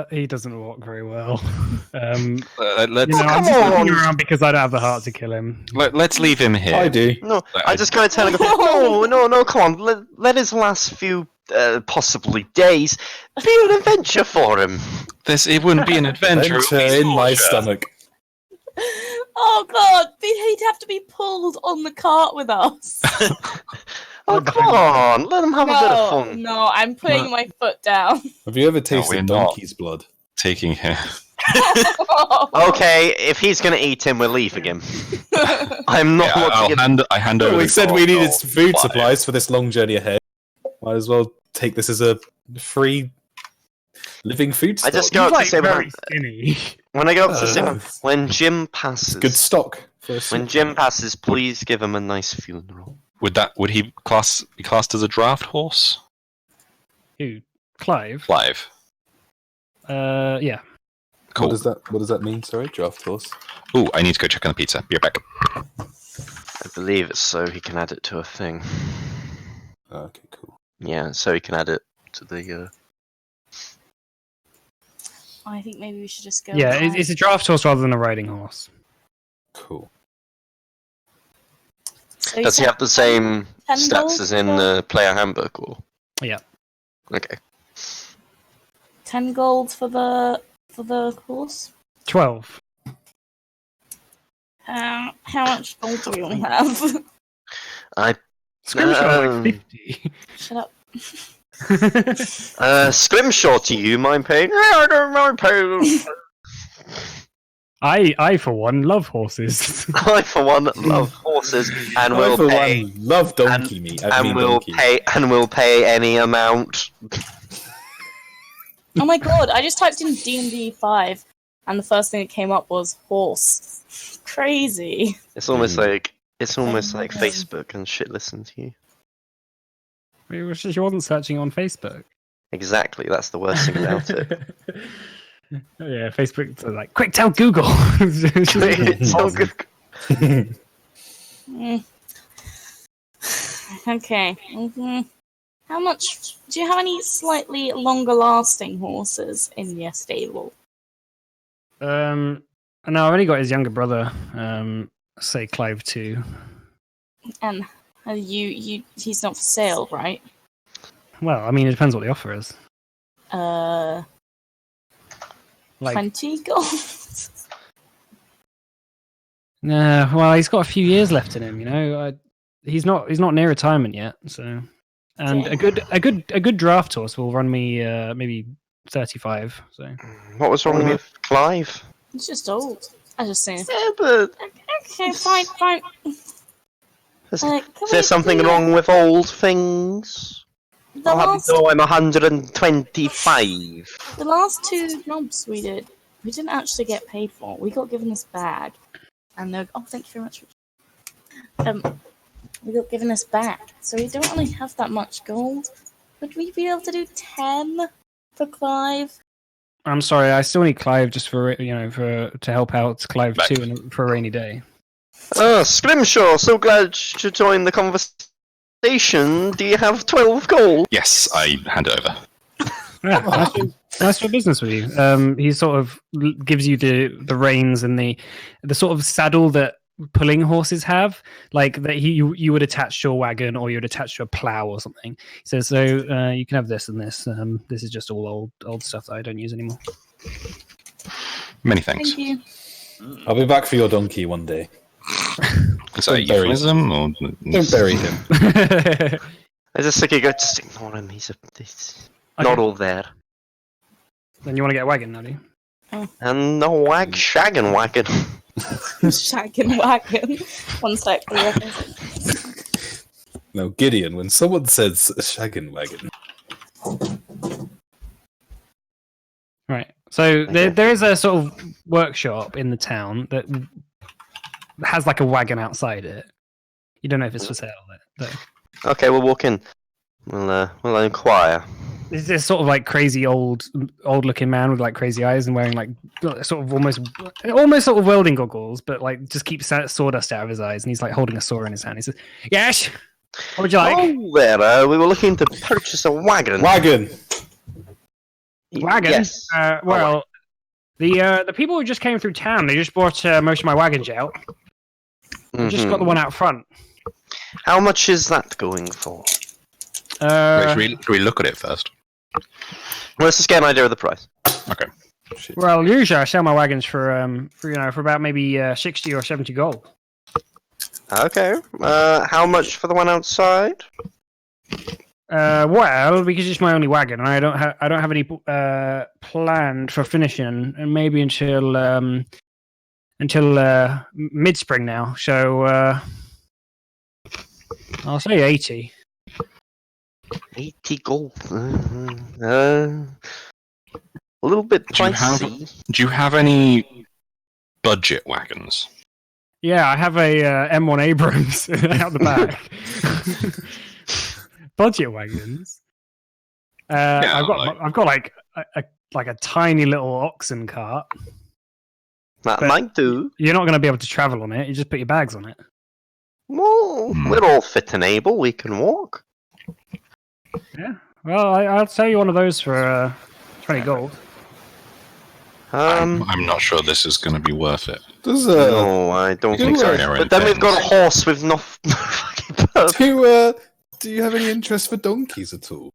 He doesn't walk very well. I'm I'm just looking around because I don't have the heart to kill him. Let's leave him here. I do. No, I just kind of tell him, no, come on. Let his last few, possibly days, be an adventure for him. It wouldn't be an adventure. Adventure in my stomach. Oh god, he'd have to be pulled on the cart with us. Oh, come on, let him have a bit of fun. No, I'm putting my foot down. Have you ever tasted donkey's blood? Taking him. Okay, if he's gonna eat him, we're leaving him. I'm not looking at... I hand over. We said we needed gold food supplies for this long journey ahead. Might as well take this as a free living food stock. I just go up to say very skinny. when I go up to say when Jim passes. Good stock. When Jim passes, please give him a nice funeral. Would he be classed as a draft horse? Who? Clive? Clive. Yeah. Cool. What does that mean? Sorry, draft horse. Ooh, I need to go check on the pizza. Be right back. I believe it's so he can add it to a thing. Okay, cool. Yeah, so he can add it to the. I think maybe we should just go. Yeah, it's a draft horse rather than a riding horse. Cool. So Does he have the same 10 stats gold as in the player handbook, or? Yeah. Okay. 10 gold for the horse? 12. How much gold do we all have? Scrimshaw like 50. Shut up. Scrimshaw to you, mine pain. I don't mind pain. I for one love horses. I for one love horses, and will pay. Love donkey meat. And will pay any amount. Oh my god! I just typed in D&D 5, and the first thing that came up was horse. Crazy. It's almost like Facebook and shit listen to you. She wasn't searching on Facebook. Exactly, that's the worst thing about it. Yeah, Facebook's like, quick, tell Google. So good. Okay. How much? Do you have any slightly longer-lasting horses in your stable? No, I've only got his younger brother. Say Clive 2. And he's not for sale, right? Well, I mean, it depends what the offer is. 20 gold. Nah, well, he's got a few years left in him. You know, he's not near retirement yet. So, and a good draft horse will run me maybe 35. So, what was wrong with Clive? He's just old. I just say. Yeah, but Okay, fine. is there something wrong with old things? I'm 125. The last 2 jobs we didn't actually get paid for. We got given this bag, and they're thank you very much. we got given us back, so we don't really have that much gold. Would we be able to do 10 for Clive? I'm sorry, I still need Clive just for to help out Clive Back. too, and for a rainy day. Scrimshaw, so glad to join the conversation. Do you have 12 gold? Yes, I hand it over. Yeah, nice for business with you. He sort of gives you the reins and the sort of saddle that pulling horses have, like that you would attach to a wagon or you would attach to a plow or something. He says, so you can have this and this. This is just all old stuff that I don't use anymore. Many thanks. Thank you. I'll be back for your donkey one day. Is that a euphemism or Don't bury him. I just think you go, just ignore him. He's not all there. Then you want to get a wagon now, do you? And the shaggin' wagon. Shaggin' wagon. One sec. No, Gideon, when someone says shaggin' wagon. Right. So there is a sort of workshop in the town that has like a wagon outside it. You don't know if it's for sale, though. Okay, we'll walk in. We'll inquire. Is this sort of like crazy old-looking man with like crazy eyes and wearing like sort of almost sort of welding goggles, but like just keeps sawdust out of his eyes, and he's like holding a saw in his hand. He says, "Yes, what would you like?" Oh, there. We were looking to purchase a wagon. Wagon! Wagon? Yes. Well, the people who just came through town, they just brought most of my wagons out. I just got the one out front. How much is that going for? Wait, should we look at it first? Well, let's just get an idea of the price. Okay. Well, usually I sell my wagons for about maybe 60 or 70 gold. Okay. How much for the one outside? Well, because it's my only wagon, and I don't have any planned for finishing, and maybe until mid spring now. So I'll say 80. 80 gold. A little bit pricey. Do you have any budget wagons? Yeah, I have a M1 Abrams out the back. Budget wagons. Yeah, I've got like a tiny little oxen cart. That might do. You're not going to be able to travel on it. You just put your bags on it. Well, we're all fit and able. We can walk. Yeah. Well, I'll sell you one of those for 20 gold. I'm not sure this is going to be worth it. No, I don't think so. But then we've got a horse with no fucking purpose. Do you have any interest for donkeys at all?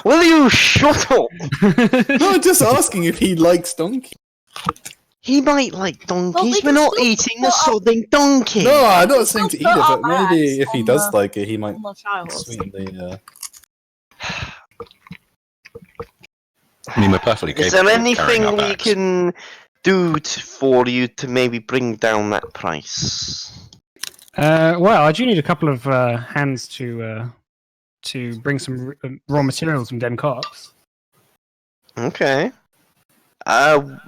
Will you shut up? No, I'm just asking if he likes donkeys. He might like donkeys. Well, we're not eating a sodding donkey. No, I'm not saying to eat it, but maybe if he on does the- like it, he might on the child. sweeten the... I mean, we're perfectly capable Is there of carrying anything our we bags. can do for you to maybe bring down that price? Well, I do need a couple of hands to bring some raw materials from Den Cops. Okay. Not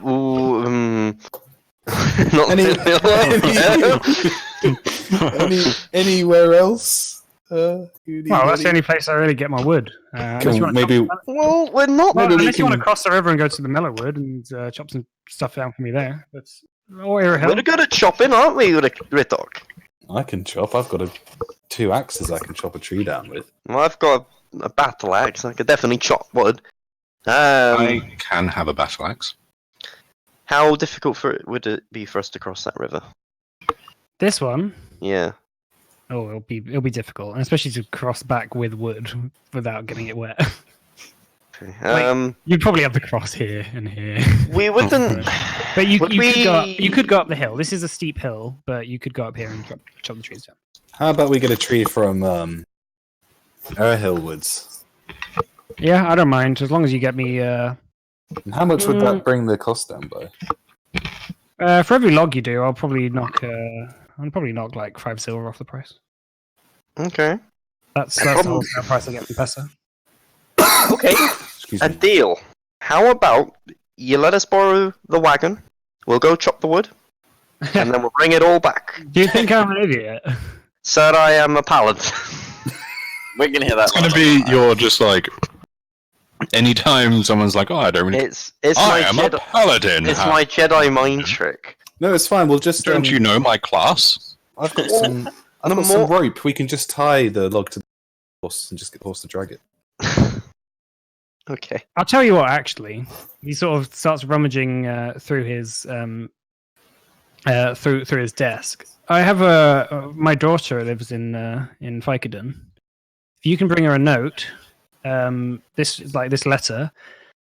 Anywhere else? Well, that's the only place I really get my wood. Unless you want maybe Well, we're not. Well, Maybe we unless you want to can- cross the river and go to the Mellowood and chop some stuff down for me there. That's or Air Hill. We're good at chopping, aren't we, Ritok? I can chop. I've got 2 axes I can chop a tree down with. Well, I've got a battle axe. I could definitely chop wood. I can have a battle axe. How difficult would it be for us to cross that river? This one. Yeah. Oh, it'll be difficult, and especially to cross back with wood without getting it wet. Okay. You'd probably have to cross here and here. We wouldn't. But you Would could go up the hill. This is a steep hill, but you could go up here and chop the trees down. How about we get a tree from Air Hill Woods? Yeah, I don't mind as long as you get me. And how much would that bring the cost down by? For every log you do, I'll probably knock like 5 silver off the price. Okay. That's the wholesale price I get from Pesa. Okay. Excuse A me. deal. How about you let us borrow the wagon? We'll go chop the wood. and then we'll bring it all back. Do you think I'm an idiot? Sir, I am a paladin. We're gonna hear that. It's gonna be you're just like anytime someone's like, oh, I don't really. It's I my am a Jedi. paladin. It's my Jedi mind trick. No, it's fine. We'll just. Don't you know my class? I've got some. I've got some rope. We can just tie the log to the horse and just get the horse to drag it. Okay. I'll tell you what. Actually, he sort of starts rummaging through his through his desk. I have my daughter lives in Vicodin. If you can bring her a note, this letter,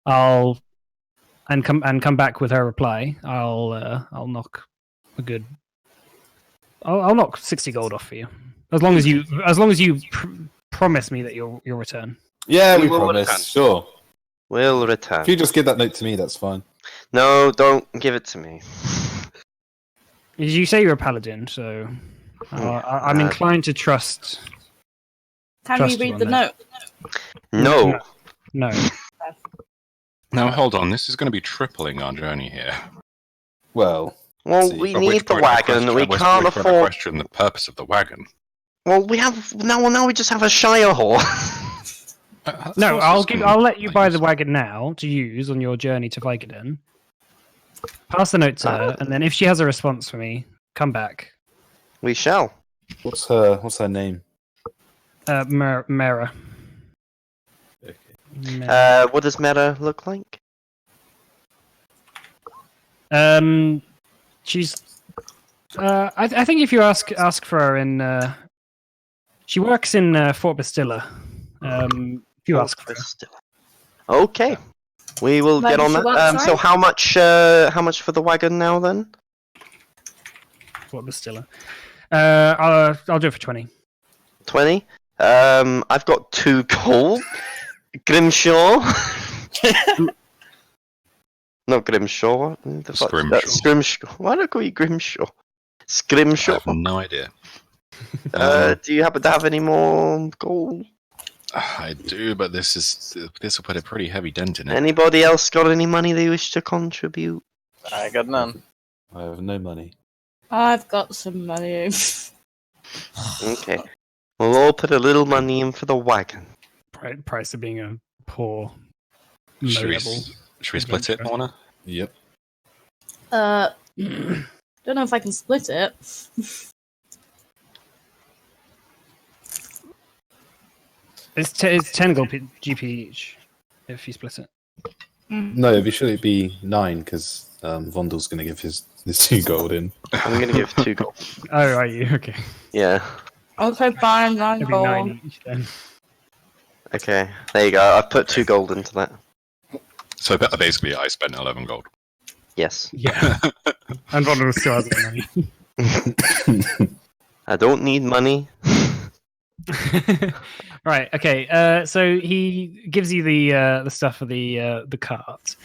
I'll come back with her reply. I'll knock a good. I'll knock 60 gold off for you, as long as you promise me that you'll return. Yeah, we will promise. return. Sure. We'll return. If you just give that note to me, that's fine. No, don't give it to me. You say you're a paladin, so I'm inclined to trust. Can Trust we you read on the that. note? No. No. Now hold on, this is going to be tripling our journey here. Well, Well, See, we At which need the point I wagon. We question- can't at which point I afford. question the purpose of the wagon. Well, we have now. We just have a Shire horse. No, I'll let you buy the wagon now to use on your journey to Vicodin. Pass the note to her, and then if she has a response for me, come back. We shall. what's her name? Mera. Okay. What does Meta look like? She's. I think if you ask for her in, she works in Fort Bastilla. If you ask for her. Okay, we will Where get does on she that. work, So sorry? how much for the wagon now then? Fort Bastilla. I'll do it for 20. 20. I've got 2 gold. Grimshaw. Not Grimshaw. What the fuck? Scrimshaw. That's Scrimshaw. Why do I call you Grimshaw? I Scrimshaw. have no idea. Do you happen to have any more gold? I do, but this will put a pretty heavy dent in it. Anybody else got any money they wish to contribute? I got none. I have no money. I've got some money. Okay. We'll all put a little money in for the wagon. Price of being a poor, Should we, low-level. should we split it, Warner? Yep. Don't know if I can split it. It's 10 gold GP each if you split it. No, it'd surely be 9 because Vondel's going to give his 2 gold in. I'm gonna give 2 gold. Oh, are you? Okay. Yeah. Okay, fine, 9 It'll be gold. 9 each then. Okay. There you go. I've put 2 gold into that. So basically, I spent 11 gold. Yes. Yeah. And Ronald still has the money. I don't need money. Right. Okay. So he gives you the stuff for the cart,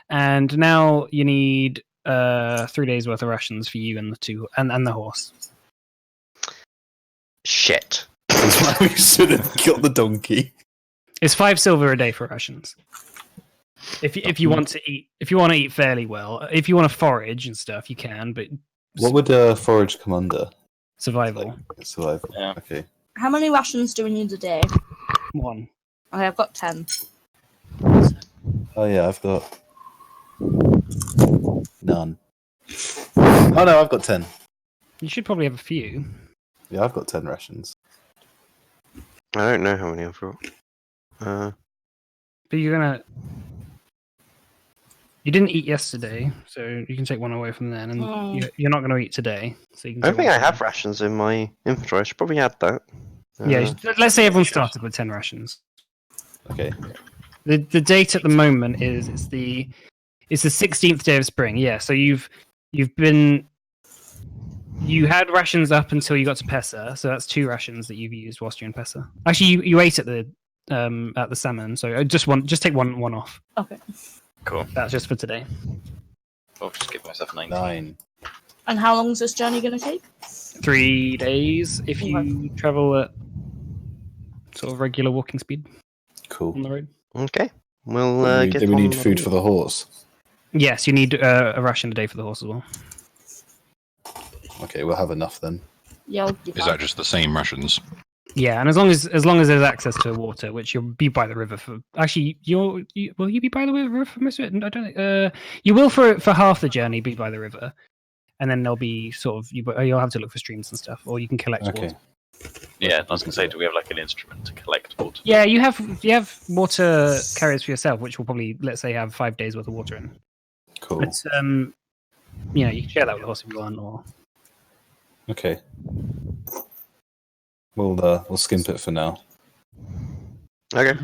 and now you need 3 days worth of rations for you and the 2 and the horse. Shit. That's why we should have got the donkey. It's 5 silver a day for rations. If you want to eat fairly well, if you want to forage and stuff, you can. But What would forage come under? survival Survival. Yeah. Okay. How many rations do we need a day? 1. Okay, I've got 10. Oh yeah, I've got none. Oh no, I've got 10. You should probably have a few. Yeah, I've got 10 rations. I don't know how many I've got. But you didn't eat yesterday, so you can take 1 away from then, and Oh. you're not going to eat today. So you can I don't take think one I have from rations in my inventory. I should probably add that. then. Yeah, let's say everyone started with 10 rations. Okay. The date at the moment is it's the 16th day of spring. Yeah, so you had rations up until you got to Pessa, so that's 2 rations that you've used whilst you're in Pessa. Actually, you ate at the salmon, so just take one off. Okay. Cool. That's just for today. I'll just give myself 19. 9. And how long is this journey going to take? 3 days if you travel at sort of regular walking speed Cool. on the road. Okay. We'll get Do we on need the- food for the horse? Yes, you need a ration a day for the horse as well. Okay, we'll have enough then. Yeah, I'll give Is that just the same rations? Yeah, and as long as there's access to water, which you'll be by the river for. Actually, will you be by the river for most of it? I don't. You will for half the journey be by the river, and then there'll be sort of you'll have to look for streams and stuff, or you can collect water. Yeah, I was gonna say, do we have like an instrument to collect water? Yeah, you have water carriers for yourself, which will probably, let's say, have 5 days worth of water in. Cool. But you can share that with the horse if you want, or Okay. We'll skimp it for now. Okay.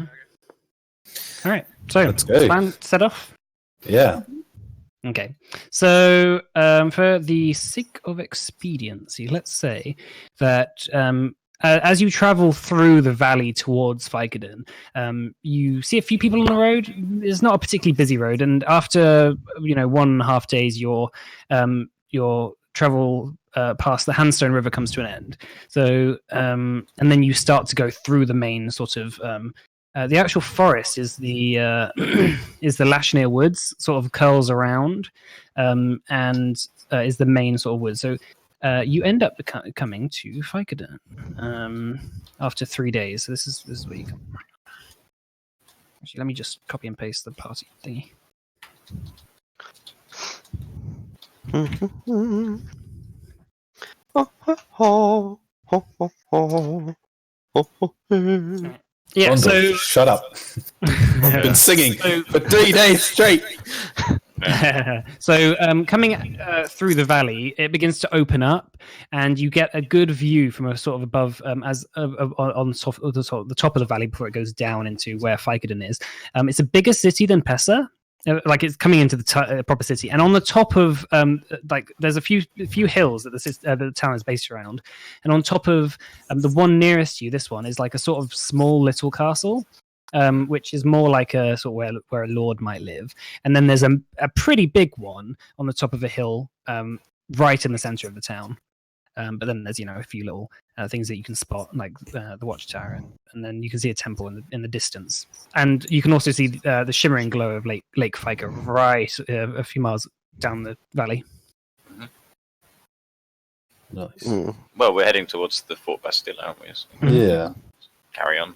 all right. So Let's go. plan set off. Yeah. Okay, so for the sake of expediency, let's say that as you travel through the valley towards Vicodin, you see a few people on the road. It's not a particularly busy road, and after 1.5 days, your travel past the Handstone River comes to an end. So, and then you start to go through the main sort of. The actual forest is the is the Lashneer Woods, sort of curls around, and is the main sort of woods. So you end up coming to Vicodin after 3 days. So this is where you come. Actually, let me just copy and paste the party thingy. Yeah, Rondo, so shut up. I've been singing for 3 days straight. So coming through the valley, it begins to open up, and you get a good view from a sort of above, on the top of the valley before it goes down into where Vicodin is. It's a bigger city than Pessa. Like it's coming into the proper city, and on the top of there's a few hills that the town is based around, and on top of the one nearest you, this one is like a sort of small little castle, which is more like a sort of where a lord might live, and then there's a pretty big one on the top of a hill, right in the center of the town. But then there's a few little things that you can spot, like the watchtower, and then you can see a temple in the distance, and you can also see the shimmering glow of Lake Fica right a few miles down the valley. Nice. Well, we're heading towards the Fort Bastille, aren't we? So Yeah. carry on.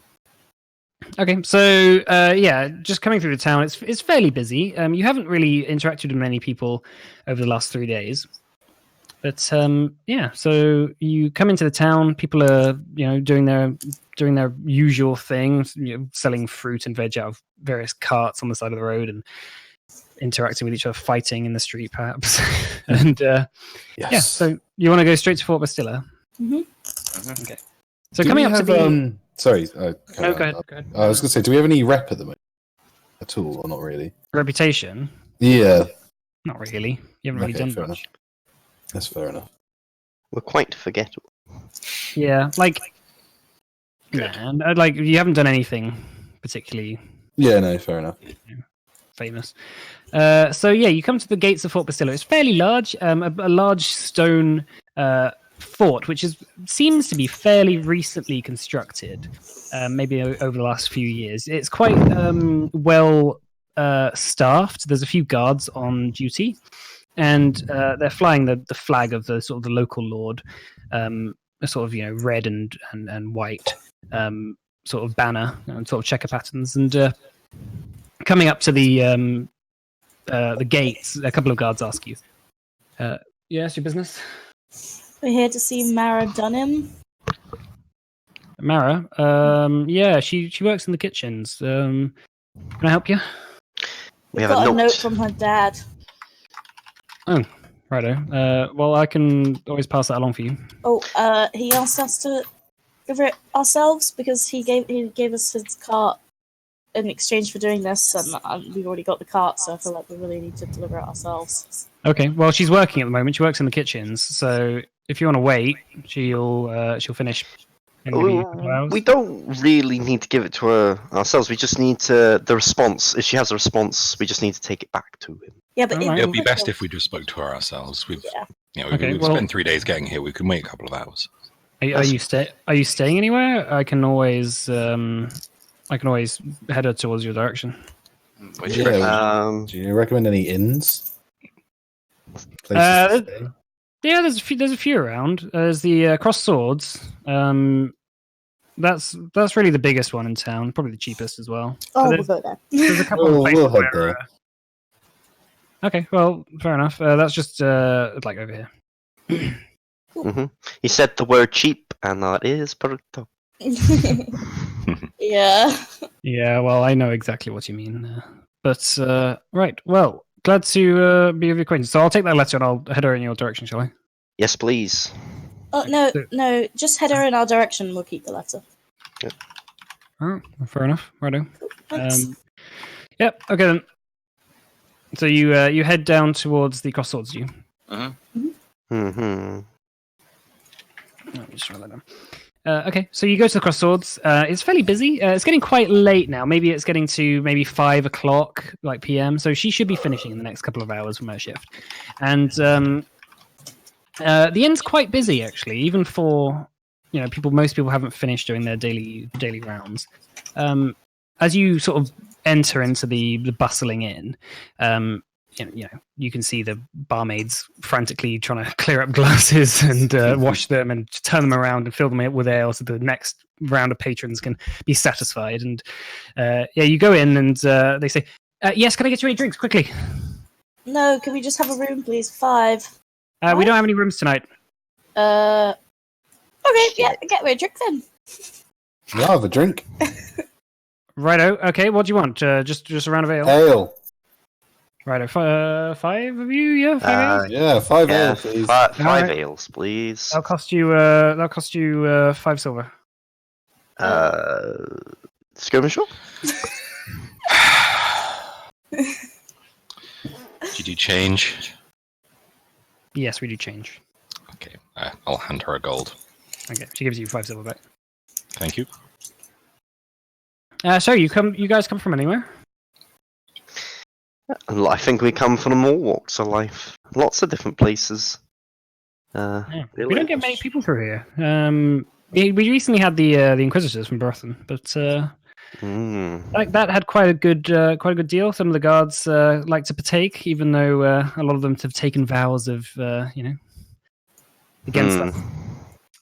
Okay, so just coming through the town, it's fairly busy. You haven't really interacted with many people over the last 3 days. But so you come into the town. People are, doing their usual things, selling fruit and veg out of various carts on the side of the road, and interacting with each other, fighting in the street, perhaps. And Yes. so you want to go straight to Fort Bastilla? Mm-hmm. Okay. So Do coming we up have, to the. Sorry. No, go ahead. I was going to say, do we have any rep at the moment at all, or not really? Reputation? Yeah. Not really. You haven't really Okay, done fair much. That's fair enough. We're quite forgettable. Yeah, you haven't done anything particularly Yeah, no, fair enough. famous. So you come to the gates of Fort Bastilla. It's fairly large, a large stone fort, which seems to be fairly recently constructed, maybe over the last few years. It's quite well staffed. There's a few guards on duty, and they're flying the flag of the sort of the local lord, a sort of red and white sort of banner and sort of checker patterns. And coming up to the gates, a couple of guards ask you, "Yes, your business?" We're here to see Mara Dunham. Mara, yeah, she works in the kitchens. Can I help you? We We have got a a note from her dad. Oh, righto. Well, I can always pass that along for you. Oh, he asked us to deliver it ourselves because he gave us his cart in exchange for doing this, and we've already got the cart, so I feel like we really need to deliver it ourselves. Okay. Well, she's working at the moment. She works in the kitchens, so if you want to wait, she'll finish in maybe a couple of hours. We don't really need to give it to her ourselves. We just need the response. If she has a response, we just need to take it back to him. Yeah, but Alright. It'll be best if we just spoke to her ourselves. We've Okay, we've spent 3 days getting here. We can wait a couple of hours. Are you staying anywhere? I can always head her towards your direction. Which Yeah, do you recommend any inns? Places to stay? Yeah, there's a few around. There's the Cross Swords. That's really the biggest one in town. Probably the cheapest as well. Oh, But we'll go there. there's a couple of We'll places head where, there. okay, well, fair enough. That's just like over here. He said the word cheap, and that is perfecto. Yeah. Yeah, well, I know exactly what you mean. But right, well, glad to be of your acquaintance. So I'll take that letter and I'll head her in your direction, shall I? Yes, please. Oh no! Just head her in our direction. We'll keep the letter. Oh, fair enough. Righto. Thanks. Yep. Okay then. So you head down towards the Cross Swords, do you? Mm-hmm. Let me just write that down. Okay, so you go to the Cross Swords. It's fairly busy. It's getting quite late now. Maybe it's getting to maybe 5 o'clock, like PM. So she should be finishing in the next couple of hours from her shift. And the inn's quite busy actually, even for people. Most people haven't finished doing their daily rounds. As you sort of enter into the bustling inn, you can see the barmaids frantically trying to clear up glasses and wash them and turn them around and fill them with ale so the next round of patrons can be satisfied. And you go in and they say, "Yes, can I get you any drinks quickly?" No, can we just have a room, please? 5. We don't have any rooms tonight. Okay, get me a drink then. Yeah, have a drink. Righto. Okay, what do you want? Just a round of ale. Ale. Righto. 5 of you. Yeah, 5 ales. Yeah, 5 Yeah, ale, please. five Alright. ales, please. That'll cost you 5 silver. Skirmisher? Did you do change? Yes, we do change. Okay, I'll hand her a gold. Okay, she gives you 5 silver back. Thank you. So you guys come from anywhere? I think we come from all walks of life. Lots of different places. Yeah. Really? We don't get many people through here. We recently had the Inquisitors from Burthen, but like that had quite a good deal. Some of the guards like to partake, even though a lot of them have taken vows of against that.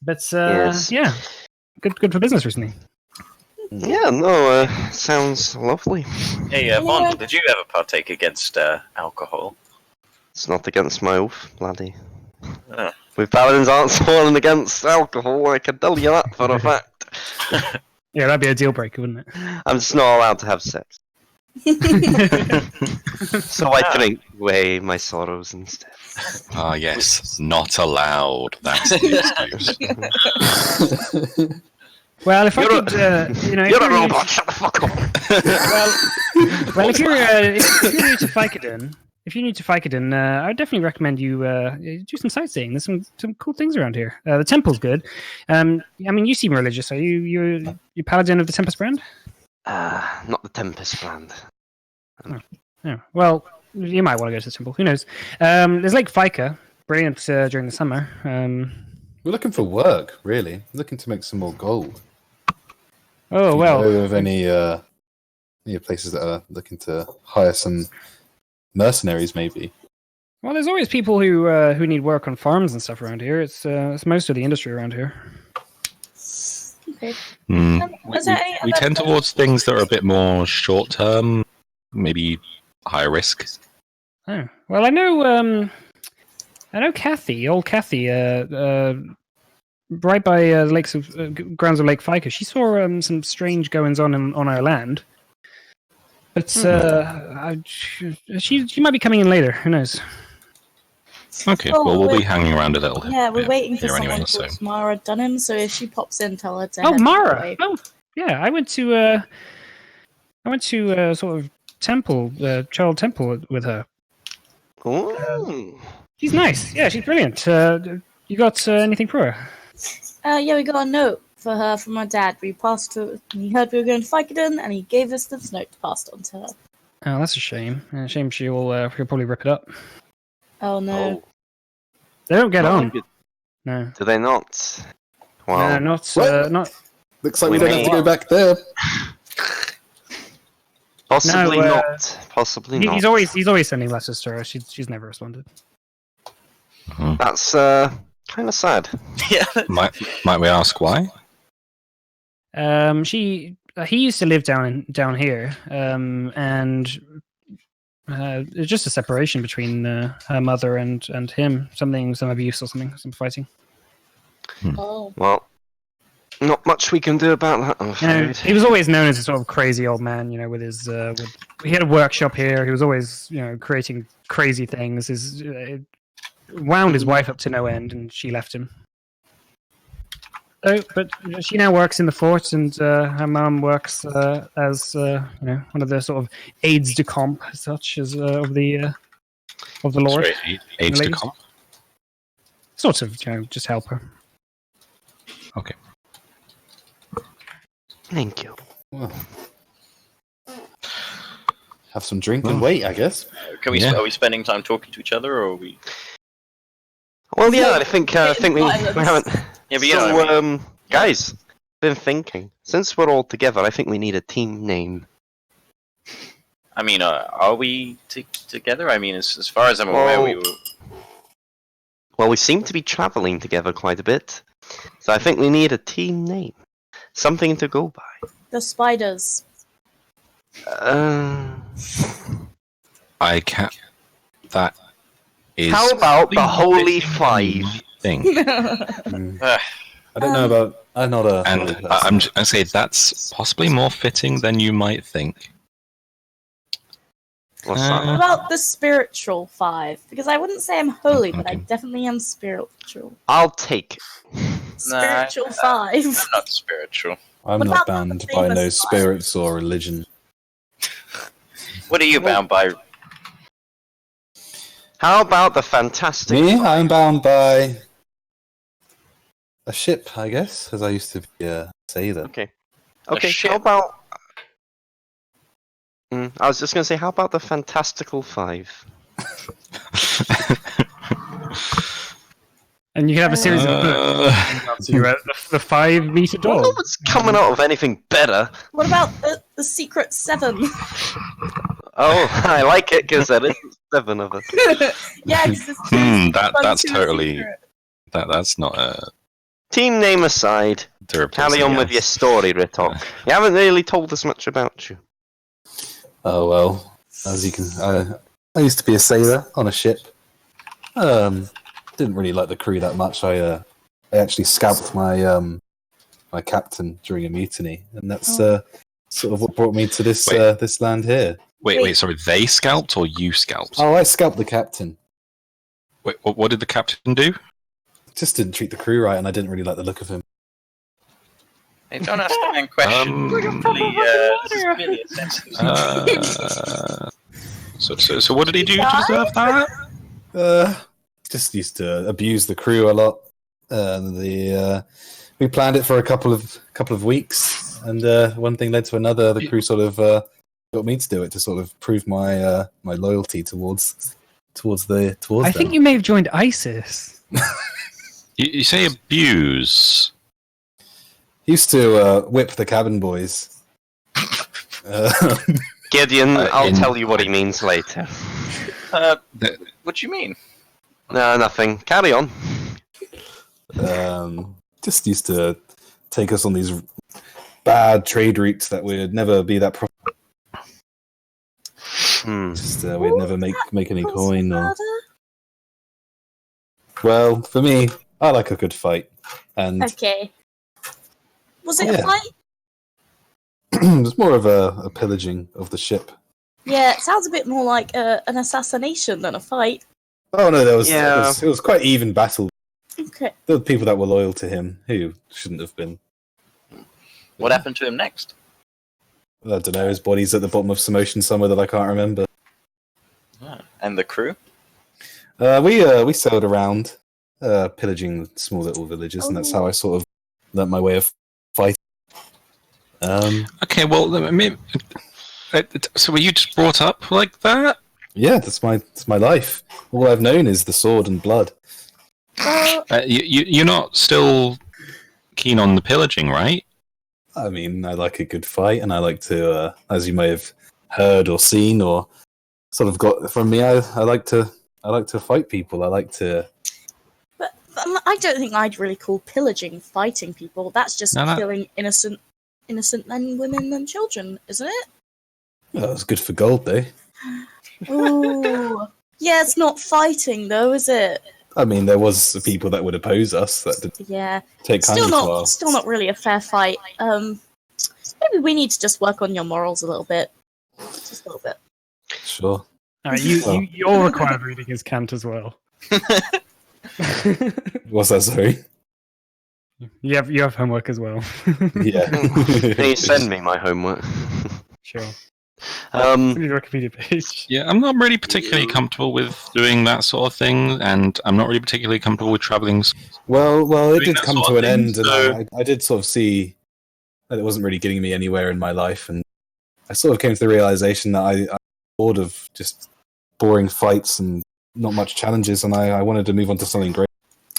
But Yes. yeah, good for business recently. Yeah, no, sounds lovely. Hey, Vaughn, did you ever partake against alcohol? It's not against my oath, laddie. Oh. We paladins aren't sworn against alcohol, I can tell you that for a fact. Yeah, that'd be a deal breaker, wouldn't it? I'm just not allowed to have sex. So I drink away my sorrows instead. Ah, yes, not allowed. That's the excuse. Well, if I You're could, You're a robot, shut the fuck up! well, if you're new to Vicodin, I would definitely recommend you do some sightseeing. There's some cool things around here. The temple's good. I mean, you seem religious. Are you paladin of the Tempest brand? Not the Tempest brand. Yeah. Well, you might want to go to the temple. Who knows? There's Lake Fica, brilliant during the summer. We're looking for work, really. Looking to make some more gold. Oh Do well. you know of any places that are looking to hire some mercenaries, maybe? Well, there's always people who need work on farms and stuff around here. It's most of the industry around here. Okay. We tend towards things that are a bit more short term, maybe high risk. Oh well, I know Kathy, old Kathy, right by the lakes of grounds of Lake Fica. She saw some strange goings on our land, but she might be coming in later. Who knows? Okay, Oh, well, we'll be wait. hanging around a little. Yeah, we're waiting for here someone anyway, called so. Mara Dunham, so if she pops in, tell her to Oh, head Mara. away. Oh, yeah. I went to sort of temple, child temple with her. Ooh. She's nice. Yeah, she's brilliant. You got anything for her? Yeah, we got a note for her from my dad. We passed to. He heard we were going to Vicodin, and he gave us this note to pass on to her. Oh, that's a shame. Shame she'll probably rip it up. Oh no! They don't get Oh, on. good. No. Do they not? Wow. No, not. Looks like we We don't may- have to go back there. Possibly No, not. Possibly not. He's always sending letters to her. She's never responded. That's kind of sad. Yeah. Might we ask why? He used to live down here, and it's just a separation between her mother and him. Some abuse or something, some fighting. Oh. Well, not much we can do about that, I'm afraid. He was always known as a sort of crazy old man, with his. He had a workshop here. He was always, creating crazy things. Wound his wife up to no end, and she left him. But she now works in the fort, and her mum works as one of the sort of aides de camp, as such as of the Lord. Sorry, aides de camp? Sort of, just help her. Okay. Thank you. Well, have some drink and wait, I guess. Are we spending time talking to each other, or are we? Well, yeah, I think we haven't. Yeah, but So, guys, been thinking. Since we're all together, I think we need a team name. I mean, are we together? I mean, as far as I'm aware, we were. Well, we seem to be traveling together quite a bit, so I think we need a team name, something to go by. The spiders. I can't. That is. How about the Holy Five? Thing. I don't know about. I'm not a. And I say that's possibly more fitting than you might think. What's that? What about the spiritual five? Because I wouldn't say I'm holy, but I definitely am spiritual. I'll take it. Spiritual five. I'm not spiritual. I'm What not about the bound by no famous spirits or religion. What are you bound by? How about the Fantastic Me? Five? I'm bound by a ship, I guess, as I used to be a sailor. Okay, ship. how about... I was just going to say, how about the Fantastical Five? And you can have a series of books. So you're at the 5-meter Well, dog. no one's coming out of anything better. What about the secret seven? Oh, I like it, because there is 7 of us. Yeah, That's totally. That's not a. Team name aside, carry on with your story, Ritok. You haven't really told us much about you. Oh well, as you can, I used to be a sailor on a ship. Didn't really like the crew that much. I actually scalped my my captain during a mutiny, and that's sort of what brought me to this this land here. Wait, sorry. They scalped or you scalped? Oh, I scalped the captain. Wait, what did the captain do? Just didn't treat the crew right, and I didn't really like the look of him. Hey, don't ask the man questions. This is really a sensitive So what did he do to deserve that? Just used to abuse the crew a lot. We planned it for a couple of weeks, and one thing led to another. The crew sort of got me to do it to sort of prove my my loyalty towards them. I think you may have joined ISIS. You say abuse. Used to whip the cabin boys. Gideon, I'll tell you what he means later. What do you mean? No, nothing. Carry on. Just used to take us on these bad trade routes that would never be that profitable. Just we'd never make any coin. Or... Well, for me, I like a good fight. And Okay. Was it a fight? It was more of a pillaging of the ship. Yeah, it sounds a bit more like an assassination than a fight. Oh no, it was quite even battle. Okay. There were people that were loyal to him who shouldn't have been. What happened to him next? I don't know. His body's at the bottom of some ocean somewhere that I can't remember. And the crew? We sailed around, pillaging small little villages, and that's how I sort of learnt my way of fighting. Okay, well, I mean, so were you just brought up like that? Yeah, that's my life. All I've known is the sword and blood. You're not still keen on the pillaging, right? I mean, I like a good fight, and I like to, as you may have heard or seen or sort of got from me, I like to fight people. I like to I don't think I'd really call pillaging fighting people. That's just killing innocent men, women, and children, isn't it? Well, that was good for gold, though. Ooh. Yeah, it's not fighting, though, is it? I mean, there was the people that would oppose us that did take kindly to our... Still not really a fair fight. Maybe we need to just work on your morals a little bit. Just a little bit. Sure. You're required reading his cant as well. What's that, sorry? You have homework as well. Yeah. Can you send me my homework? Sure. Um, Wikipedia page. Yeah, I'm not really particularly comfortable with doing that sort of thing, and I'm not really particularly comfortable with traveling. Well, it did that come sort to of an thing, end, so- and I did sort of see that it wasn't really getting me anywhere in my life, and I sort of came to the realization that I'm bored of just boring fights and not much challenges, and I wanted to move on to something great.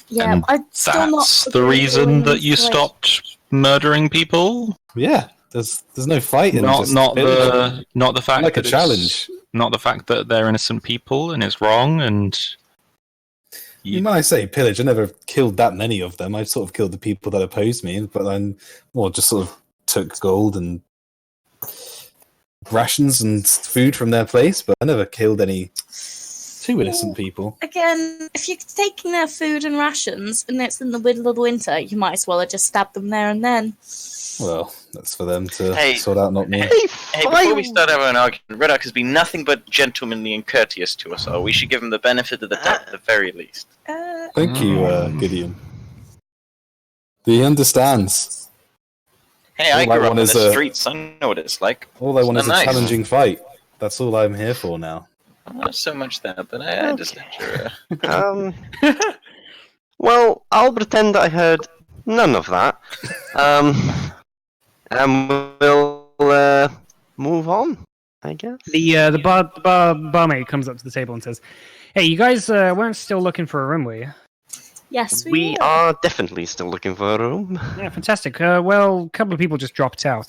Yeah, And I'm still not. That's the reason that you stopped murdering people. Yeah, there's no fight in Not the fact like a that challenge. Not the fact that they're innocent people and it's wrong. And When I say pillage, I never killed that many of them. I sort of killed the people that opposed me, but then, just sort of took gold and rations and food from their place. But I never killed any two innocent people. Again, if you're taking their food and rations and it's in the middle of the winter, you might as well have just stabbed them there and then. Well, that's for them to Hey. sort out, not me. Hey, before we start our own argument, Reddock has been nothing but gentlemanly and courteous to us all. We should give him the benefit of the doubt at the very least. Thank you, Gideon. He understands. Hey, All I I grew up want in is the a- streets. I know what it's like. All I want So is nice. a challenging fight. That's all I'm here for now. Not so much that, but I understand your... well, I'll pretend I heard none of that. And we'll move on, I guess. The barmaid comes up to the table and says, "Hey, you guys weren't still looking for a room, were you?" Yes, We were. are definitely still looking for a room. Yeah, fantastic. Well, a couple of people just dropped out.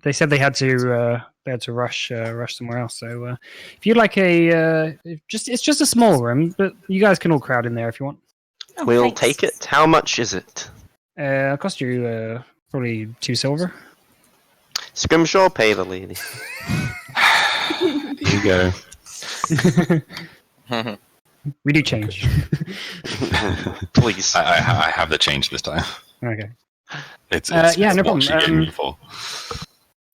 They said they had to rush somewhere else. So if you'd like it's just a small room, but you guys can all crowd in there if you want. Oh, We'll thanks. take it. How much is it? It'll cost you probably 2 silver. Scrimshaw, pay the lady. Here you go. We do change. Please. I have the change this time. Okay. It's no what problem. she gave me before.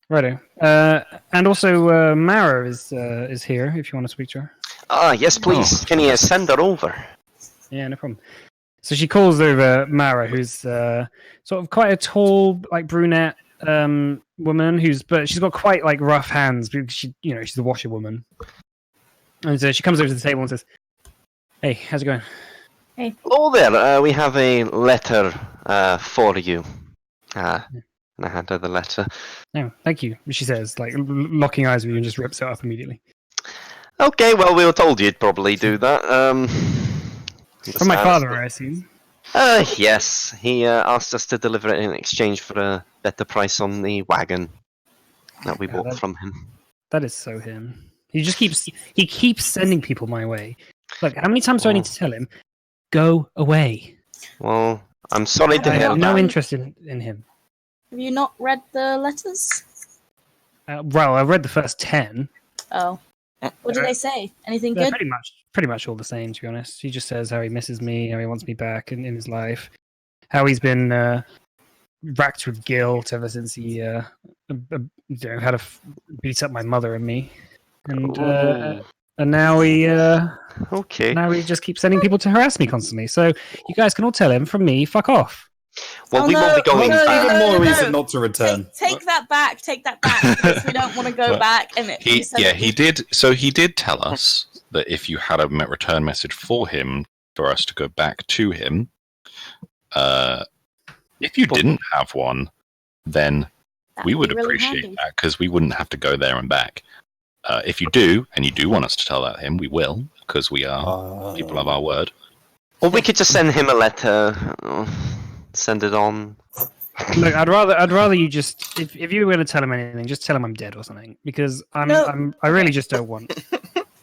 Righto. And also Mara is here if you want to speak to her. Yes, please. Can you send her over? Yeah, no problem. So she calls over Mara, who's sort of quite a tall, like brunette woman, but she's got quite like rough hands because she's a washerwoman. And so she comes over to the table and says, "Hey, how's it going?" Hello there. We have a letter for you. And I hand her the letter. "Oh, thank you," she says, like locking eyes with you and just rips it up immediately. Okay, well, we were told you'd probably do that. From my father, I assume. Yes. He asked us to deliver it in exchange for a better price on the wagon that we bought from him. That is so him. He keeps sending people my way. Look, how many times do I need to tell him? Go away. Well, I'm sorry to I hear have no that. interest in him. Have you not read the letters? Well, I read the first 10. Oh. What do they say? Anything They're good? pretty much all the same, to be honest. He just says how he misses me, how he wants me back in his life, how he's been racked with guilt ever since he had to beat up my mother and me, and now he Okay. now he just keeps sending people to harass me constantly. So you guys can all tell him from me, fuck off. Well, Oh, we won't be no, going no, back. Even more no. reason not to return. Take that back. Take that back. Because we don't want to go back. And He did. So he did tell us that if you had a return message for him, for us to go back to him. If you didn't have one, then we would appreciate that because we wouldn't have to go there and back. If you do, and you do want us to tell that him, we will because we are people of our word. Or we could just send him a letter. Send it on. Look, I'd rather you just if you were going to tell him anything, just tell him I'm dead or something because I really just don't want.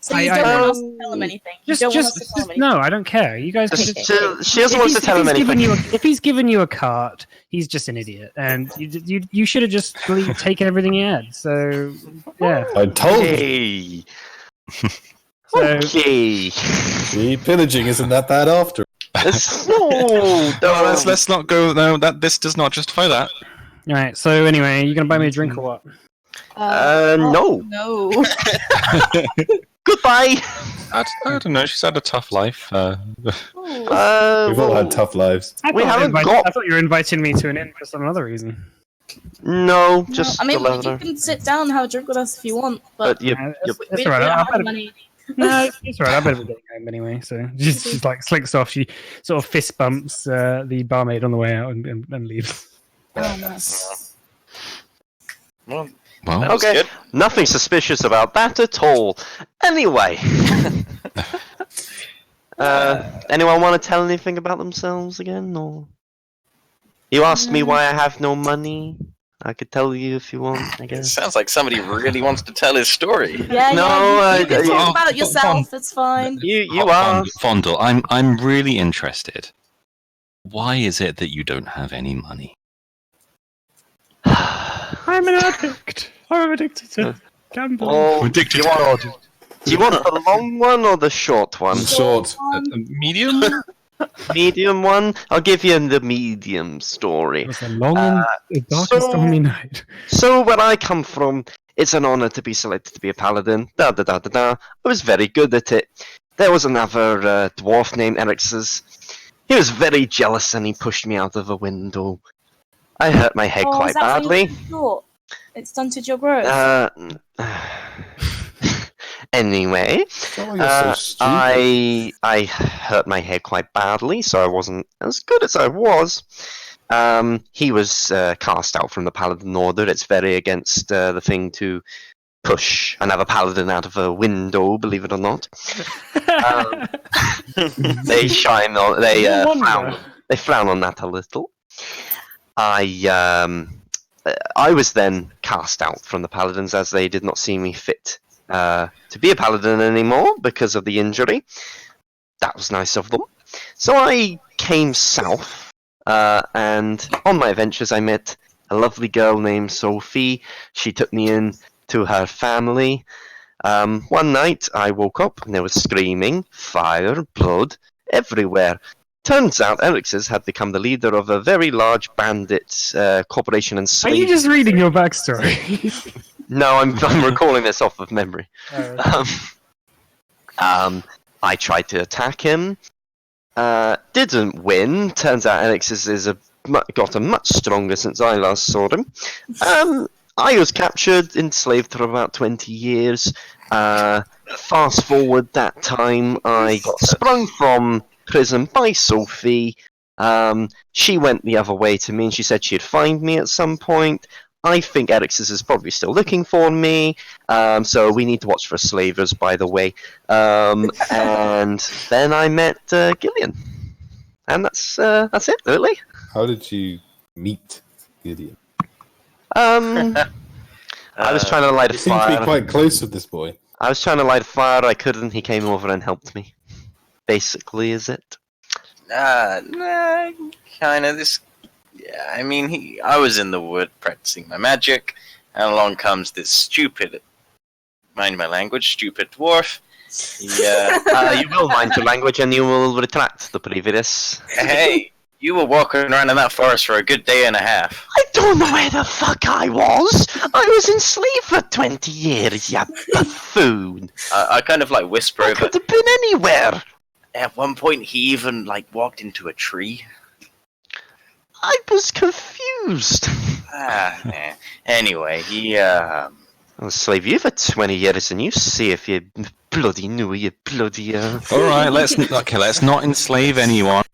So you don't want us to tell him anything. You don't want us to tell him anything. no, I don't care. You guys. She Okay. doesn't want to tell him anything. If he's given you a cart, he's just an idiot, and you should have just taken everything he had. So yeah. I told you. Hey. So, Okay. See, pillaging isn't that bad after. No, let's not go. No, this does not justify that. all right. So anyway, you gonna buy me a drink or what? No. No. Goodbye. I don't know. She's had a tough life. We've all had tough lives. I thought you were inviting me to an inn for some other reason. No, just I mean, the you leather. can sit down and have a drink with us if you want, but But you, That's we all right. don't I have better, money. no, it's all right. I better be getting home anyway. So just like slinks off. She sort of fist bumps the barmaid on the way out and leaves. Oh, nice. Well, Well, that was Okay. good. nothing suspicious about that at all. Anyway. Anyone want to tell anything about themselves again? Or you asked me why I have no money. I could tell you if you want, I It guess. sounds like somebody really wants to tell his story. Yeah, No, you can I- talk about yourself. It's fine. You asked. Fondle, I'm really interested. Why is it that you don't have any money? I'm an addict. I'm addicted to gambling. Oh, Addicted do you want the long one or the short one? Short. Medium? Medium one? I'll give you the medium story. It was a long and dark and so- stormy night. So where I come from, it's an honor to be selected to be a paladin. Da da da da da. I was very good at it. There was another dwarf named Erix's. He was very jealous and he pushed me out of a window. I hurt my head Oh, quite is that why badly. you're short? It stunted your growth. Anyway, Oh, you're so stupid. I hurt my head quite badly, so I wasn't as good as I was. He was cast out from the Paladin Order. It's very against the thing to push another Paladin out of a window, believe it or not. They shine on. They frown on that a little. I was then cast out from the Paladins as they did not see me fit to be a Paladin anymore because of the injury. That was nice of them. So I came south, and on my adventures I met a lovely girl named Sophie. She took me in to her family. One night I woke up and there was screaming, fire, blood everywhere. Turns out Erix's had become the leader of a very large bandit corporation and Are slave. you just reading your backstory? No, I'm recalling this off of memory. I tried to attack him. Didn't win. Turns out Erix's is gotten much stronger since I last saw him. I was captured, enslaved for about 20 years. Fast forward that time, I got sprung from prison by Sophie. She went the other way to me and she said she'd find me at some point. I think Erix's is probably still looking for me, so we need to watch for slavers, by the way. And then I met Gillian, and that's it, really. How did you meet Gideon? I was trying to light a You seem to be fire. quite close with this boy. I was trying to light a fire. I couldn't. He came over and helped me. Basically, is it? Nah, kind of. Yeah, I mean, I was in the wood practicing my magic, and along comes this stupid, mind my language, stupid dwarf. You will mind your language, and you will retract the previous. Hey, you were walking around in that forest for a good day and a half. I don't know where the fuck I was. I was enslaved for 20 years, you buffoon. I kind of like whisper I over. could have been anywhere. At one point, he even like walked into a tree. I was confused. Anyway, he I'll slave you for 20 years, and you see if you bloody knew you bloody. All right, let's not enslave anyone.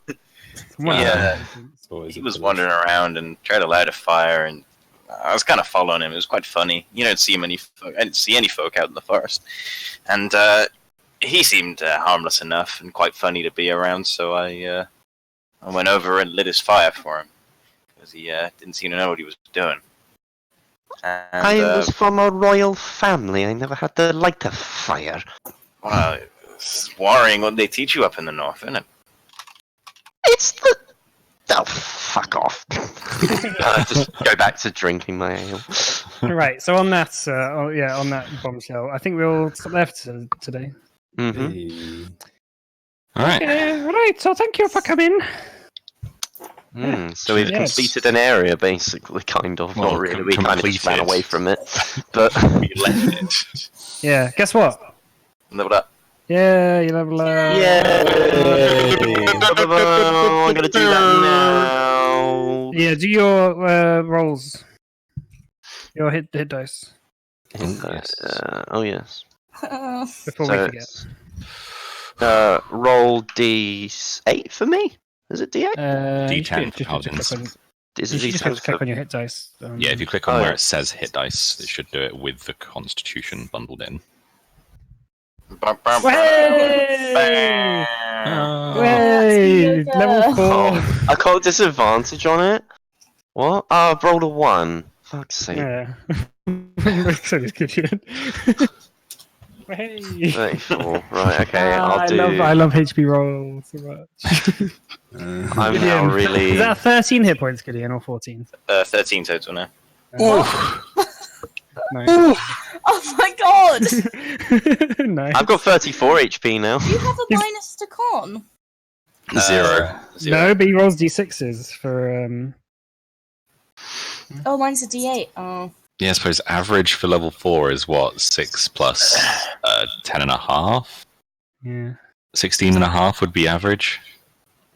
Always he a was pillage. wandering around and tried to light a fire, and I was kind of following him. It was quite funny. You don't see many. I didn't see any folk out in the forest, and he seemed harmless enough and quite funny to be around. So I went over and lit his fire for him because he didn't seem to know what he was doing. And, I was from a royal family. I never had to light a fire. Well, it's worrying what they teach you up in the north, isn't it? It's the. Oh, fuck off. Just go back to drinking my ale. Right. So on that, on that bombshell, I think we'll stop there for today. Mm-hmm. Hey. All right. Right. So thank you for coming. So we've Yes. completed an area, basically, kind of. Well, Not really. We kind of just ran completed. away from it. But You left it. Yeah. Guess what? Leveled up. Yeah, you level up. yeah, I'm gonna do that now. Yeah. Do your rolls. Your hit dice Oh yes. before we So forget. it's, roll D8 for me. Is it D8? D10 for you should just paladins. click on- Is you it should just D10 have to click for... on your hit dice. Yeah, if you click on Oh, where yeah. it says hit dice, it should do it with the Constitution bundled in. Way! Oh. Way! Yeah. Level 4. Oh, I got disadvantage on it. What? Oh, I've rolled a 1. Fuck's sake. Yeah. So just give you Hey. 34. Right, okay, I'll do... I love HP rolls so much. I'm now really... Is that 13 hit points, Gideon, or 14? 13 total now. No. Oh my god! No. I've got 34 HP now. You have a minus to con. Zero. No, but he rolls d6s for Oh, mine's a D8. Oh. Yeah, I suppose average for level 4 is what? 6 plus 10.5? yeah. 16.5 would be average.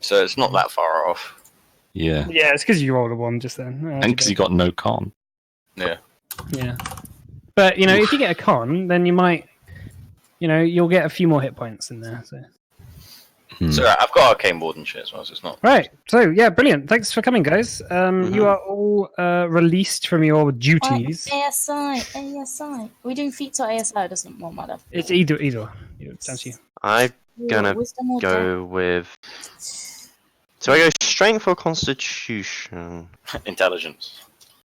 So it's not that far off. Yeah. Yeah, it's because you rolled a 1 just then. And because you got no con. Yeah. Yeah. But, if you get a con, then you might, you'll get a few more hit points in there. So. So I've got arcane ward and shit as well, so it's not. Right. So, yeah, brilliant. Thanks for coming, guys. You are all released from your duties. ASI. Are we doing feats or ASI? It doesn't matter. It's either. It's down to you. I'm gonna Wisdom or go with... So I go strength or constitution? Intelligence.